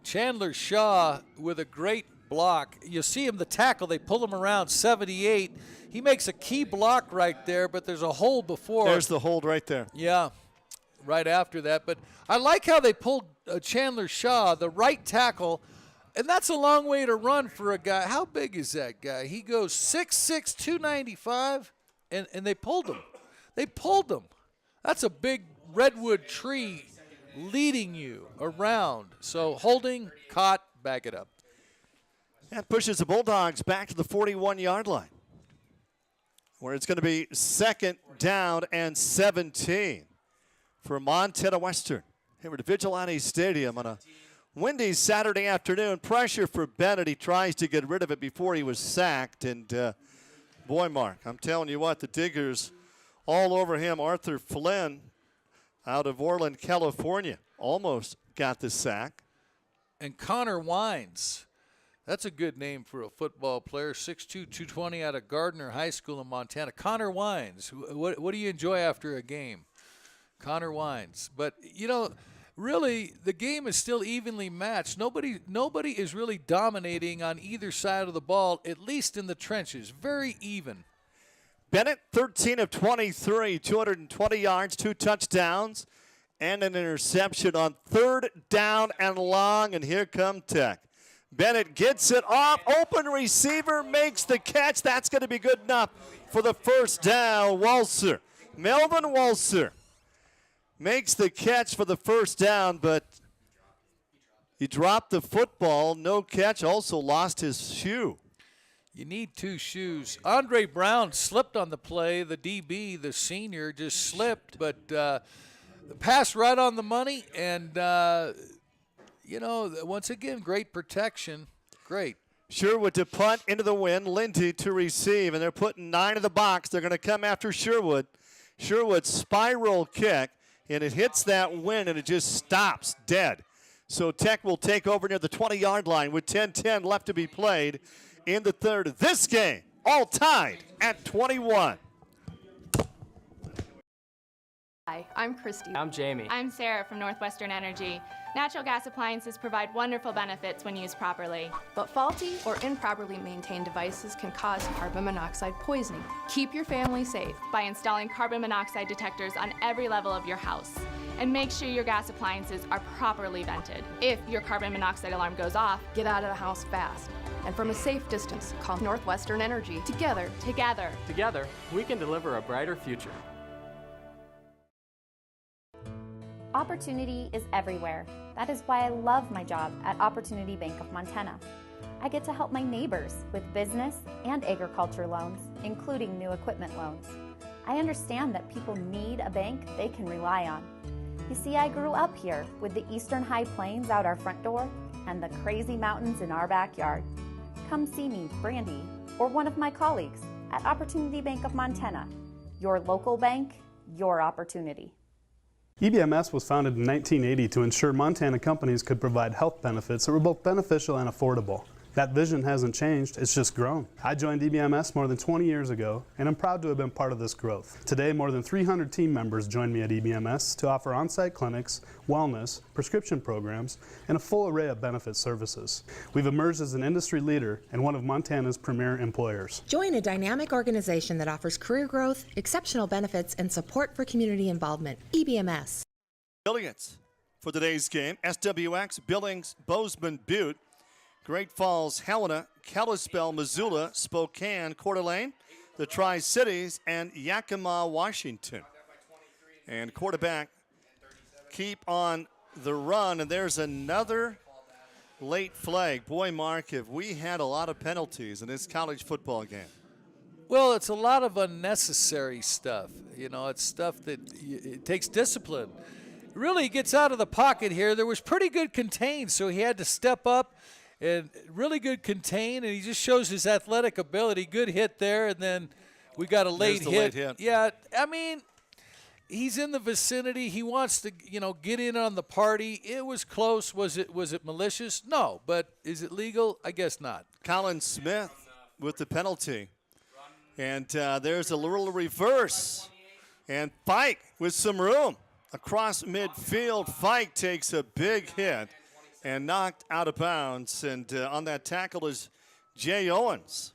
Chandler Shaw with a great block. You see him, the tackle, they pull him around 78. He makes a key block right there, but there's a hold before. There's the hold right there. Yeah, right after that. But I like how they pulled Chandler Shaw, the right tackle, and that's a long way to run for a guy. How big is that guy? He goes 6'6", 295, and they pulled him. They pulled him. That's a big redwood tree leading you around. So holding, caught, back it up. That pushes the Bulldogs back to the 41-yard line, where it's going to be second down and 17 for Montana Western here at Vigilante Stadium on a Windy Saturday afternoon. Pressure for Bennett. He tries to get rid of it before he was sacked. And boy, Mark, I'm telling you what, the Diggers all over him. Arthur Flynn out of Orland, California, almost got the sack. And Connor Wines. That's a good name for a football player. 6'2", 220 out of Gardner High School in Montana. Connor Wines. What do you enjoy after a game? Connor Wines. But, you know, really, the game is still evenly matched. Nobody is really dominating on either side of the ball, at least in the trenches. Very even. Bennett, 13 of 23, 220 yards, 2 touchdowns, and an interception on 3rd down and long. And here come Tech. Bennett gets it off. Open receiver makes the catch. That's going to be good enough for the first down. Walser, Melvin Walser, makes the catch for the first down, but he dropped the football. No catch. Also lost his shoe. You need 2 shoes. Andre Brown slipped on the play. The DB, the senior, just slipped, but the pass right on the money, and you know, once again, great protection. Great. Sherwood to punt into the wind. Lindy to receive, and they're putting 9 in the box. They're going to come after Sherwood. Sherwood spiral kick, and it hits that wind, and it just stops dead. So Tech will take over near the 20-yard line with 10:10 left to be played in the third. This game all tied at 21. Hi, I'm Christy. I'm Jamie. I'm Sarah from Northwestern Energy. Natural gas appliances provide wonderful benefits when used properly. But faulty or improperly maintained devices can cause carbon monoxide poisoning. Keep your family safe by installing carbon monoxide detectors on every level of your house. And make sure your gas appliances are properly vented. If your carbon monoxide alarm goes off, get out of the house fast. And from a safe distance, call Northwestern Energy. Together, we can deliver a brighter future. Opportunity is everywhere. That is why I love my job at Opportunity Bank of Montana. I get to help my neighbors with business and agriculture loans, including new equipment loans. I understand that people need a bank they can rely on. You see, I grew up here with the eastern high plains out our front door and the crazy mountains in our backyard. Come see me, Brandy, or one of my colleagues at Opportunity Bank of Montana. Your local bank, your opportunity. EBMS was founded in 1980 to ensure Montana companies could provide health benefits that were both beneficial and affordable. That vision hasn't changed, it's just grown. I joined EBMS more than 20 years ago, and I'm proud to have been part of this growth. Today, more than 300 team members join me at EBMS to offer on-site clinics, wellness, prescription programs, and a full array of benefit services. We've emerged as an industry leader and one of Montana's premier employers. Join a dynamic organization that offers career growth, exceptional benefits, and support for community involvement. EBMS. Affiliates for today's game: SWX, Billings, Bozeman, Butte, Great Falls, Helena, Kalispell, Missoula, Spokane, Coeur d'Alene, the Tri-Cities, and Yakima, Washington. And quarterback keep on the run, and there's another late flag. Boy, Mark, have we had a lot of penalties in this college football game. Well, it's a lot of unnecessary stuff. You know, it's stuff that it takes discipline. Really, he gets out of the pocket here. There was pretty good contain, so he had to step up. And really good contain, and he just shows his athletic ability. Good hit there, and then we got a late hit. Yeah, I mean, he's in the vicinity. He wants to, you know, get in on the party. It was close. Was it malicious? No, but is it legal? I guess not. Colin Smith with the penalty. And there's a little reverse. And Fike with some room across midfield. Fike takes a big hit and knocked out of bounds. And on that tackle is Jay Owens.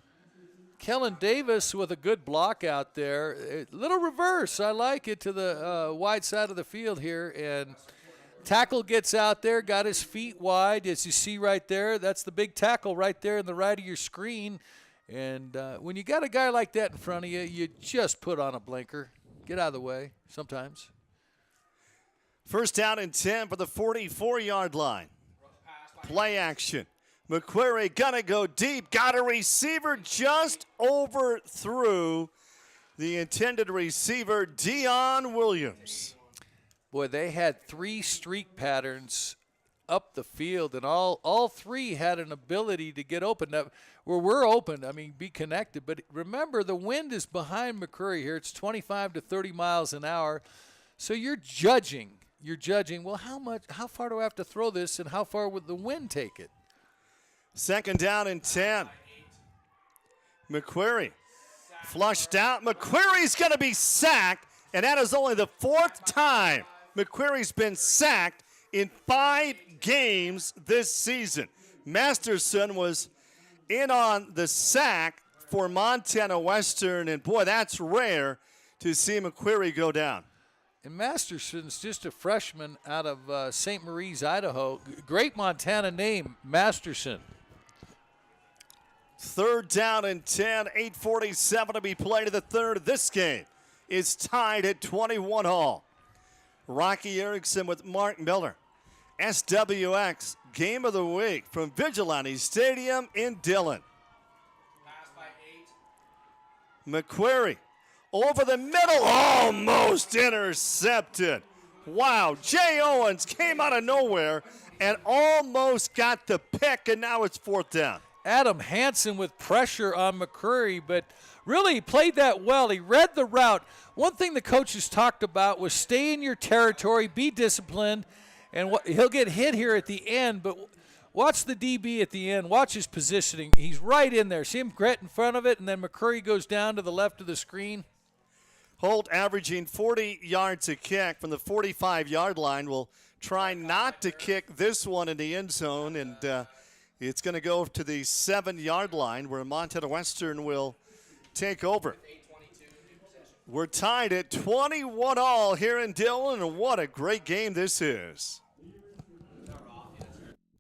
Kellen Davis with a good block out there. A little reverse. I like it to the wide side of the field here. And tackle gets out there, got his feet wide. As you see right there, that's the big tackle right there in the right of your screen. And when you got a guy like that in front of you, you just put on a blinker. Get out of the way sometimes. First down and 10 for the 44-yard line. Play action. McQuarrie gonna go deep. Got a receiver just overthrew the intended receiver, Dion Williams. Boy, they had 3 streak patterns up the field, and all three had an ability to get open. Now, where we're open, I mean, be connected. But remember, the wind is behind McCreary here. It's 25 to 30 miles an hour. So you're judging. Well, how far do I have to throw this, and how far would the wind take it? Second down and 10. McQuarrie flushed out. McQuarrie's going to be sacked, and that is only the fourth time McQuarrie's been sacked in 5 games this season. Masterson was in on the sack for Montana Western, and boy, that's rare to see McQuarrie go down. And Masterson's just a freshman out of St. Maries, Idaho. Great Montana name, Masterson. Third down and 10, 8:47 to be played in the third. This game is tied at 21 all. Rocky Erickson with Mark Miller. SWX Game of the Week from Vigilante Stadium in Dillon. McQuarrie over the middle, almost intercepted. Wow, Jay Owens came out of nowhere and almost got the pick, and now it's fourth down. Adam Hansen with pressure on McCreary, but really played that well. He read the route. One thing the coaches talked about was stay in your territory, be disciplined, and he'll get hit here at the end, but watch the DB at the end. Watch his positioning. He's right in there. See him get in front of it, and then McCreary goes down to the left of the screen. Holt averaging 40 yards a kick from the 45-yard line. Will try not to kick this one in the end zone, and it's going to go to the 7-yard line where Montana Western will take over. We're tied at 21 all here in Dillon, and what a great game this is.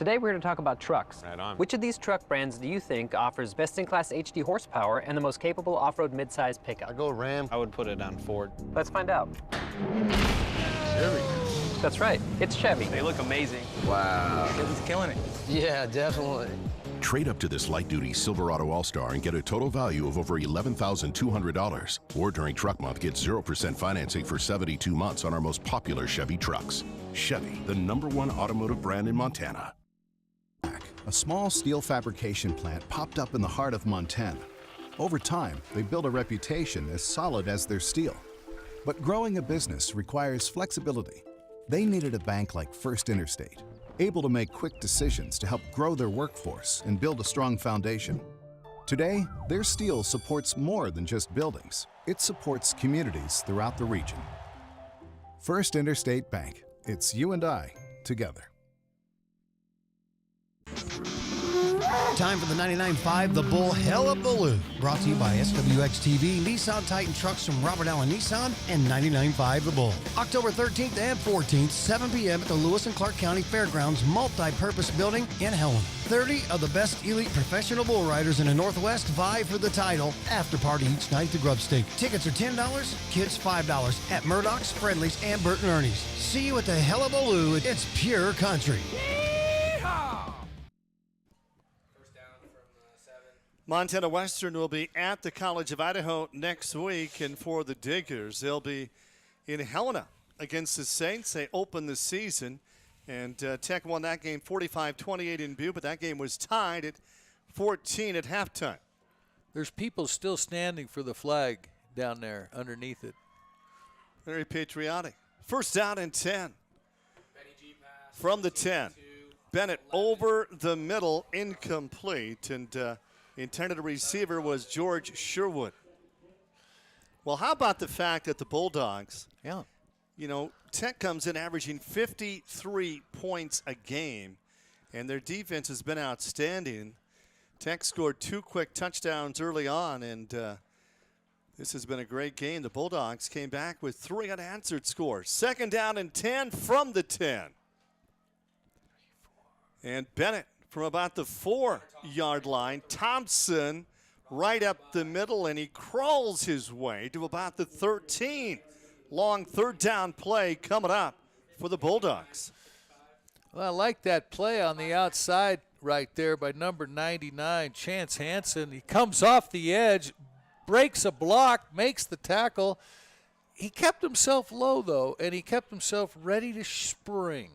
Today we're going to talk about trucks. Right on. Which of these truck brands do you think offers best-in-class HD horsepower and the most capable off-road midsize pickup? I go Ram. I would put it on Ford. Let's find out. Chevy. That's right, it's Chevy. They look amazing. Wow. Chevy's killing it. Yeah, definitely. Trade up to this light-duty Silverado All-Star and get a total value of over $11,200. Or during Truck Month, get 0% financing for 72 months on our most popular Chevy trucks. Chevy, the #1 automotive brand in Montana. A small steel fabrication plant popped up in the heart of Montana. Over time, they built a reputation as solid as their steel. But growing a business requires flexibility. They needed a bank like First Interstate, able to make quick decisions to help grow their workforce and build a strong foundation. Today, their steel supports more than just buildings. It supports communities throughout the region. First Interstate Bank. It's you and I together. Time for the 99.5 The Bull Hullabaloo, brought to you by SWX TV, Nissan Titan trucks from Robert Allen Nissan, and 99.5 The Bull. October 13th and 14th, 7 p.m. at the Lewis and Clark County Fairgrounds Multi-Purpose Building in Helena. 30 of the best elite professional bull riders in the Northwest vie for the title. After party each night at the Grub Stake. Tickets are $10, kids $5 at Murdoch's, Friendly's, and Burton Ernie's. See you at the Hullabaloo. It's pure country. Montana Western will be at the College of Idaho next week, and for the Diggers, they'll be in Helena against the Saints. They open the season, and Tech won that game 45-28 in Butte, but that game was tied at 14 at halftime. There's people still standing for the flag down there underneath it. Very patriotic. First down and 10. From the 10. Bennett over the middle, incomplete, and intended receiver was George Sherwood. Well, how about the fact that the Bulldogs, Tech comes in averaging 53 points a game, and their defense has been outstanding. Tech scored 2 quick touchdowns early on, and this has been a great game. The Bulldogs came back with 3 unanswered scores. Second down and 10 from the 10. And Bennett from about the 4-yard line. Thompson right up the middle, and he crawls his way to about the 13. Long third down play coming up for the Bulldogs. Well, I like that play on the outside right there by number 99, Chance Hansen. He comes off the edge, breaks a block, makes the tackle. He kept himself low, though, and he kept himself ready to spring.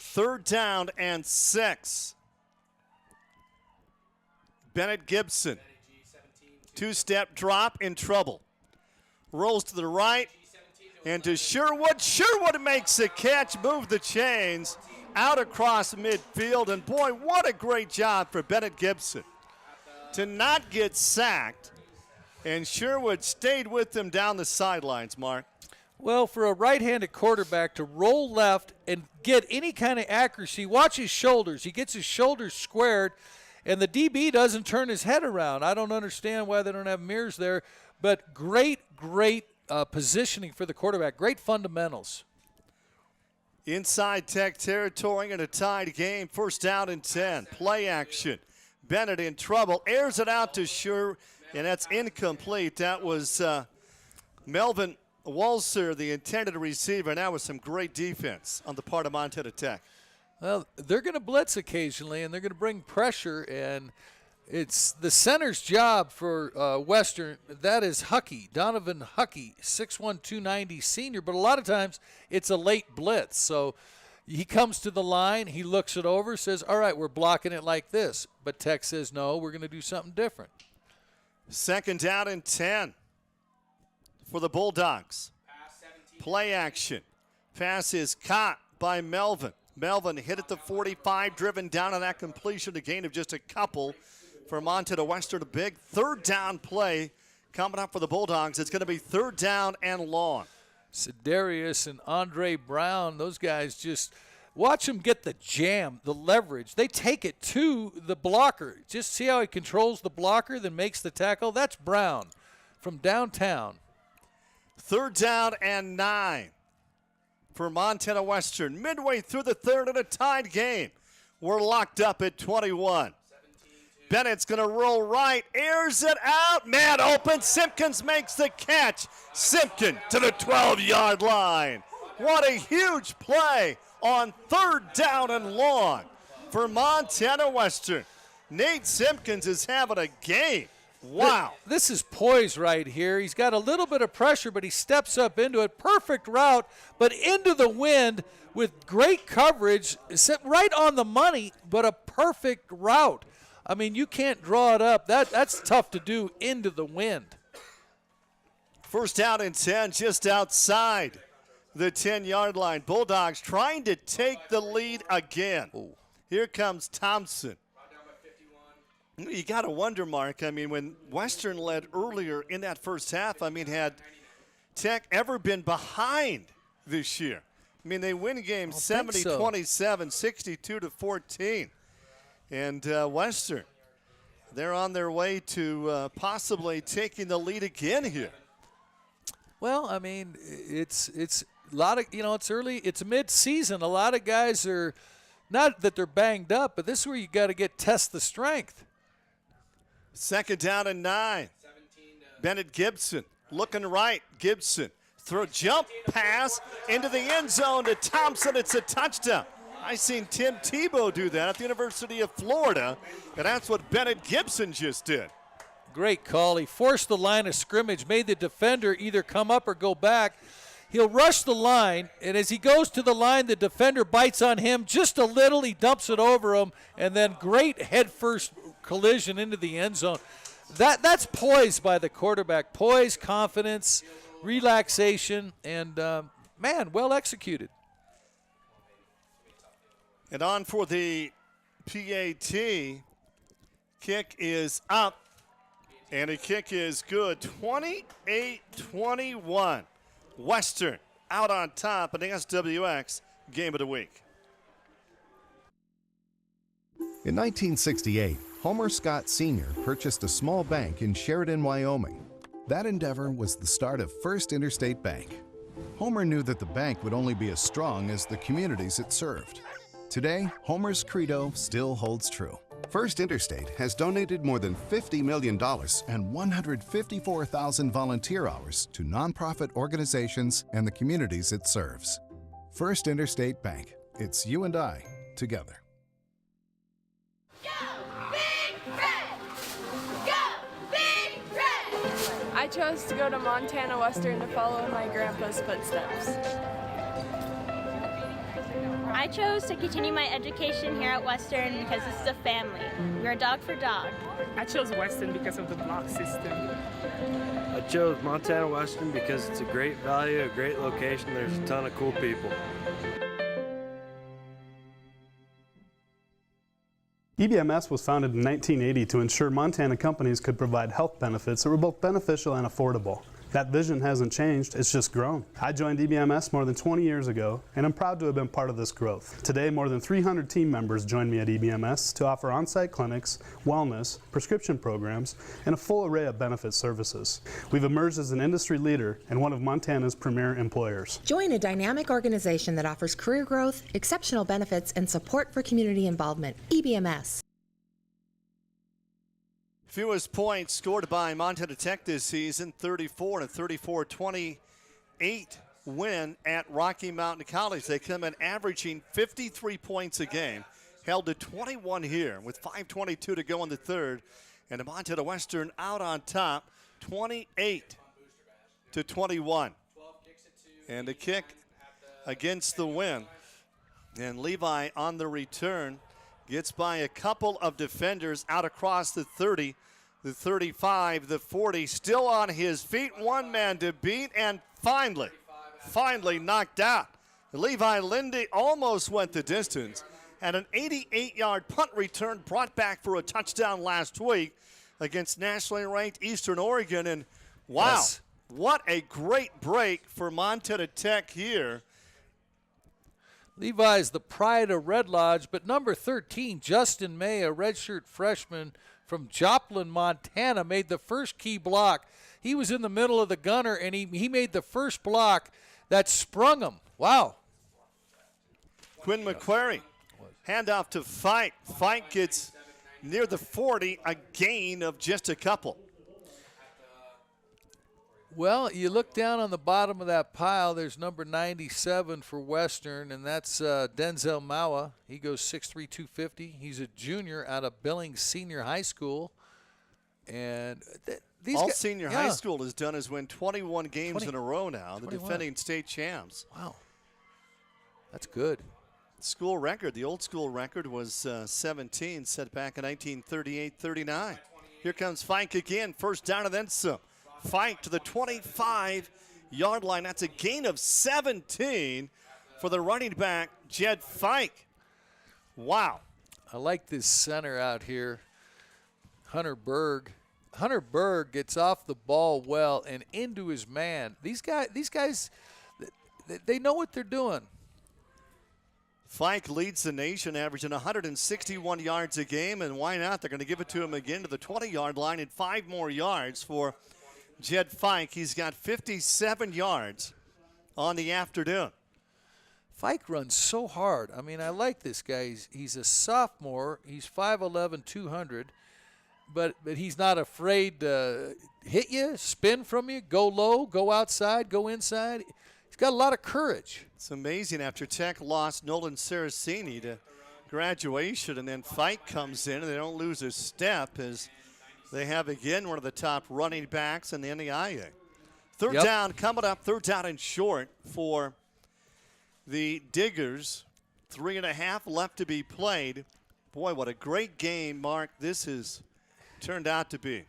3rd down and 6. Bennett Gibson. 2-step drop, in trouble. Rolls to the right and to Sherwood. Sherwood makes a catch, move the chains out across midfield. And boy, what a great job for Bennett Gibson to not get sacked. And Sherwood stayed with him down the sidelines, Mark. Well, for a right-handed quarterback to roll left and get any kind of accuracy, watch his shoulders. He gets his shoulders squared, and the DB doesn't turn his head around. I don't understand why they don't have mirrors there, but great positioning for the quarterback. Great fundamentals. Inside Tech territory in a tied game. 1st down and 10. Play action. Bennett in trouble. Airs it out to Sherwood, and that's incomplete. That was Melvin Walser, the intended receiver, and that was some great defense on the part of Montana Tech. Well, they're going to blitz occasionally, and they're going to bring pressure, and it's the center's job for Western. That is Huckey, Donovan Huckey, 6'1", 290 senior, but a lot of times it's a late blitz. So he comes to the line, he looks it over, says, all right, we're blocking it like this. But Tech says, no, we're going to do something different. 2nd down and 10 for the Bulldogs. Play action. Pass is caught by Melvin. Melvin hit at the 45, driven down on that completion, a gain of just a couple for Montana Western. A big 3rd down play coming up for the Bulldogs. It's going to be 3rd down and long. Sedarius and Andre Brown, those guys just watch them get the jam, the leverage. They take it to the blocker. Just see how he controls the blocker, then makes the tackle. That's Brown from downtown. 3rd down and 9 for Montana Western. Midway through the 3rd in a tied game. We're locked up at 21. Bennett's going to roll right, airs it out. Man open, Simpkins makes the catch. Simpkin to the 12-yard line. What a huge play on 3rd down and long for Montana Western. Nate Simpkins is having a game. Wow. This is poise right here. He's got a little bit of pressure, but he steps up into it. Perfect route, but into the wind with great coverage. Right on the money, but a perfect route. I mean, you can't draw it up. That's tough to do into the wind. 1st down and 10, just outside the 10-yard line. Bulldogs trying to take the lead again. Ooh. Here comes Thompson. You got to wonder, Mark, I mean, when Western led earlier in that first half, I mean, had Tech ever been behind this year? I mean, they win game 70-27, 62-14. And Western, they're on their way to possibly taking the lead again here. Well, I mean, it's a lot of, it's early, it's mid-season. A lot of guys are, not that they're banged up, but this is where you got to test the strength. 2nd down and 9. Bennett Gibson looking right. Gibson throw jump pass into the end zone to Thompson. It's a touchdown. I seen Tim Tebow do that at the University of Florida, and that's what Bennett Gibson just did. Great call. He forced the line of scrimmage, made the defender either come up or go back. He'll rush the line, and as he goes to the line, the defender bites on him just a little. He dumps it over him, and then great head-first collision into the end zone. That's poise by the quarterback. Poise, confidence, relaxation, and, man, well executed. And on for the PAT. Kick is up, and a kick is good. 28-21. Western out on top in the SWX Game of the Week. In 1968, Homer Scott Sr. purchased a small bank in Sheridan, Wyoming. That endeavor was the start of First Interstate Bank. Homer knew that the bank would only be as strong as the communities it served. Today, Homer's credo still holds true. First Interstate has donated more than $50 million and 154,000 volunteer hours to nonprofit organizations and the communities it serves. First Interstate Bank. It's you and I together. I chose to go to Montana Western to follow in my grandpa's footsteps. I chose to continue my education here at Western because this is a family. We're a dog for dog. I chose Western because of the block system. I chose Montana Western because it's a great value, a great location. There's a ton of cool people. EBMS was founded in 1980 to ensure Montana companies could provide health benefits that were both beneficial and affordable. That vision hasn't changed, it's just grown. I joined EBMS more than 20 years ago, and I'm proud to have been part of this growth. Today, more than 300 team members join me at EBMS to offer on-site clinics, wellness, prescription programs, and a full array of benefit services. We've emerged as an industry leader and one of Montana's premier employers. Join a dynamic organization that offers career growth, exceptional benefits, and support for community involvement. EBMS. Fewest points scored by Montana Tech this season, 34 and a 34-28 win at Rocky Mountain College. They come in averaging 53 points a game, held to 21 here with 5:22 to go in the third, and Montana Western out on top, 28-21. And a kick against the win, and Levi on the return. Gets by a couple of defenders out across the 30, the 35, the 40. Still on his feet, one man to beat, and finally knocked out. Levi Lindy almost went the distance. And an 88-yard punt return brought back for a touchdown last week against nationally ranked Eastern Oregon. And wow, yes, what a great break for Montana Tech here. Levi's the pride of Red Lodge, but number 13, Justin May, a redshirt freshman from Joplin, Montana, made the first key block. He was in the middle of the gunner, and he made the first block that sprung him. Wow. Quinn McQuarrie, handoff to Fike. Fike gets near the 40, a gain of just a couple. Well, you look down on the bottom of that pile, there's number 97 for Western, and that's Denzel Mawa. He goes 6'3", 250. He's a junior out of Billings Senior High School. And these All guys, senior high school has done is win 21 games in a row now, 21. The defending state champs. Wow. That's good. School record, the old school record was 17, set back in 1938-39. Here comes Fike again, first down and then some. Fike to the 25-yard line. That's a gain of 17 for the running back, Jed Fike. Wow. I like this center out here, Hunter Berg. Hunter Berg gets off the ball well and into his man. These guys, they know what they're doing. Fike leads the nation, averaging 161 yards a game, and why not? They're going to give it to him again to the 20-yard line and 5 more yards for Jed Fike. He's got 57 yards on the afternoon. Fike runs so hard. I mean, I like this guy. He's a sophomore. He's 5'11", 200, but he's not afraid to hit you, spin from you, go low, go outside, go inside. He's got a lot of courage. It's amazing. After Tech lost Nolan Saraceni to graduation, and then Fike comes in, and they don't lose a step as they have, again, one of the top running backs in the NAIA. Third down coming up, third down and short for the Diggers. 3.5 left to be played. Boy, what a great game, Mark, this has turned out to be.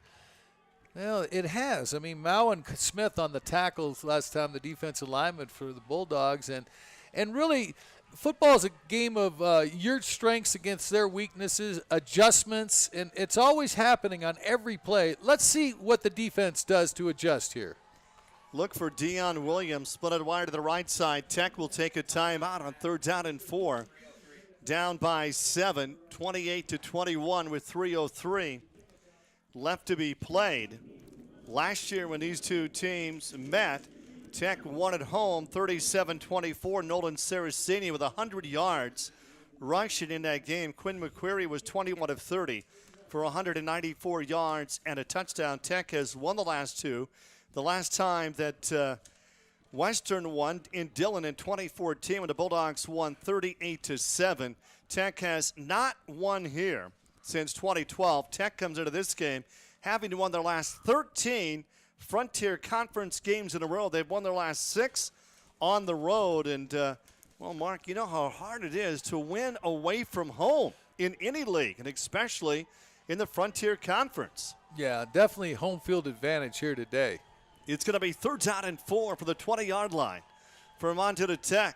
Well, it has. I mean, Mao and Smith on the tackles last time, the defensive lineman for the Bulldogs. And really, football is a game of your strengths against their weaknesses, adjustments, and it's always happening on every play. Let's see what the defense does to adjust here. Look for Deion Williams, split it wide to the right side. Tech will take a timeout on third down and 4. Down by 7, 28-21 with 3:03 left to be played. Last year when these two teams met, Tech won at home 37-24. Nolan Saraceni with 100 yards rushing in that game. Quinn McQuarrie was 21 of 30 for 194 yards and a touchdown. Tech has won the last two. The last time that Western won in Dillon in 2014 when the Bulldogs won 38-7. Tech has not won here since 2012. Tech comes into this game having won their last 13 Frontier Conference games in a row. They've won their last 6 on the road, and Well, Mark, you know how hard it is to win away from home in any league, and especially in the Frontier Conference. Yeah, definitely home field advantage here today. It's going to be 3rd down and 4 for the 20-yard line for Montana Tech.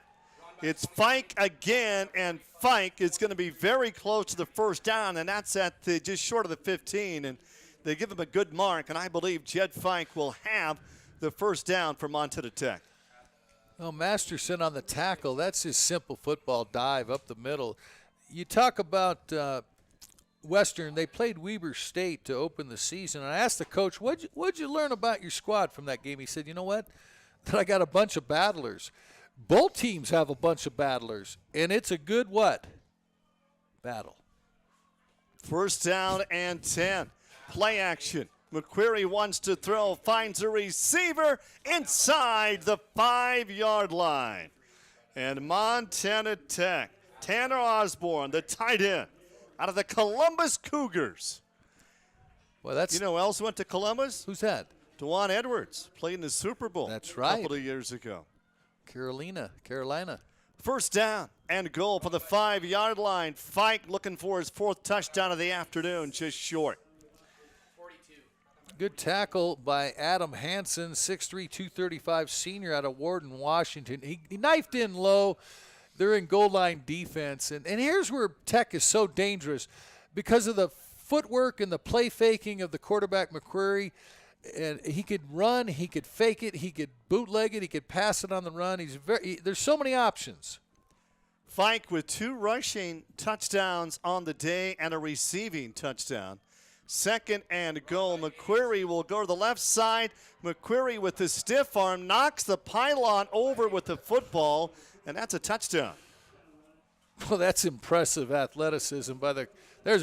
It's Fike again, and Fike is going to be very close to the first down, and that's at just short of the 15. And they give him a good mark, and I believe Jed Fike will have the first down for Montana Tech. Well, Masterson on the tackle, that's his simple football dive up the middle. You talk about Western, they played Weber State to open the season. And I asked the coach, what'd you learn about your squad from that game? He said, you know what? That I got a bunch of battlers. Both teams have a bunch of battlers, and it's a good what? Battle. 1st down and 10. Play action. McQuarrie wants to throw, finds a receiver inside the 5-yard line. And Montana Tech, Tanner Osborne, the tight end, out of the Columbus Cougars. Well, that's, you know who else went to Columbus? Who's that? DeJuan Edwards, played in the Super Bowl. That's right. A couple of years ago. Carolina. 1st down and goal for the 5-yard line. Fike looking for his 4th touchdown of the afternoon, just short. Good tackle by Adam Hansen, 6'3", 235 senior out of Warden, Washington. He knifed in low. They're in goal line defense. And here's where Tech is so dangerous because of the footwork and the play faking of the quarterback McQuarrie. And he could run, he could fake it, he could bootleg it, he could pass it on the run. There's so many options. Fike with 2 rushing touchdowns on the day and a receiving touchdown. 2nd and goal. McQuarrie will go to the left side. McQuarrie with the stiff arm knocks the pylon over with the football, and that's a touchdown. Well, that's impressive athleticism by the.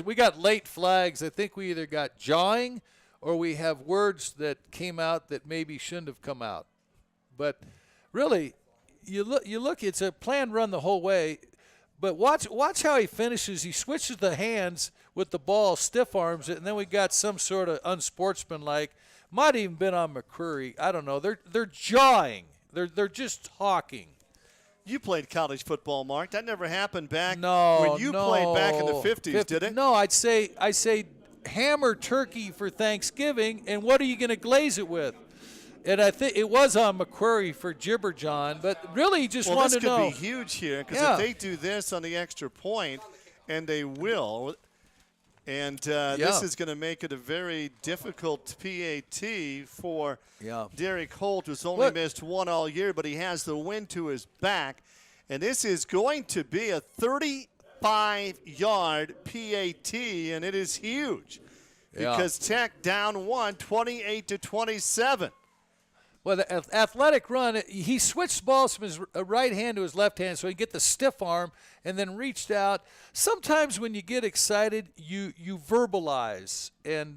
We got late flags. I think we either got jawing or we have words that came out that maybe shouldn't have come out. But really, you look. It's a planned run the whole way. But watch how he finishes. He switches the hands with the ball, stiff arms it, and then we got some sort of unsportsmanlike. Might even been on McQuarrie. I don't know. They're jawing. They're just talking. You played college football, Mark. That never happened back when you played back in the 50s, did it? No, I say hammer turkey for Thanksgiving, and what are you going to glaze it with? And I think it was on McQuarrie for Gibber John, but really just wanted to know. Well, this could be huge here because if they do this on the extra point, and they will, and this is going to make it a very difficult PAT for Derek Holt, who's only missed 1 all year, but he has the wind to his back. And this is going to be a 35-yard PAT, and it is huge because Tech down 1, 28-27. Well, the athletic run, he switched balls from his right hand to his left hand so he could get the stiff arm and then reached out. Sometimes when you get excited, you verbalize and,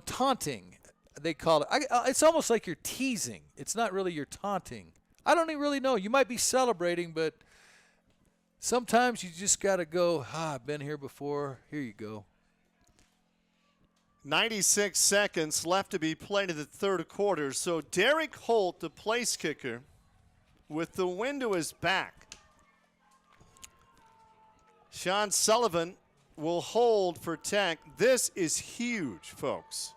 taunting, they call it. It's almost like you're teasing. It's not really you're taunting. I don't even really know. You might be celebrating, but sometimes you just got to go, I've been here before. Here you go. 96 seconds left to be played in the 3rd quarter. So Derek Holt, the place kicker, with the wind to his back. Sean Sullivan will hold for Tech. This is huge, folks.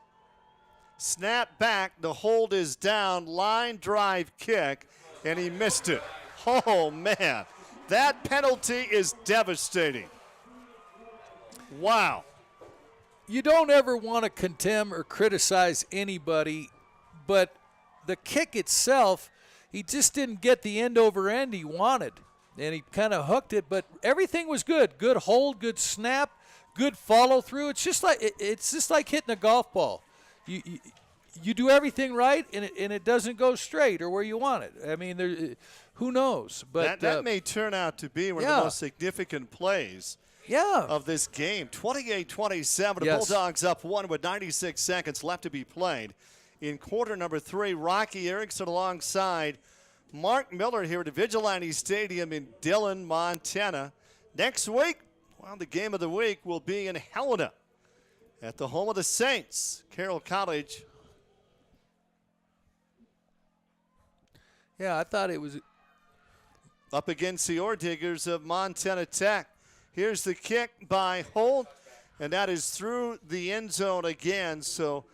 Snap back, the hold is down, line drive kick, and he missed it. Oh, man. That penalty is devastating. Wow. You don't ever want to condemn or criticize anybody, but the kick itself, he just didn't get the end over end he wanted, and he kind of hooked it. But everything was good. Good hold, good snap, good follow through. It's just like hitting a golf ball. You do everything right, and it doesn't go straight or where you want it. I mean, who knows? But that may turn out to be one of the most significant plays. Of this game. 28-27. The Bulldogs up 1 with 96 seconds left to be played. In quarter number 3, Rocky Erickson alongside Mark Miller here at Vigilante Stadium in Dillon, Montana. Next week, the game of the week will be in Helena at the home of the Saints, Carroll College. Yeah, I thought it was up against the Ore Diggers of Montana Tech. Here's the kick by Holt, and that is through the end zone again. So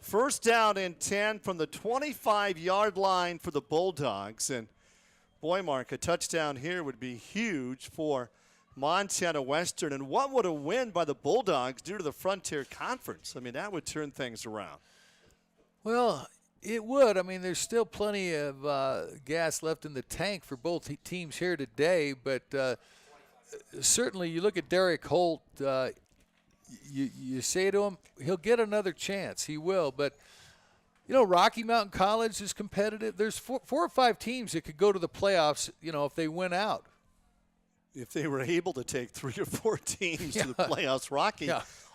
first down and 10 from the 25-yard line for the Bulldogs. And boy, Mark, a touchdown here would be huge for Montana Western. And what would a win by the Bulldogs do to the Frontier Conference? I mean, that would turn things around. Well, it would. I mean, there's still plenty of gas left in the tank for both teams here today. But certainly you look at Derek Holt, you say to him, he'll get another chance. He will. But, you know, Rocky Mountain College is competitive. There's four or five teams that could go to the playoffs, you know, if they win out. If they were able to take 3 or 4 teams to the playoffs, Rocky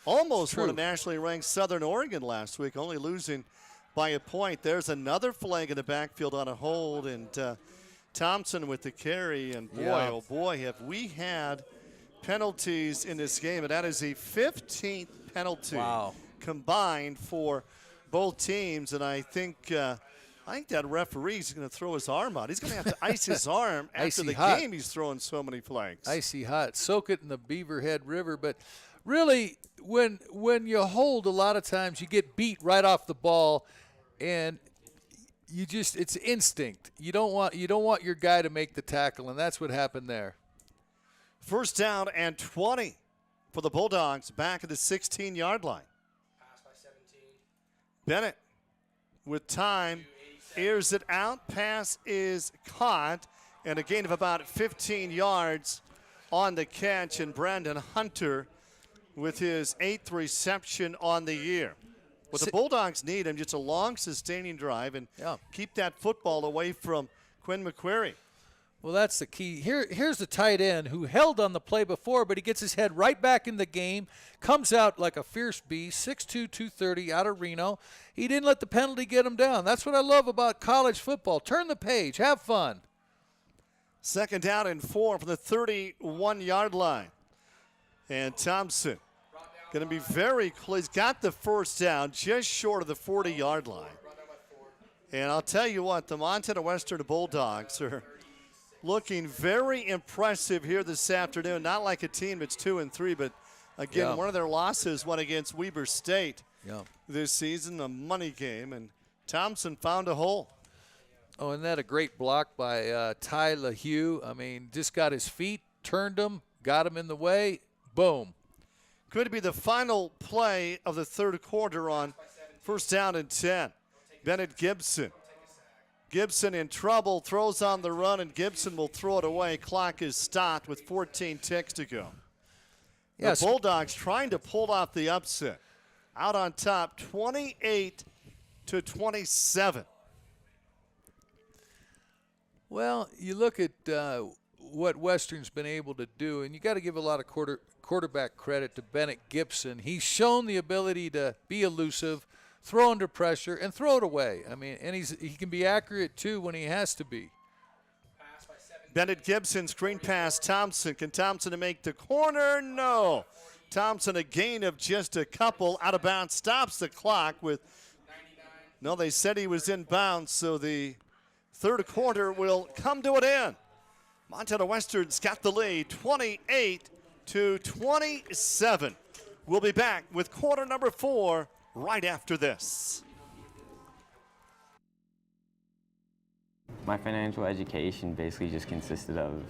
almost won a nationally ranked Southern Oregon last week, only losing by a point. There's another flag in the backfield on a hold, and Thompson with the carry. And boy, oh boy, have we had penalties in this game. And that is the 15th penalty combined for both teams. And I think that referee's going to throw his arm out. He's going to have to ice his arm after the game. He's throwing so many flags. Icy hot. Soak it in the Beaverhead River. But really, when you hold, a lot of times you get beat right off the ball, and it's instinct. You don't want your guy to make the tackle, and that's what happened there. First down and 20 for the Bulldogs back at the 16-yard line. Pass by 17. Bennett with time. Airs it out. Pass is caught. And a gain of about 15 yards on the catch. And Brandon Hunter with his 8th reception on the year. What the Bulldogs need him, just a long, sustaining drive and keep that football away from Quinn McQuarrie. Well, that's the key. Here's the tight end who held on the play before, but he gets his head right back in the game, comes out like a fierce beast, 6'2", 230 out of Reno. He didn't let the penalty get him down. That's what I love about college football. Turn the page. Have fun. Second down and 4 from the 31-yard line. And Thompson going to be very close. He's got the first down just short of the 40-yard line. And I'll tell you what, the Montana Western Bulldogs are looking very impressive here this afternoon. Not like a team that's 2-3, but again, one of their losses went against Weber State this season, a money game, and Thompson found a hole. Oh, isn't that a great block by Ty LaHue? I mean, just got his feet, turned him, got him in the way, boom. Could be the final play of the third quarter on first down and 10. Bennett Gibson. Gibson in trouble, throws on the run, and Gibson will throw it away. Clock is stopped with 14 ticks to go. The Bulldogs trying to pull off the upset. Out on top, 28-27. Well, you look at what Western's been able to do, and you got to give a lot of quarterback credit to Bennett Gibson. He's shown the ability to be elusive, throw under pressure, and throw it away. I mean, and he can be accurate, too, when he has to be. Bennett Gibson, screen pass, Thompson. Can Thompson make the corner? No. Thompson, a gain of just a couple. Out of bounds, stops the clock with, no, they said he was in bounds, so the third quarter will come to an end. Montana Western's got the lead, 28-27. We'll be back with quarter number 4 right after this. My financial education basically just consisted of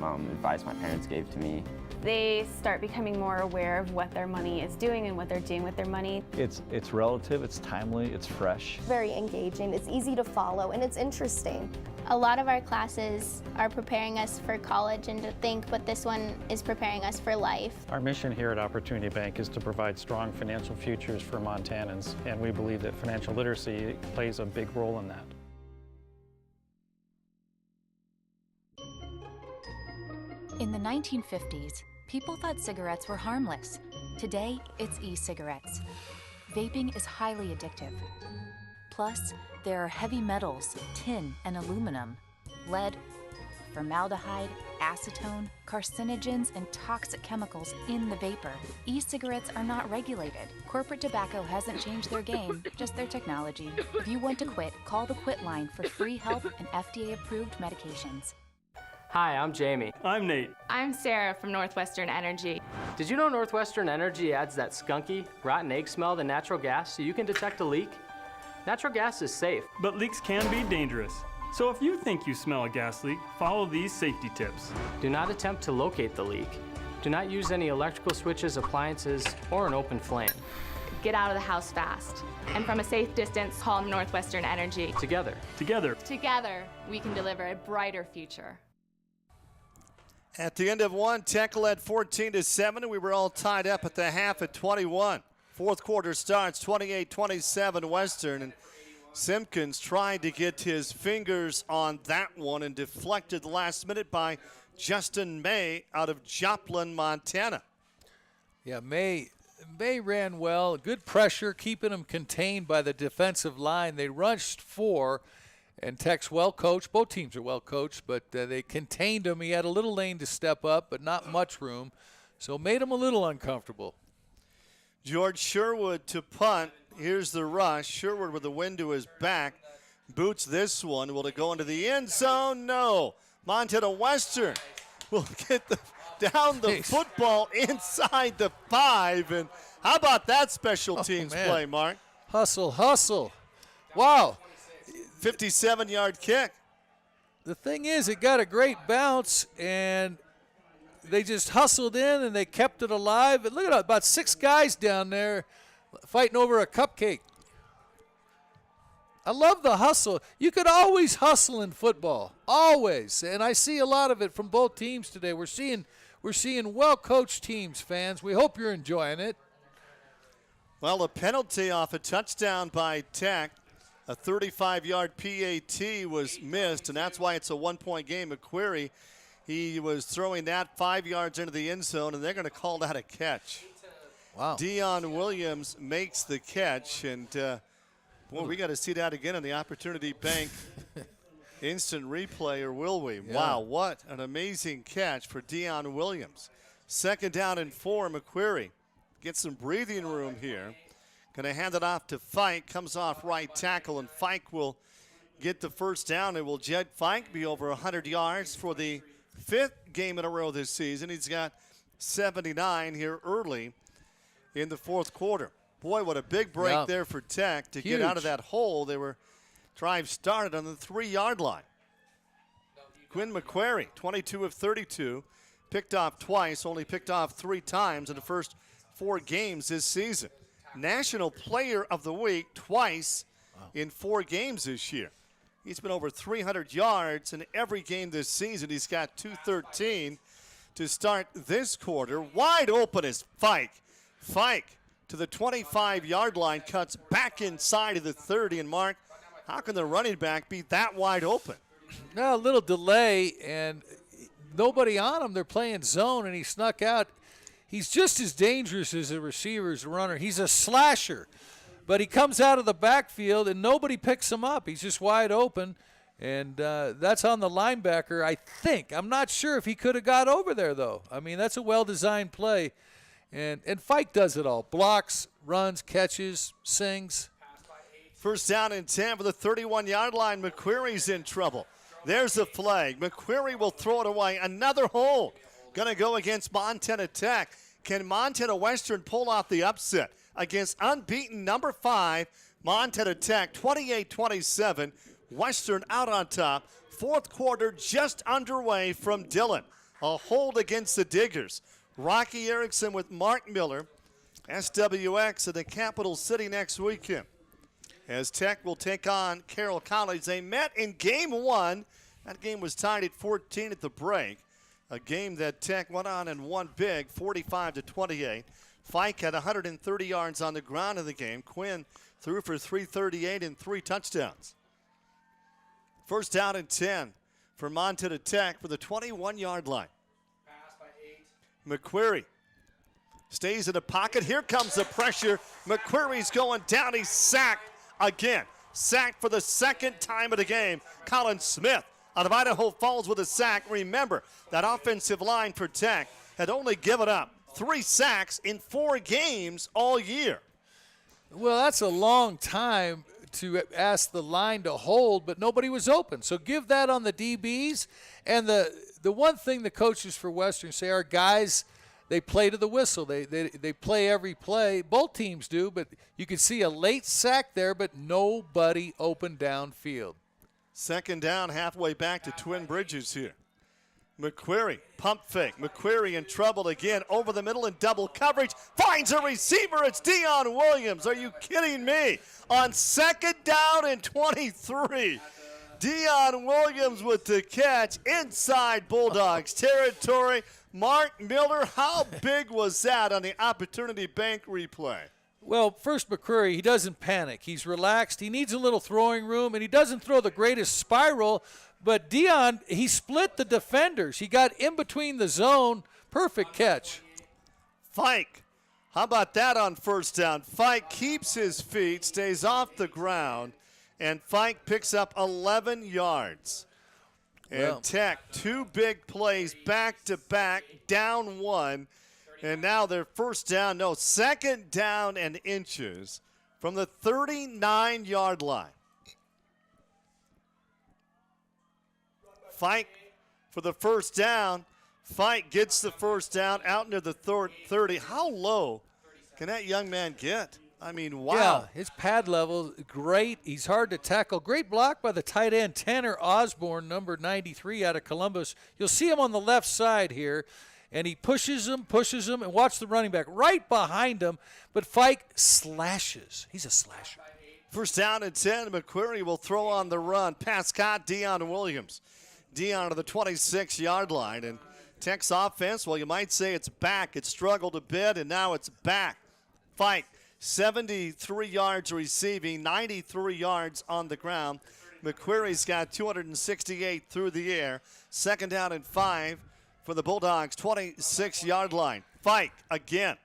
advice my parents gave to me. They start becoming more aware of what their money is doing and what they're doing with their money. It's relative, it's timely, it's fresh. Very engaging, it's easy to follow, and it's interesting. A lot of our classes are preparing us for college and to think, but this one is preparing us for life. Our mission here at Opportunity Bank is to provide strong financial futures for Montanans, and we believe that financial literacy plays a big role in that. In the 1950s, people thought cigarettes were harmless. Today, it's e-cigarettes. Vaping is highly addictive. Plus, there are heavy metals, tin and aluminum, lead, formaldehyde, acetone, carcinogens, and toxic chemicals in the vapor. E-cigarettes are not regulated. Corporate tobacco hasn't changed their game, just their technology. If you want to quit, call the Quit line for free help and FDA-approved medications. Hi, I'm Jamie. I'm Nate. I'm Sarah from Northwestern Energy. Did you know Northwestern Energy adds that skunky, rotten egg smell to natural gas so you can detect a leak? Natural gas is safe. But leaks can be dangerous. So if you think you smell a gas leak, follow these safety tips. Do not attempt to locate the leak. Do not use any electrical switches, appliances, or an open flame. Get out of the house fast. And from a safe distance, call Northwestern Energy. Together. Together. Together, we can deliver a brighter future. At the end of one, Tech led 14-7, and we were all tied up at the half at 21. Fourth quarter starts 28-27 Western, and Simpkins tried to get his fingers on that one and deflected last minute by Justin May out of Joplin, Montana. Yeah, May ran well. Good pressure, keeping them contained by the defensive line. They rushed 4. And Tech's well coached. Both teams are well coached, but they contained him. He had a little lane to step up, but not much room, so made him a little uncomfortable. George Sherwood to punt. Here's the rush. Sherwood with the wind to his back. Boots this one. Will it go into the end zone? No. Montana Western will get down the football inside the 5. And how about that special teams play, Mark? Hustle, hustle. Wow. 57-yard kick. The thing is, it got a great bounce, and they just hustled in, and they kept it alive. And look at about 6 guys down there fighting over a cupcake. I love the hustle. You could always hustle in football, always. And I see a lot of it from both teams today. We're seeing well-coached teams, fans. We hope you're enjoying it. Well, a penalty off a touchdown by Tech. A 35-yard PAT was missed, and that's why it's a one-point game. McQuarrie, he was throwing that 5 yards into the end zone, and they're going to call that a catch. Wow. Dion Williams makes the catch, and boy, we got to see that again in the Opportunity Bank instant replay, or will we? Yeah. Wow, what an amazing catch for Dion Williams. 2nd down and 4, McQuarrie gets some breathing room here. Going to hand it off to Fike, comes off right tackle, and Fike will get the first down. And will Jed Fike be over 100 yards for the 5th game in a row this season? He's got 79 here early in the 4th quarter. Boy, what a big break there for Tech to get out of that hole. They were drive started on the 3-yard line. Quinn McQuarrie, 22 of 32, picked off twice, only picked off 3 times in the first 4 games this season. National Player of the Week twice in 4 games this year. He's been over 300 yards in every game this season. He's got 213 to start this quarter. Wide open is Fike. Fike to the 25-yard line, cuts back inside of the 30. And Mark, how can the running back be that wide open? No, a little delay, and nobody on him. They're playing zone, and he snuck out. He's just as dangerous as a receiver, as a runner. He's a slasher, but he comes out of the backfield, and nobody picks him up. He's just wide open, and that's on the linebacker, I think. I'm not sure if he could have got over there, though. I mean, that's a well-designed play, and Fike does it all. Blocks, runs, catches, sings. First down and 10 for the 31-yard line. McQuarrie's in trouble. There's the flag. McQuarrie will throw it away. Another hold. Going to go against Montana Tech. Can Montana Western pull off the upset against unbeaten number 5 Montana Tech? 28-27. Western out on top. 4th quarter just underway from Dillon. A hold against the Diggers. Rocky Erickson with Mark Miller. SWX at the capital city next weekend, as Tech will take on Carroll College. They met in game 1. That game was tied at 14 at the break. A game that Tech went on and won big, 45-28. Fike had 130 yards on the ground in the game. Quinn threw for 338 and 3 touchdowns. First down and 10 for Montana Tech for the 21-yard line. McQuarrie stays in the pocket. Here comes the pressure. McQuarrie's going down. He's sacked again. Sacked for the 2nd time of the game. Colin Smith out of Idaho Falls with a sack. Remember, that offensive line for Tech had only given up 3 sacks in 4 games all year. Well, that's a long time to ask the line to hold, but nobody was open. So give that on the DBs. And the one thing the coaches for Western say, our guys, they play to the whistle. They play every play. Both teams do, but you can see a late sack there, but nobody open downfield. Second down, halfway back to Twin Bridges here. McQuarrie, pump fake. McQuarrie in trouble again, over the middle in double coverage. Finds a receiver. It's Dion Williams. Are you kidding me? On second down and 23. Dion Williams with the catch inside Bulldogs territory. Mark Miller, how big was that on the Opportunity Bank replay? Well, first McQuarrie, he doesn't panic. He's relaxed. He needs a little throwing room, and he doesn't throw the greatest spiral. But Dion, he split the defenders. He got in between the zone. Perfect catch. Fike, how about that on first down? Fike keeps his feet, stays off the ground, and Fike picks up 11 yards. And Tech, two big plays back-to-back, down one. And now they're second down and inches from the 39-yard line. Fike for the first down. Fike gets the first down out near the 30. How low can that young man get? I mean, wow. Yeah, his pad level, great. He's hard to tackle. Great block by the tight end, Tanner Osborne, number 93 out of Columbus. You'll see him on the left side here, and he pushes him, and watch the running back right behind him, but Fike slashes. He's a slasher. First down and 10. McQuarrie will throw on the run. Pass caught, Dion Williams. Dion to the 26-yard line. And Tech's offense, well, you might say it's back. It struggled a bit, and now it's back. Fike, 73 yards receiving, 93 yards on the ground. McQuarrie's got 268 through the air. Second down and 5 for the Bulldogs, 26-yard line. Fike again.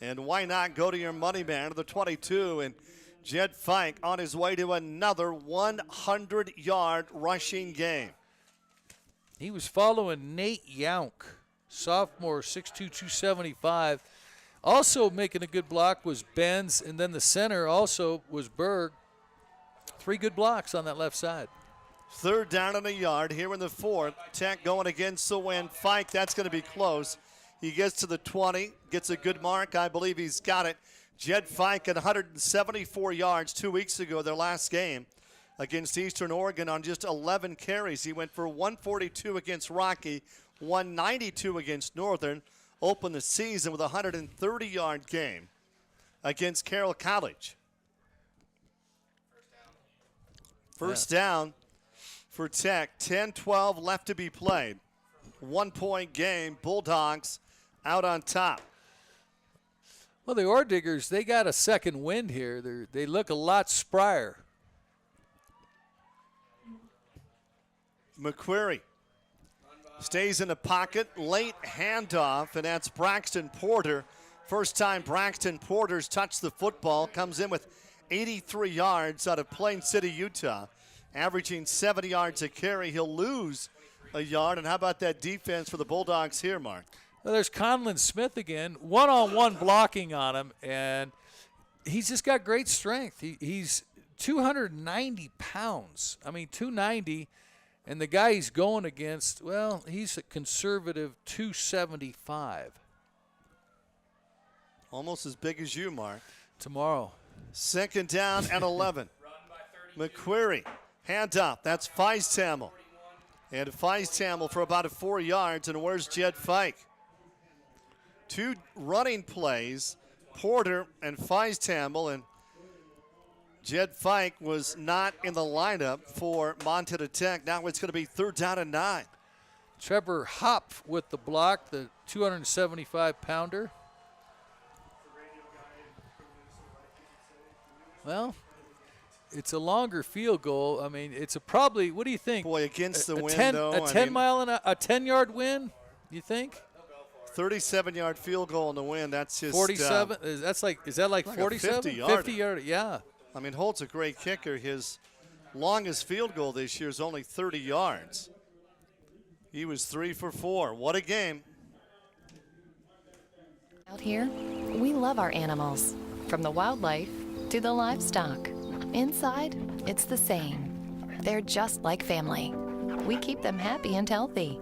And why not go to your money man to the 22, and Jed Fike on his way to another 100-yard rushing game. He was following Nate Younk, sophomore, 6'2", 275. Also making a good block was Benz, and then the center also was Berg. 3 good blocks on that left side. Third down and a yard here in the fourth. Tech going against the wind. Fike, that's going to be close. He gets to the 20, gets a good mark. I believe he's got it. Jed Fike at 174 yards 2 weeks ago, their last game against Eastern Oregon on just 11 carries. He went for 142 against Rocky, 192 against Northern. Opened the season with a 130-yard game against Carroll College. First down for Tech. 10-12 left to be played. 1-point game. Bulldogs out on top. Well, the Orediggers, they got a second wind here. They look a lot sprier. McQuarrie stays in the pocket. Late handoff, and that's Braxton Porter. First time Braxton Porter's touched the football. Comes in with 83 yards out of Plain City, Utah. Averaging 70 yards a carry. He'll lose a yard. And how about that defense for the Bulldogs here, Mark? Well, there's Conlon Smith again. One-on-one blocking on him, and he's just got great strength. He's 290 pounds. I mean, 290. And the guy he's going against, well, he's a conservative 275. Almost as big as you, Mark. Tomorrow. Second down and 11. McQuarrie, handoff. That's Feistamel. And Feistamel for about 4 yards. And where's Jed Fike? 2 running plays, Porter and Feistamel. And Jed Fike was not in the lineup for Montana Tech. Now it's going to be third down and 9. Trevor Hopf with the block, the 275-pounder. Well, it's a longer field goal. I mean, it's a probably, what do you think? Boy, against the wind, though. A 10-yard win, you think? 37-yard field goal in the wind. That's just 47. Is that like 47? 50 yard. Yeah. I mean, Holt's a great kicker. His longest field goal this year is only 30 yards. He was 3 for 4. What a game. Out here, we love our animals, from the wildlife to the livestock. Inside, it's the same. They're just like family. We keep them happy and healthy,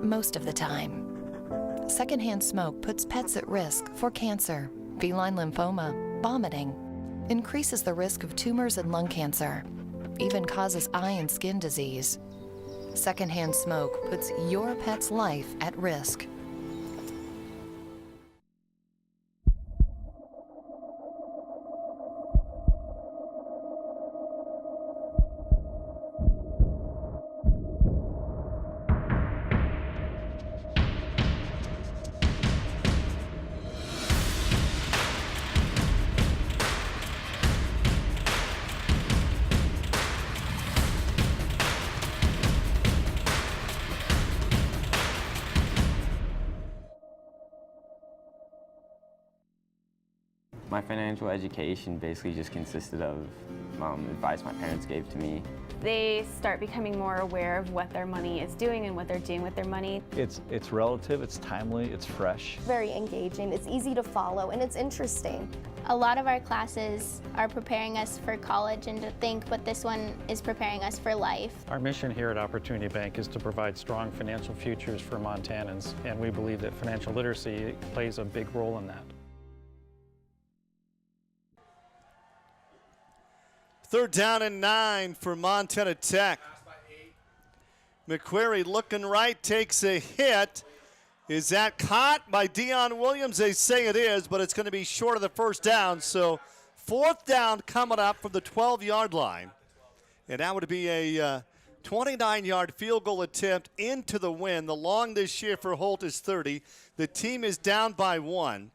most of the time. Secondhand smoke puts pets at risk for cancer, feline lymphoma, vomiting, increases the risk of tumors and lung cancer, even causes eye and skin disease. Secondhand smoke puts your pet's life at risk. My financial education basically just consisted of advice my parents gave to me. They start becoming more aware of what their money is doing and what they're doing with their money. It's relative, it's timely, it's fresh. Very engaging, it's easy to follow, and it's interesting. A lot of our classes are preparing us for college and to think, but this one is preparing us for life. Our mission here at Opportunity Bank is to provide strong financial futures for Montanans, and we believe that financial literacy plays a big role in that. Third down and 9 for Montana Tech. McQuarrie looking right, takes a hit. Is that caught by Dion Williams? They say it is, but it's going to be short of the first down. So fourth down coming up from the 12-yard line. And that would be a 29-yard field goal attempt into the win. The long this year for Holt is 30. The team is down by 1.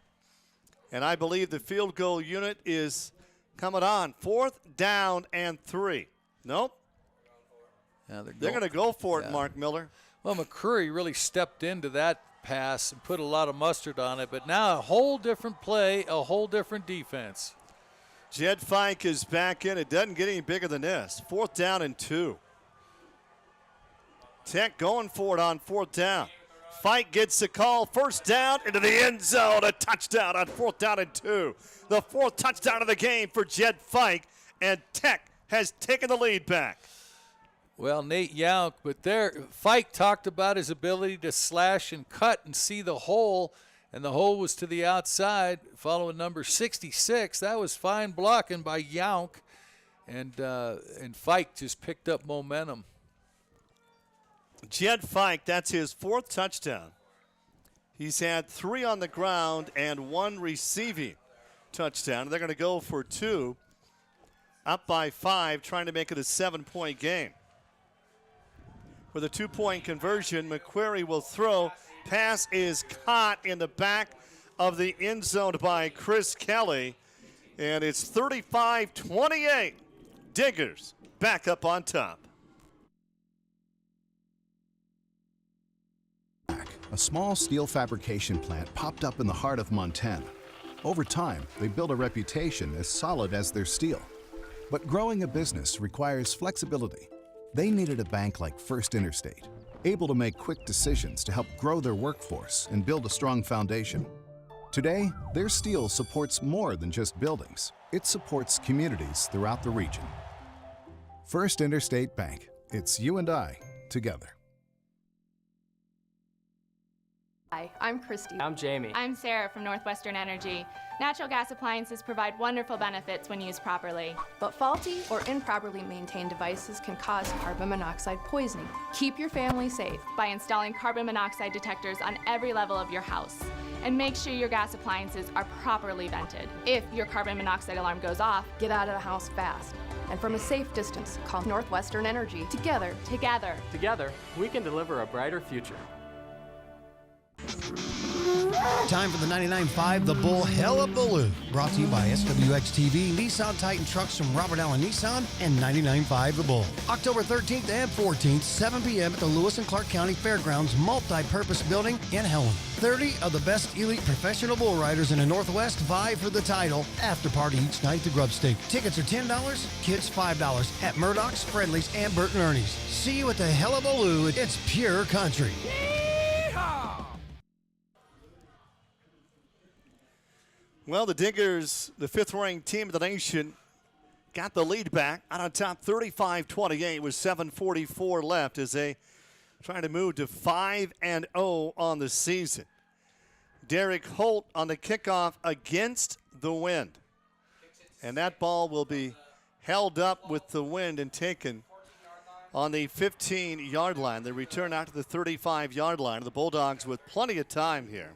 And I believe the field goal unit is coming on. Fourth down and 3. Nope. Yeah, they're going to go for it, Mark Miller. Well, McCurry really stepped into that pass and put a lot of mustard on it, but now a whole different play, a whole different defense. Jed Fike is back in. It doesn't get any bigger than this. Fourth down and 2. Tech going for it on fourth down. Fike gets the call. First down into the end zone. A touchdown on fourth down and 2. The fourth touchdown of the game for Jed Fike, and Tech has taken the lead back. Well, Nate Younk, but there, Fike talked about his ability to slash and cut and see the hole, and the hole was to the outside, following number 66. That was fine blocking by Younk, and Fike just picked up momentum. Jed Fike, that's his fourth touchdown. He's had 3 on the ground and 1 receiving touchdown. They're going to go for 2, up by 5, trying to make it a 7-point game. With a 2-point conversion, McQuarrie will throw. Pass is caught in the back of the end zone by Chris Kelly, and it's 35-28. Diggers back up on top. A small steel fabrication plant popped up in the heart of Montana. Over time, they built a reputation as solid as their steel. But growing a business requires flexibility. They needed a bank like First Interstate, able to make quick decisions to help grow their workforce and build a strong foundation. Today, their steel supports more than just buildings. It supports communities throughout the region. First Interstate Bank. It's you and I together. Hi, I'm Christy. I'm Jamie. I'm Sarah from Northwestern Energy. Natural gas appliances provide wonderful benefits when used properly. But faulty or improperly maintained devices can cause carbon monoxide poisoning. Keep your family safe by installing carbon monoxide detectors on every level of your house. And make sure your gas appliances are properly vented. If your carbon monoxide alarm goes off, get out of the house fast. And from a safe distance, call Northwestern Energy. Together, we can deliver a brighter future. Time for the 99.5 The Bull Hullabaloo, brought to you by SWX TV, Nissan Titan trucks from Robert Allen Nissan, and 99.5 The Bull. October 13th and 14th, 7 p.m. at the Lewis and Clark County Fairgrounds Multi-Purpose Building in Helen. 30 of the best elite professional bull riders in the Northwest vie for the title. After party each night at the Grub Stake. Tickets are $10, kids $5 at Murdoch's, Friendly's, and Burton Ernie's. See you at the Hullabaloo. It's pure country. Well, the Diggers, the 5th-ranked team of the nation, got the lead back out on top 35-28 with 7:44 left as they try to move to 5-0 on the season. Derek Holt on the kickoff against the wind. And that ball will be held up with the wind and taken on the 15-yard line. They return out to the 35-yard line. The Bulldogs with plenty of time here.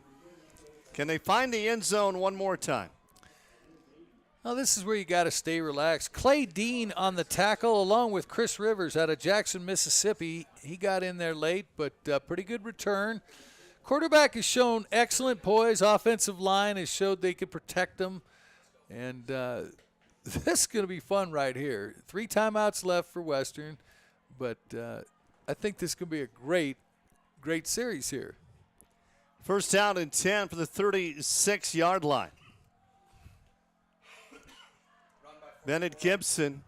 Can they find the end zone one more time? Well, this is where you got to stay relaxed. Clay Dean on the tackle along with Chris Rivers out of Jackson, Mississippi. He got in there late, but pretty good return. Quarterback has shown excellent poise. Offensive line has showed they could protect them. And this is going to be fun right here. 3 timeouts left for Western, but I think this is going to be a great, great series here. First down and 10 for the 36-yard line. Bennett Gibson,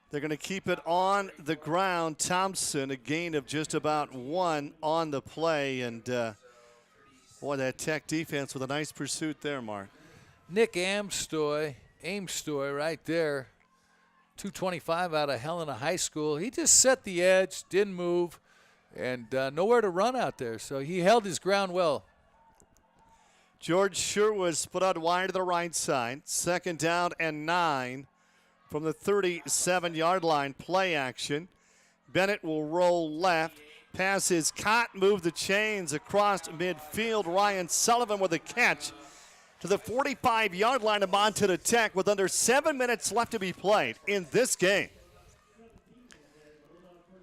they're going to keep it on the ground. Thompson, a gain of just about 1 on the play. And, boy, that Tech defense with a nice pursuit there, Mark. Nick Amstoy right there, 225 out of Helena High School. He just set the edge, didn't move, and nowhere to run out there. So he held his ground well. George Sherwood split out wide to the right side. 2nd down and 9 from the 37-yard line. Play action. Bennett will roll left. Pass is caught, move the chains across midfield. Ryan Sullivan with a catch to the 45-yard line of Montana Tech with under 7 minutes left to be played in this game.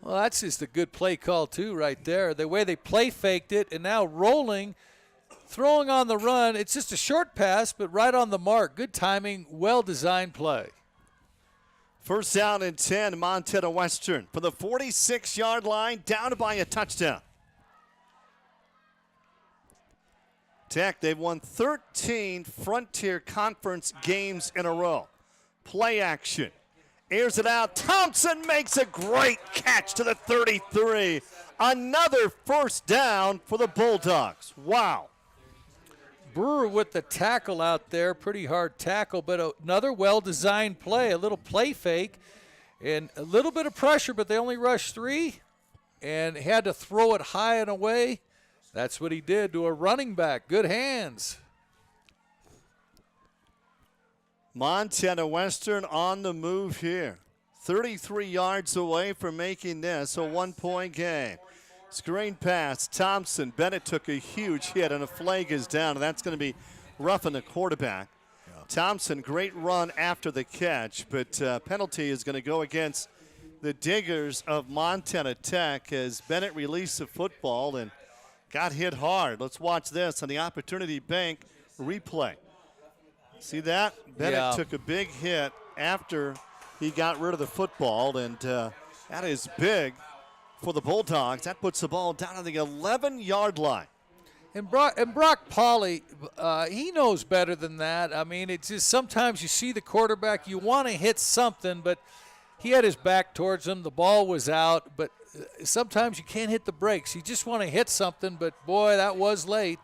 Well, that's just a good play call, too, right there. The way they play faked it and now rolling, throwing on the run. It's just a short pass, but right on the mark. Good timing, well-designed play. First down and 10, Montana Western. For the 46-yard line, down by a touchdown. Tech, they've won 13 Frontier Conference games in a row. Play action. Airs it out. Thompson makes a great catch to the 33. Another first down for the Bulldogs. Wow. Brewer with the tackle out there, pretty hard tackle, but another well-designed play, a little play fake, and a little bit of pressure, but they only rushed 3 and had to throw it high and away. That's what he did to a running back. Good hands. Montana Western on the move here. 33 yards away from making this a 1-point game. Screen pass, Thompson. Bennett took a huge hit, and a flag is down, and that's going to be roughing the quarterback. Yeah. Thompson, great run after the catch, but penalty is going to go against the Diggers of Montana Tech as Bennett released the football and got hit hard. Let's watch this on the Opportunity Bank replay. See that? Bennett took a big hit after he got rid of the football, and that is big for the Bulldogs. That puts the ball down on the 11-yard line. And Brock Pauley, he knows better than that. I mean, it's just sometimes you see the quarterback, you want to hit something, but he had his back towards him. The ball was out, but sometimes you can't hit the brakes. You just want to hit something, but, boy, that was late.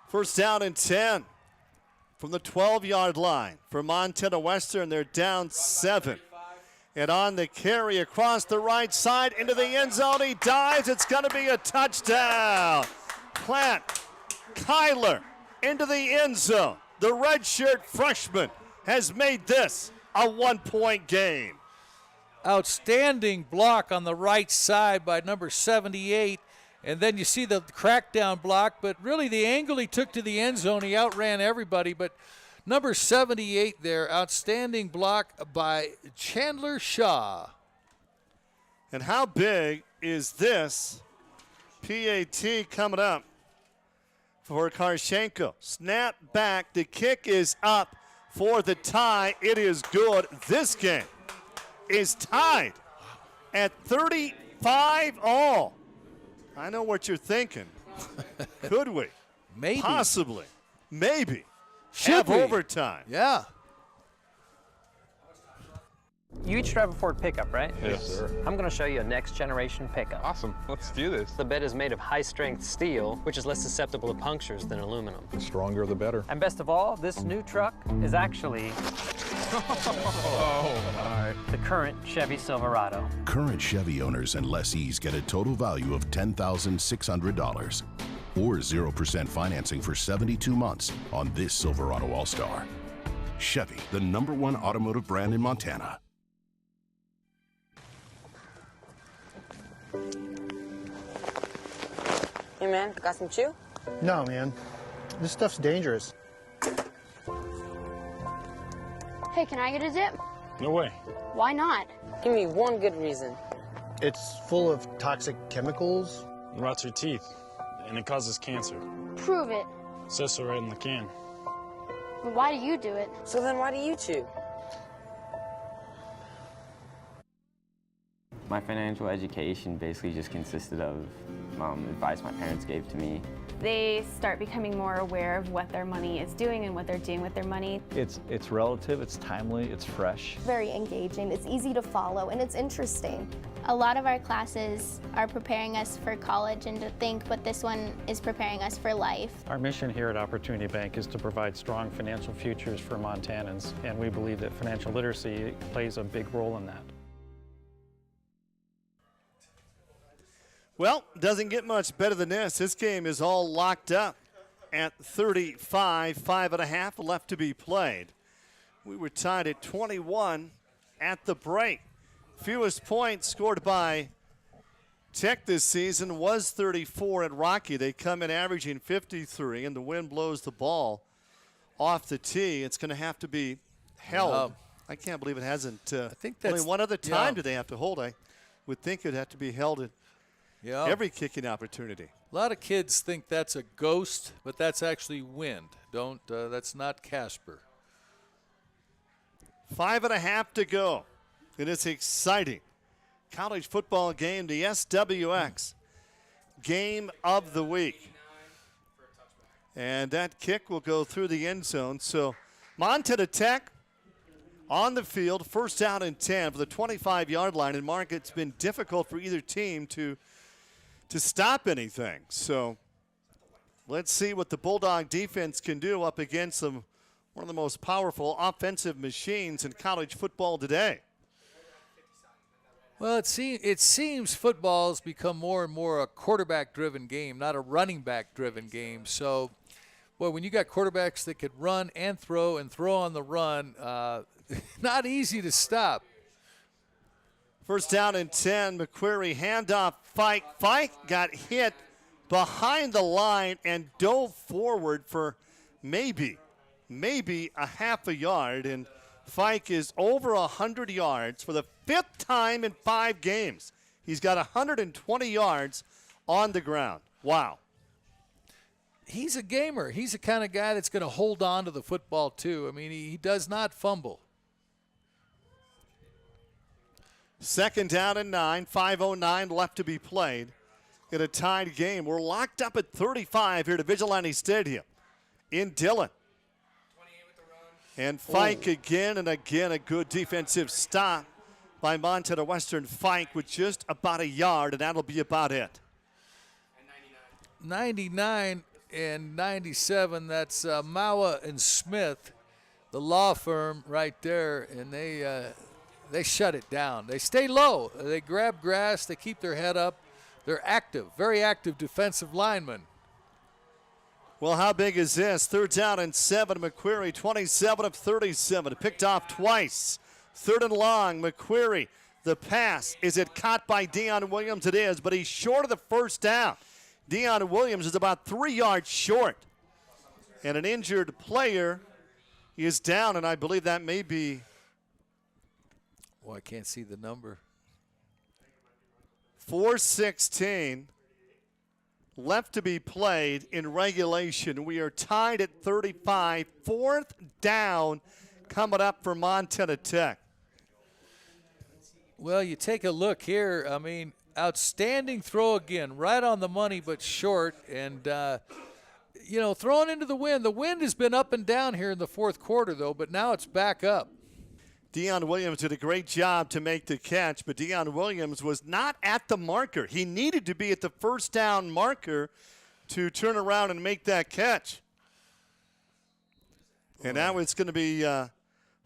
First down and 10 from the 12-yard line for Montana Western. They're down 7. And on the carry across the right side into the end zone, he dives. It's going to be a touchdown. Plant Kyler into the end zone. The redshirt freshman has made this a 1-point game. Outstanding block on the right side by number 78. And then you see the crackdown block, but really the angle he took to the end zone, he outran everybody. But number 78 there, outstanding block by Chandler Shaw. And how big is this PAT coming up for Karshenko? Snap back, the kick is up for the tie. It is good. This game is tied at 35 all. I know what you're thinking. Could we? Maybe. Possibly. Maybe. Should have we? Overtime. Yeah. You each drive a Ford pickup, right? Yes, sir. I'm going to show you a next generation pickup. Awesome. Let's do this. The bed is made of high-strength steel, which is less susceptible to punctures than aluminum. The stronger, the better. And best of all, this new truck is actually the current Chevy Silverado. Current Chevy owners and lessees get a total value of $10,600 or 0% financing for 72 months on this Silverado All-Star. Chevy, the #1 automotive brand in Montana. Hey man, got some chew? No, man. This stuff's dangerous. Hey, can I get a zip? No way. Why not? Give me one good reason. It's full of toxic chemicals. It rots your teeth, and it causes cancer. Prove it. It says so right in the can. Well, why do you do it? So then why do you chew? My financial education basically just consisted of advice my parents gave to me. They start becoming more aware of what their money is doing and what they're doing with their money. It's relative, it's timely, it's fresh. Very engaging, it's easy to follow, and it's interesting. A lot of our classes are preparing us for college and to think, but this one is preparing us for life. Our mission here at Opportunity Bank is to provide strong financial futures for Montanans, and we believe that financial literacy plays a big role in that. Well, doesn't get much better than this. This game is all locked up at 35, 5.5 left to be played. We were tied at 21 at the break. Fewest points scored by Tech this season was 34 at Rocky. They come in averaging 53, and the wind blows the ball off the tee. It's going to have to be held. I can't believe it hasn't. I think that's only one other time do they have to hold. I would think it'd have to be held at every kicking opportunity. A lot of kids think that's a ghost, but that's actually wind. That's not Casper. 5.5 to go. It is exciting. College football game, the SWX game of the week. And that kick will go through the end zone. So Montana Tech on the field, first down and 10 for the 25-yard line. And Mark, it's been difficult for either team to stop anything. So let's see what the Bulldog defense can do up against one of the most powerful offensive machines in college football today. Well, it seems football's become more and more a quarterback-driven game, not a running back-driven game. So, boy, when you got quarterbacks that could run and throw on the run, not easy to stop. First down and 10, McQuarrie handoff, Fike. Fike got hit behind the line and dove forward for maybe a half a yard. And Fike is over 100 yards for the 5th time in 5 games. He's got 120 yards on the ground. Wow. He's a gamer. He's the kind of guy that's going to hold on to the football, too. I mean, he does not fumble. Second down and 9, 5:09 left to be played in a tied game. We're locked up at 35 here at Vigilante Stadium in Dillon. And Fike again and again, a good defensive stop by Montana Western. Fike with just about a yard, and that'll be about it. 99 and 97, that's Mawa and Smith, the law firm right there, and they shut it down. They stay low. They grab grass. They keep their head up. They're active, very active defensive linemen. Well, how big is this? Third down and 7. McQuarrie, 27 of 37. Picked off twice. Third and long. McQuarrie, the pass. Is it caught by Deion Williams? It is, but he's short of the first down. Deion Williams is about 3 yards short. And an injured player is down, and I believe that may be. I can't see the number. 4:16 left to be played in regulation. We are tied at 35. 4th down coming up for Montana Tech. Well, you take a look here. I mean, outstanding throw again, right on the money but short. And, throwing into the wind. The wind has been up and down here in the fourth quarter, though, but now it's back up. Deion Williams did a great job to make the catch, but Deion Williams was not at the marker. He needed to be at the first down marker to turn around and make that catch. And now it's going to be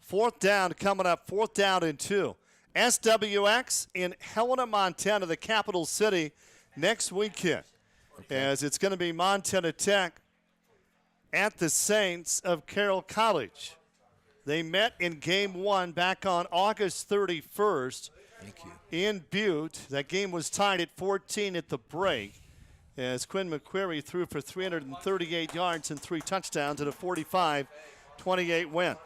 fourth down coming up, 4th down and 2. SWX in Helena, Montana, the capital city, next weekend. As it's going to be Montana Tech at the Saints of Carroll College. They met in game 1 back on August 31st in Butte. That game was tied at 14 at the break as Quinn McQuarrie threw for 338 yards and 3 touchdowns at a 45-28 win.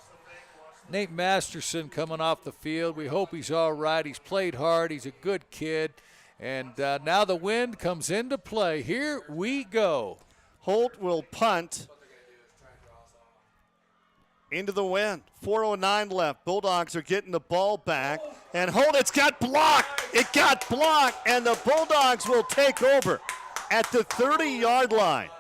Nate Masterson coming off the field. We hope he's all right. He's played hard. He's a good kid. And now the wind comes into play. Here we go. Holt will punt into the wind. 4:09 left. Bulldogs are getting the ball back. And Holt, it's got blocked. It got blocked, and the Bulldogs will take over at the 30-yard line.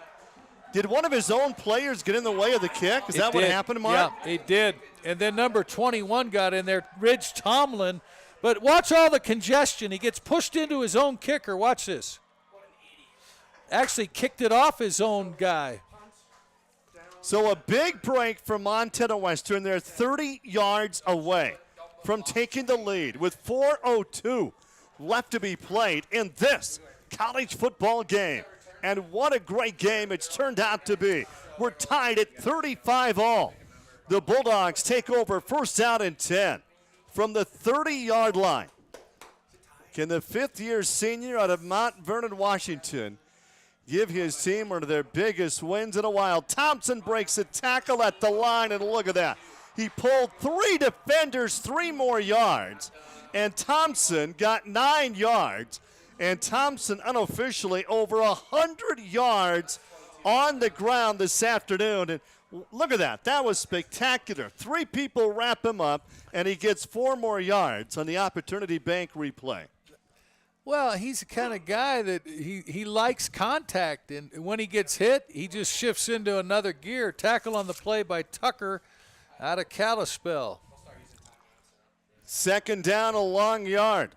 Did one of his own players get in the way of the kick? Is that what happened, Mark? Yeah, it did. And then number 21 got in there, Ridge Tomlin. But watch all the congestion. He gets pushed into his own kicker. Watch this. Actually kicked it off his own guy. So a big break for Montana Western. They're 30 yards away from taking the lead with 4:02 left to be played in this college football game. And what a great game it's turned out to be. We're tied at 35-all. The Bulldogs take over, first down and 10 from the 30-yard line. Can the fifth-year senior out of Mount Vernon, Washington, give his team one of their biggest wins in a while? Thompson breaks a tackle at the line, and look at that. He pulled 3 defenders, 3 more yards, and Thompson got 9 yards. And Thompson unofficially over 100 yards on the ground this afternoon. And look at that. That was spectacular. 3 people wrap him up, and he gets 4 more yards on the Opportunity Bank replay. Well, he's the kind of guy that he likes contact, and when he gets hit, he just shifts into another gear. Tackle on the play by Tucker out of Kalispell. Second down, a long yard.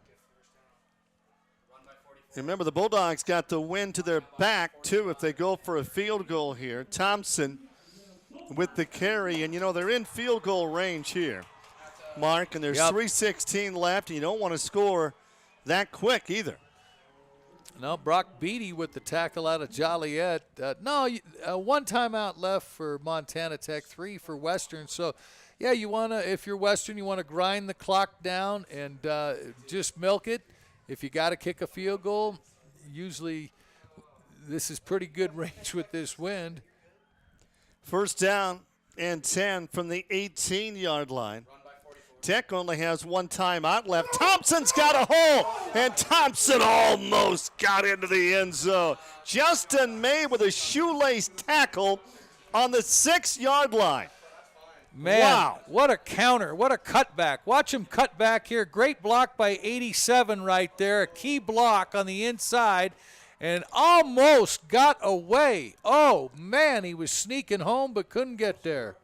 Remember, the Bulldogs got the wind to their back, too, if they go for a field goal here. Thompson with the carry, and, you know, they're in field goal range here, Mark, and there's 3:16 left, and you don't want to score that quick either. No, Brock Beatty with the tackle out of Joliet. One timeout left for Montana Tech, 3 for Western. So, yeah, you want to, if you're Western, you want to grind the clock down and just milk it. If you got to kick a field goal, usually this is pretty good range with this wind. First down and 10 from the 18-yard line. Tech only has 1 timeout left. Thompson's got a hole, and Thompson almost got into the end zone. Justin May with a shoelace tackle on the 6-yard line. Man, wow. What a counter, what a cutback. Watch him cut back here. Great block by 87 right there. A key block on the inside and almost got away. Oh, man, he was sneaking home but couldn't get there.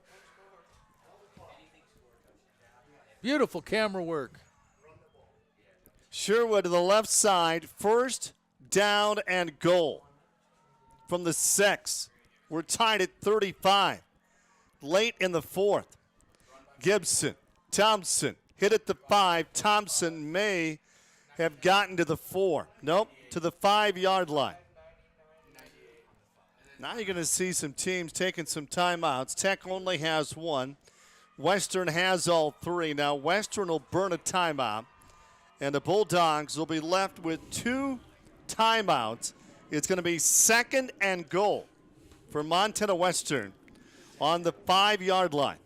Beautiful camera work. Sherwood to the left side, first down and goal from the 6. We're tied at 35. Late in the 4th. Gibson, Thompson hit at the 5. Thompson may have gotten to the 4. Nope, to the 5-yard line. Now you're going to see some teams taking some timeouts. Tech only has 1. Western has all 3. Now Western will burn a timeout, and the Bulldogs will be left with 2 timeouts. It's going to be 2nd and goal for Montana Western on the 5-yard line.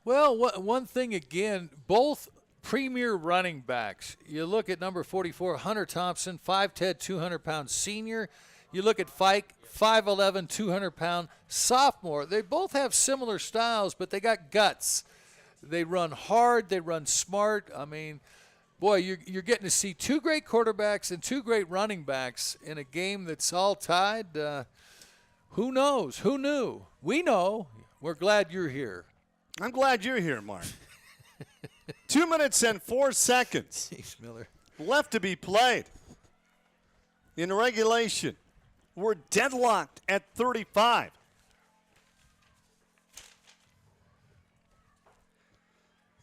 Well, one thing again, both premier running backs. You look at number 44, Hunter Thompson, 5'10", 200-pound senior. You look at Fike, 5'11", 200-pound sophomore. They both have similar styles, but they got guts. They run hard. They run smart. I mean, boy, you're getting to see 2 great quarterbacks and 2 great running backs in a game that's all tied. Who knows? Who knew? We know. We're glad you're here. I'm glad you're here, Mark. 2 minutes and 4 seconds Jeez, Miller. left to be played. In regulation, we're deadlocked at 35.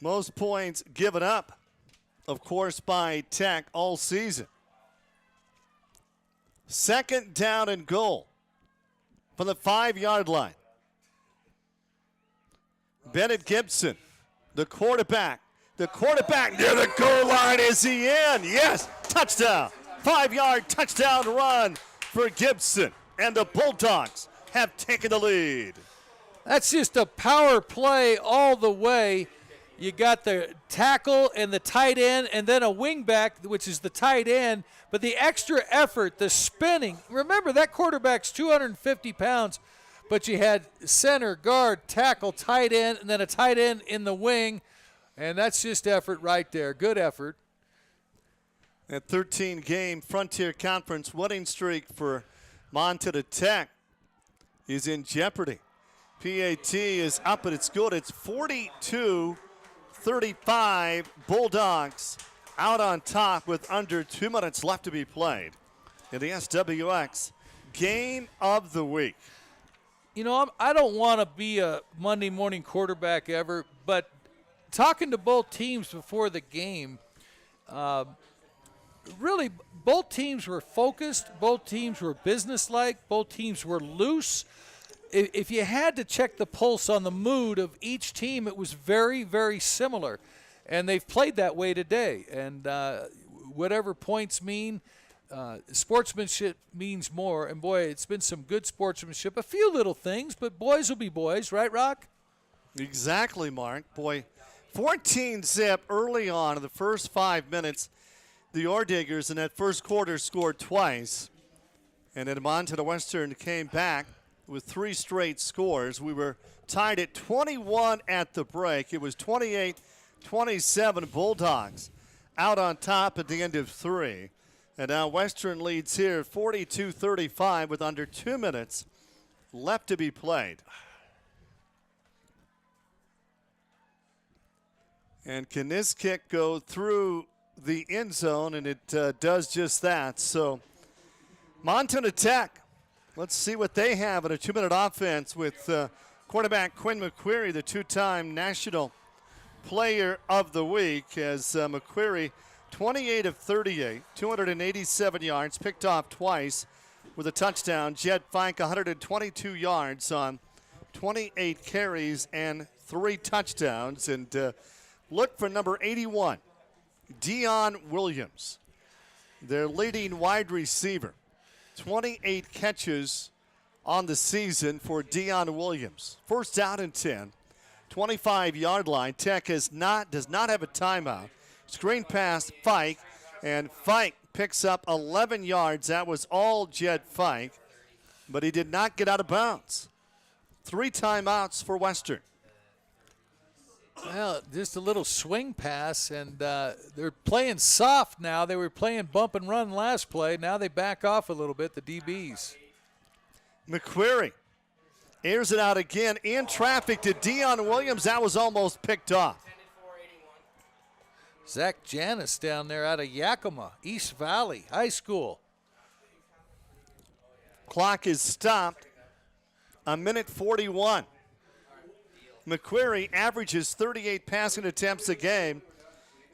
Most points given up, of course, by Tech all season. Second down and goal from the 5-yard line. Bennett Gibson, the quarterback. The quarterback near the goal line. Is he in? Yes, touchdown. 5-yard touchdown run for Gibson. And the Bulldogs have taken the lead. That's just a power play all the way. You got the tackle and the tight end and then a wingback, which is the tight end. But the extra effort, the spinning. Remember, that quarterback's 250 pounds. But you had center, guard, tackle, tight end, and then a tight end in the wing. And that's just effort right there. Good effort. That 13-game Frontier Conference winning streak for Montana Tech is in jeopardy. PAT is up and it's good. It's 42-35. Bulldogs out on top with under 2 minutes left to be played in the SWX Game of the Week. You know, I don't want to be a Monday morning quarterback ever, but talking to both teams before the game, really both teams were focused, both teams were businesslike, both teams were loose. If you had to check the pulse on the mood of each team, it was very, very similar. And they've played that way today. And whatever points mean, sportsmanship means more. And, boy, it's been some good sportsmanship. A few little things, but boys will be boys. Right, Rock? Exactly, Mark. Boy, 14-zip early on in the first 5 minutes. The Orediggers in that first quarter scored twice. And then Montana Western came back with 3 straight scores. We were tied at 21 at the break. It was 28-27 Bulldogs out on top at the end of 3. And now Western leads here 42-35 with under 2 minutes left to be played. And can this kick go through the end zone? And it does just that. So Montana Tech, let's see what they have in a 2-minute offense with quarterback Quinn McQuarrie, the 2-time National Player of the Week, as McQuarrie 28 of 38, 287 yards, picked off twice with a touchdown. Jed Fike 122 yards on 28 carries and 3 touchdowns. And look for number 81, Dion Williams, their leading wide receiver. 28 catches on the season for Dion Williams. First down and 10, 25-yard line. Tech does not have a timeout. Screen pass, Fike, and Fike picks up 11 yards. That was all Jed Fike, but he did not get out of bounds. 3 timeouts for Western. Well, just a little swing pass, and they're playing soft now. They were playing bump and run last play. Now they back off a little bit, the DBs. McQuarrie airs it out again in traffic to Dion Williams. That was almost picked off. Zach Janis down there out of Yakima, East Valley High School. Clock is stopped. 1:41. McQuarrie averages 38 passing attempts a game.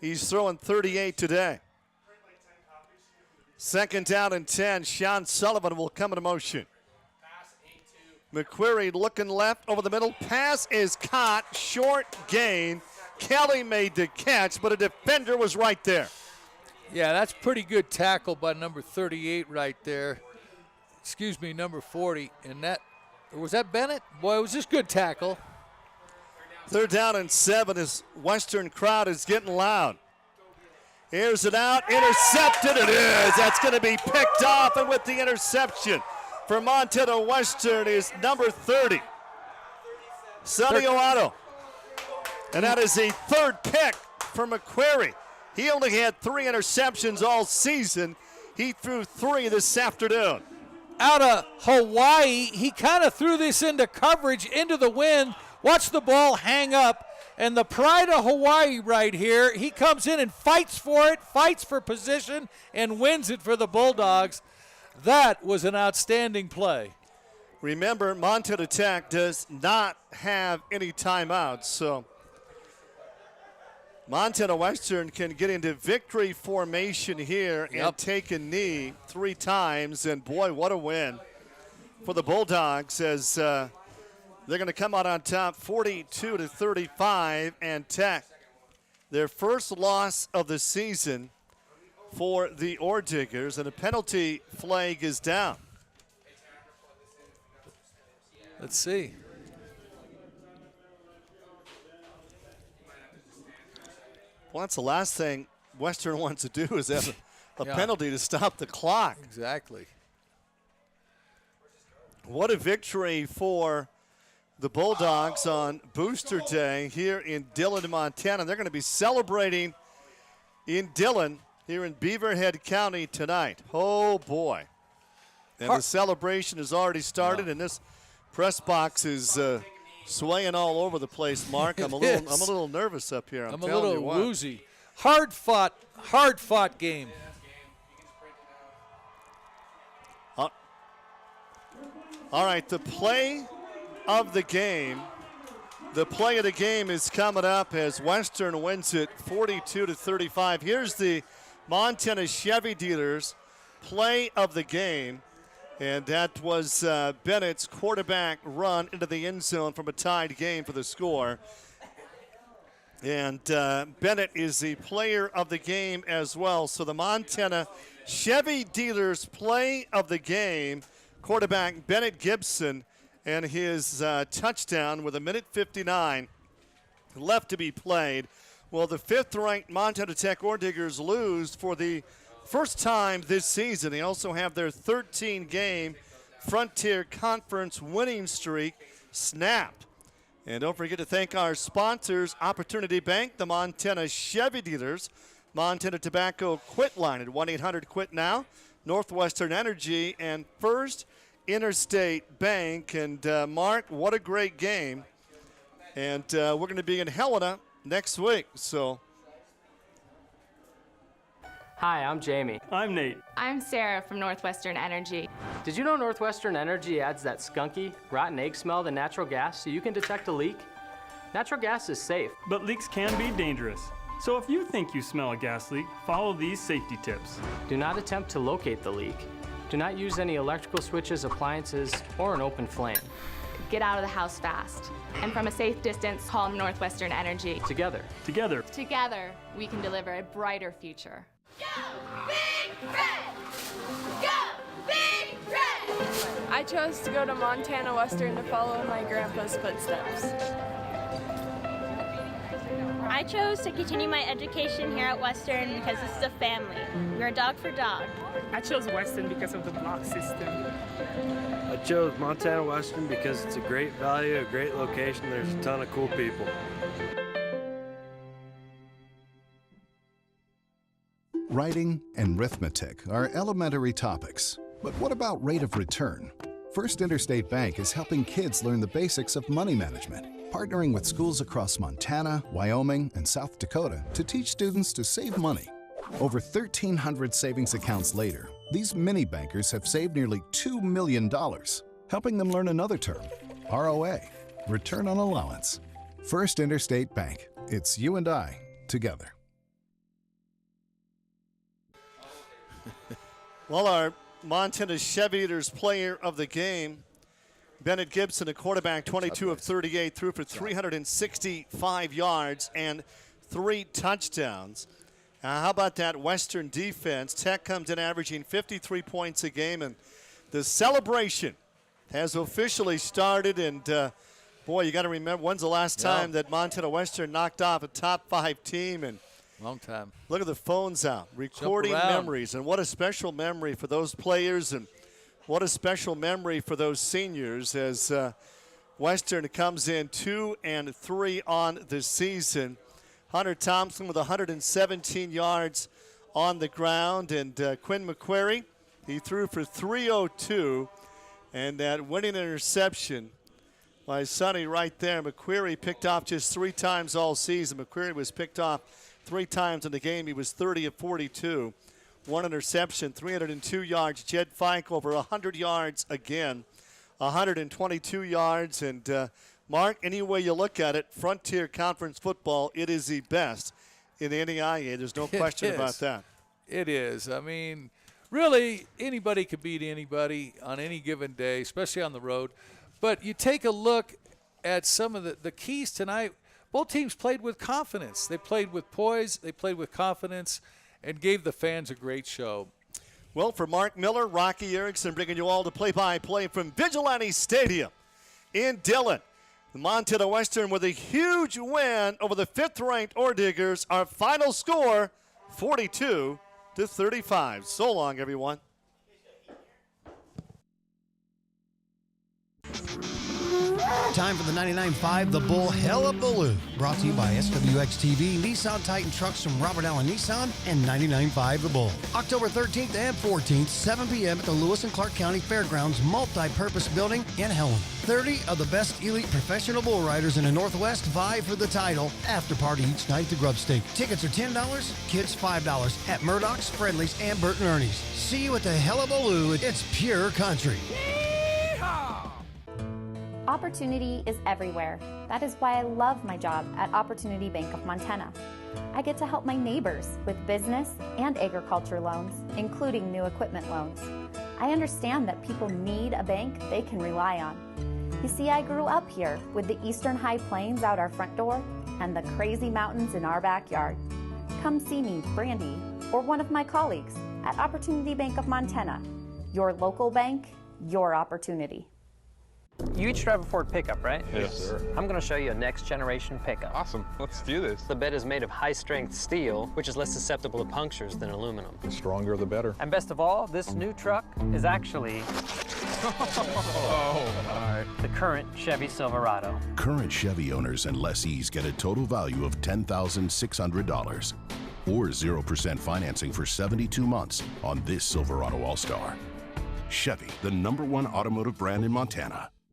He's throwing 38 today. Second down and 10. Sean Sullivan will come into motion. McQuarrie looking left over the middle. Pass is caught. Short gain. Kelly made the catch, but a defender was right there. Yeah, that's pretty good tackle by number 38 right there. Excuse me, number 40. And that, or was that Bennett? Boy, it was just good tackle. Third down and 7 as Western crowd is getting loud. Airs it out, intercepted it is. That's going to be picked off, and with the interception for Montana Western is number 30, Sonny Owato. And that is a 3rd pick for McQuarrie. He only had 3 interceptions all season. He threw 3 this afternoon. Out of Hawaii, he kind of threw this into coverage, into the wind, Watch the ball hang up. And the pride of Hawaii right here, he comes in and fights for it, fights for position, and wins it for the Bulldogs. That was an outstanding play. Remember, Montana Tech does not have any timeouts, so Montana Western can get into victory formation here and take a knee 3 times. And boy, what a win for the Bulldogs as they're going to come out on top 42-35, and Tech, their first loss of the season for the Ore Diggers, and a penalty flag is down. Let's see. Well, that's the last thing Western wants to do is have a penalty to stop the clock. Exactly. What a victory for the Bulldogs on Booster Day here in Dillon, Montana. They're going to be celebrating in Dillon here in Beaverhead County tonight. Oh, boy. And the celebration has already started, and this press box is swaying all over the place, Mark. I'm a little nervous up here. I'm a little woozy. Hard fought game. All right, the play of the game. The play of the game is coming up as Western wins it 42-35. Here's the Montana Chevy Dealers play of the game. And that was Bennett's quarterback run into the end zone from a tied game for the score. And Bennett is the player of the game as well. So the Montana Chevy Dealers play of the game, quarterback Bennett Gibson and his touchdown with 1:59 left to be played. Well, the 5th-ranked Montana Tech Ore Diggers lose for the first time this season. They also have their 13-game Frontier Conference winning streak snapped. And don't forget to thank our sponsors, Opportunity Bank, the Montana Chevy Dealers, Montana Tobacco Quit Line at 1-800-QUIT-NOW, Northwestern Energy, and First Interstate Bank. And Mark, what a great game. And we're going to be in Helena next week. So. Hi, I'm Jamie. I'm Nate. I'm Sarah from Northwestern Energy. Did you know Northwestern Energy adds that skunky, rotten egg smell to natural gas so you can detect a leak? Natural gas is safe. But leaks can be dangerous. So if you think you smell a gas leak, follow these safety tips. Do not attempt to locate the leak. Do not use any electrical switches, appliances, or an open flame. Get out of the house fast. And from a safe distance, call Northwestern Energy. Together, Together, we can deliver a brighter future. Go Big Red! Go Big Red! I chose to go to Montana Western to follow in my grandpa's footsteps. I chose to continue my education here at Western because this is a family. We're a dog for dog. I chose Western because of the block system. I chose Montana Western because it's a great value, a great location, there's a ton of cool people. Writing and arithmetic are elementary topics. But what about rate of return? First Interstate Bank is helping kids learn the basics of money management, partnering with schools across Montana, Wyoming, and South Dakota to teach students to save money. Over 1,300 savings accounts later, these mini bankers have saved nearly $2 million, helping them learn another term, ROA, Return on Allowance. First Interstate Bank. It's you and I together. Well, our Montana Chevy Dealers player of the game, Bennett Gibson, a quarterback, 22 of 38, threw for 365 yards and 3 touchdowns. How about that Western defense? Tech comes in averaging 53 points a game, and the celebration has officially started. And, boy, you got to remember, when's the last time that Montana Western knocked off a top 5 team? And long time. Look at the phones out, recording memories. And what a special memory for those players, and what a special memory for those seniors as Western comes in 2-3 on the season. Hunter Thompson with 117 yards on the ground, and Quinn McQuarrie, he threw for 302, and that winning interception by Sonny right there. McQuarrie picked off just 3 times all season. McQuarrie was picked off 3 times in the game. He was 30 of 42. 1 interception, 302 yards. Jed Fike over 100 yards again, 122 yards. And Mark, any way you look at it, Frontier Conference football, it is the best in the NAIA. There's no question about that. It is. I mean, really, anybody could beat anybody on any given day, especially on the road. But you take a look at some of the keys tonight. Both teams played with confidence. They played with poise. They played with confidence and gave the fans a great show. Well, for Mark Miller, Rocky Erickson bringing you all the play-by-play from Vigilante Stadium in Dillon. The Montana Western with a huge win over the 5th-ranked Orediggers. Our final score, 42-35. So long, everyone. Time for the 99.5 The Bull Hullabaloo. Brought to you by SWX TV, Nissan Titan trucks from Robert Allen Nissan, and 99.5 The Bull. October 13th and 14th, 7 p.m. at the Lewis and Clark County Fairgrounds Multi-Purpose Building in Helen. 30 of the best elite professional bull riders in the Northwest vie for the title. After party each night at the Grub Stink. Tickets are $10, kids $5 at Murdoch's, Friendly's, and Burt and Ernie's. See you at the Hullabaloo. It's pure country. Opportunity is everywhere. That is why I love my job at Opportunity Bank of Montana. I get to help my neighbors with business and agriculture loans, including new equipment loans. I understand that people need a bank they can rely on. You see, I grew up here with the Eastern High Plains out our front door and the crazy mountains in our backyard. Come see me, Brandy, or one of my colleagues at Opportunity Bank of Montana. Your local bank, your opportunity. You each drive a Ford pickup, right? Yes, sir. I'm going to show you a next generation pickup. Awesome. Let's do this. The bed is made of high-strength steel, which is less susceptible to punctures than aluminum. The stronger, the better. And best of all, this new truck is actually the current Chevy Silverado. Current Chevy owners and lessees get a total value of $10,600 or 0% financing for 72 months on this Silverado All-Star. Chevy, the #1 automotive brand in Montana.